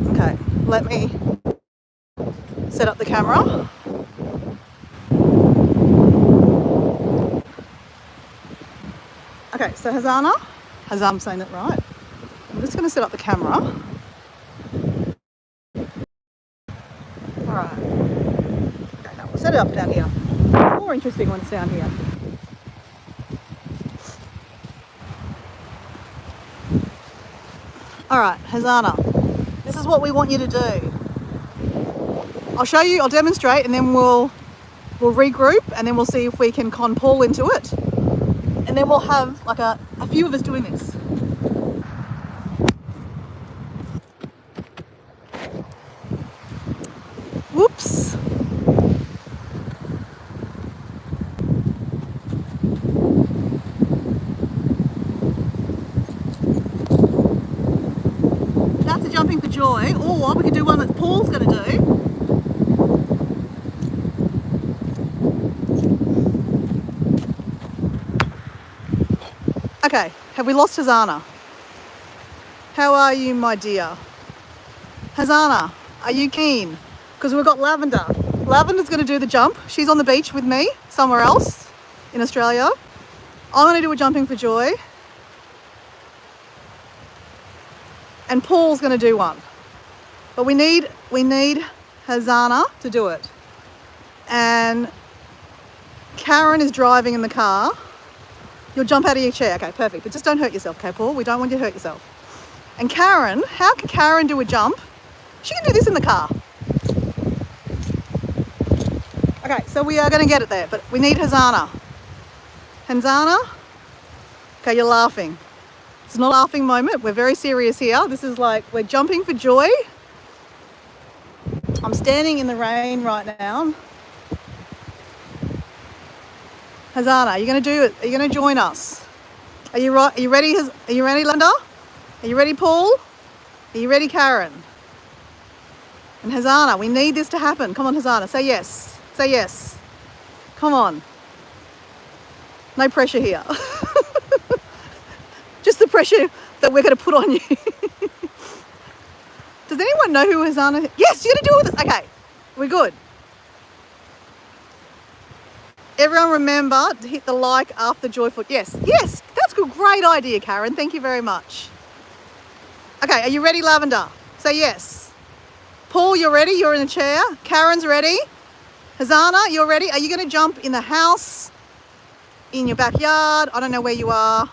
Okay, let me set up the camera. Okay, so Hazana, I'm saying that right. I'm just going to set up the camera. All right. Okay, now we'll set it up down here. More interesting ones down here. All right, Hazana, this is what we want you to do. I'll show you, I'll demonstrate, and then we'll regroup, and then we'll see if we can con Paul into it. And then we'll have like a few of us doing this. Whoops. That's a jumping for joy, or we could do one that Paul's going to do. Okay, have we lost Hazana? How are you, my dear? Hazana, are you keen? Because we've got Lavender. Lavender's going to do the jump. She's on the beach with me, somewhere else in Australia. I'm going to do a jumping for joy. And Paul's going to do one. But we need Hazana to do it. And Karen is driving in the car. You'll jump out of your chair. Okay, perfect. But just don't hurt yourself, okay, Paul? We don't want you to hurt yourself. And Karen, how can Karen do a jump? She can do this in the car. Okay, so we are going to get it there, but we need Hazana. Hazana? Okay, you're laughing. It's not a laughing moment. We're very serious here. This is like, we're jumping for joy. I'm standing in the rain right now. Hazana, are you going to do it? Are you going to join us? Are you right? Are you ready? Are you ready, Linda? Are you ready, Paul? Are you ready, Karen? And Hazana, we need this to happen. Come on, Hazana, say yes. Say yes. Come on. No pressure here. Just the pressure that we're going to put on you. Does anyone know who Hazana is? Yes, you're going to do it with us. Okay, we're good. Everyone remember to hit the like after joyful. Yes, yes, that's a great idea, Karen. Thank you very much. Okay, are you ready, Lavender? Say yes. Paul, you're ready? You're in a chair. Karen's ready. Hazana, you're ready? Are you going to jump in the house? In your backyard? I don't know where you are.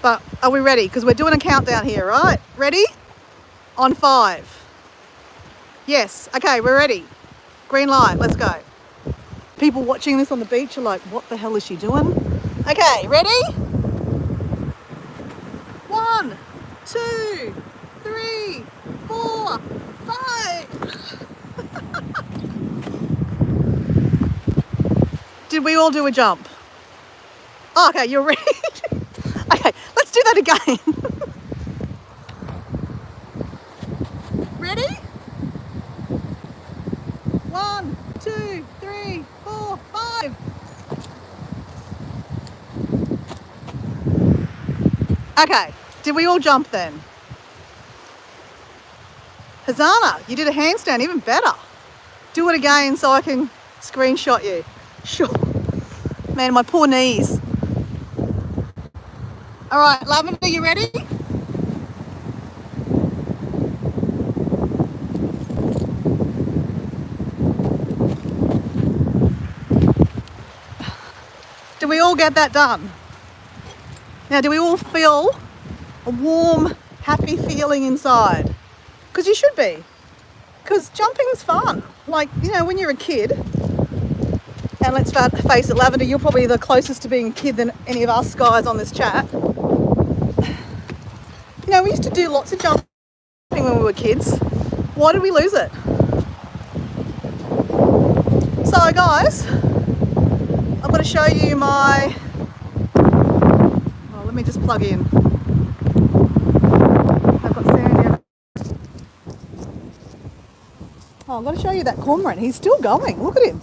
But are we ready? Because we're doing a countdown here, right? Ready? On 5. Yes. Okay, we're ready. Green light. Let's go. People watching this on the beach are like, what the hell is she doing? Okay, ready? 1, 2, 3, 4, 5. Did we all do a jump? Oh, okay, you're ready. Okay, let's do that again. Ready? 1, 2, 3, 4, 5. Okay, did we all jump then? Hazana, you did a handstand, even better. Do it again so I can screenshot you. Sure. Man, my poor knees. All right, Lavender, you ready? Did we all get that done? Now, do we all feel a warm, happy feeling inside? Because you should be. Because jumping's fun. Like, you know, when you're a kid, and let's face it, Lavender, you're probably the closest to being a kid than any of us guys on this chat. You know, we used to do lots of jumping when we were kids. Why did we lose it? So, guys, I'm going to show you my... Oh, let me just plug in. I've got sand here. Oh, I'm going to show you that cormorant. He's still going. Look at him.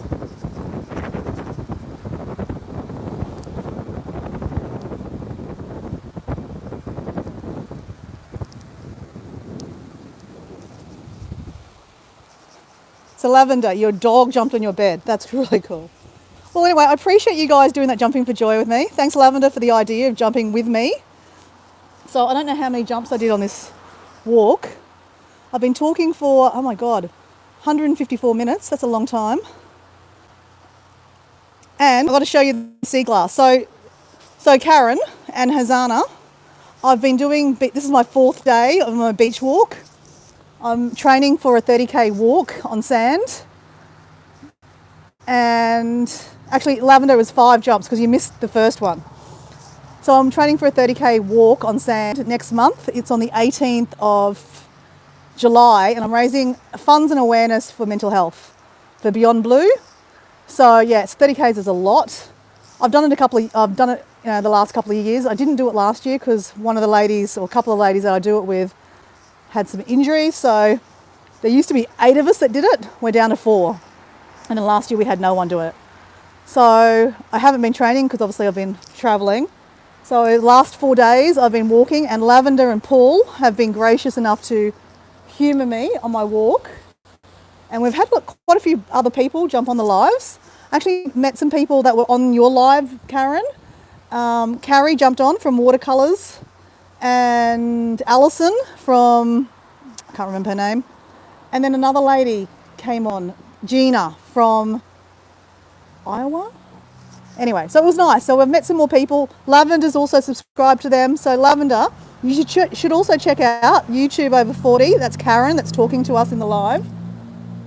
So Lavender, your dog jumped on your bed. That's really cool. Well, anyway, I appreciate you guys doing that jumping for joy with me. Thanks, Lavender, for the idea of jumping with me. So I don't know how many jumps I did on this walk. I've been talking for, oh my God, 154 minutes. That's a long time. And I've got to show you the sea glass. So Karen and Hazana, I've been doing, this is my 4th day of my beach walk. I'm training for a 30k walk on sand. And actually, Lavender was 5 jumps because you missed the first one. So I'm training for a 30k walk on sand next month. It's on the 18th of July, and I'm raising funds and awareness for mental health for Beyond Blue. So yes, 30k's is a lot. I've done it the last couple of years. I didn't do it last year because one of the ladies, or a couple of ladies that I do it with, had some injuries. So there used to be 8 of us that did it. We're down to 4. And then last year we had no one do it. So I haven't been training because obviously I've been traveling. So the last 4 days I've been walking, and Lavender and Paul have been gracious enough to humour me on my walk. And we've had quite a few other people jump on the lives. Actually met some people that were on your live, Karen. Carrie jumped on from Watercolours, and Alison from, I can't remember her name. And then another lady came on, Gina from Iowa. Anyway, so it was nice. So we've met some more people. Lavender's also subscribed to them. So Lavender, you should also check out YouTube Over 40. That's Karen that's talking to us in the live.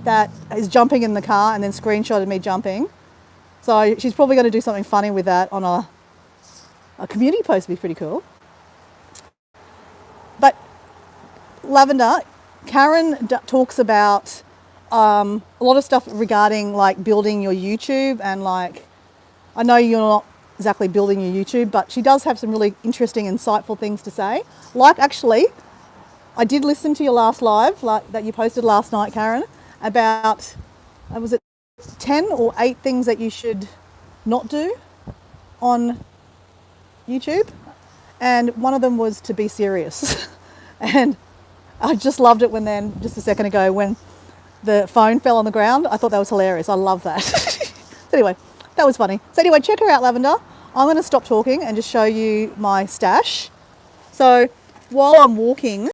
That is jumping in the car and then screenshotted me jumping. So she's probably going to do something funny with that on a community post. Would be pretty cool. But Lavender, Karen talks about a lot of stuff regarding like building your YouTube, and like, I know you're not exactly building your YouTube, but she does have some really interesting, insightful things to say. Like, actually, I did listen to your last live that you posted last night, Karen, about, was it 10 or 8 things that you should not do on YouTube? And one of them was to be serious. And I just loved it just a second ago, when the phone fell on the ground. I thought that was hilarious. I love that. So anyway, that was funny. So anyway, check her out, Lavender. I'm going to stop talking and just show you my stash. So while I'm walking,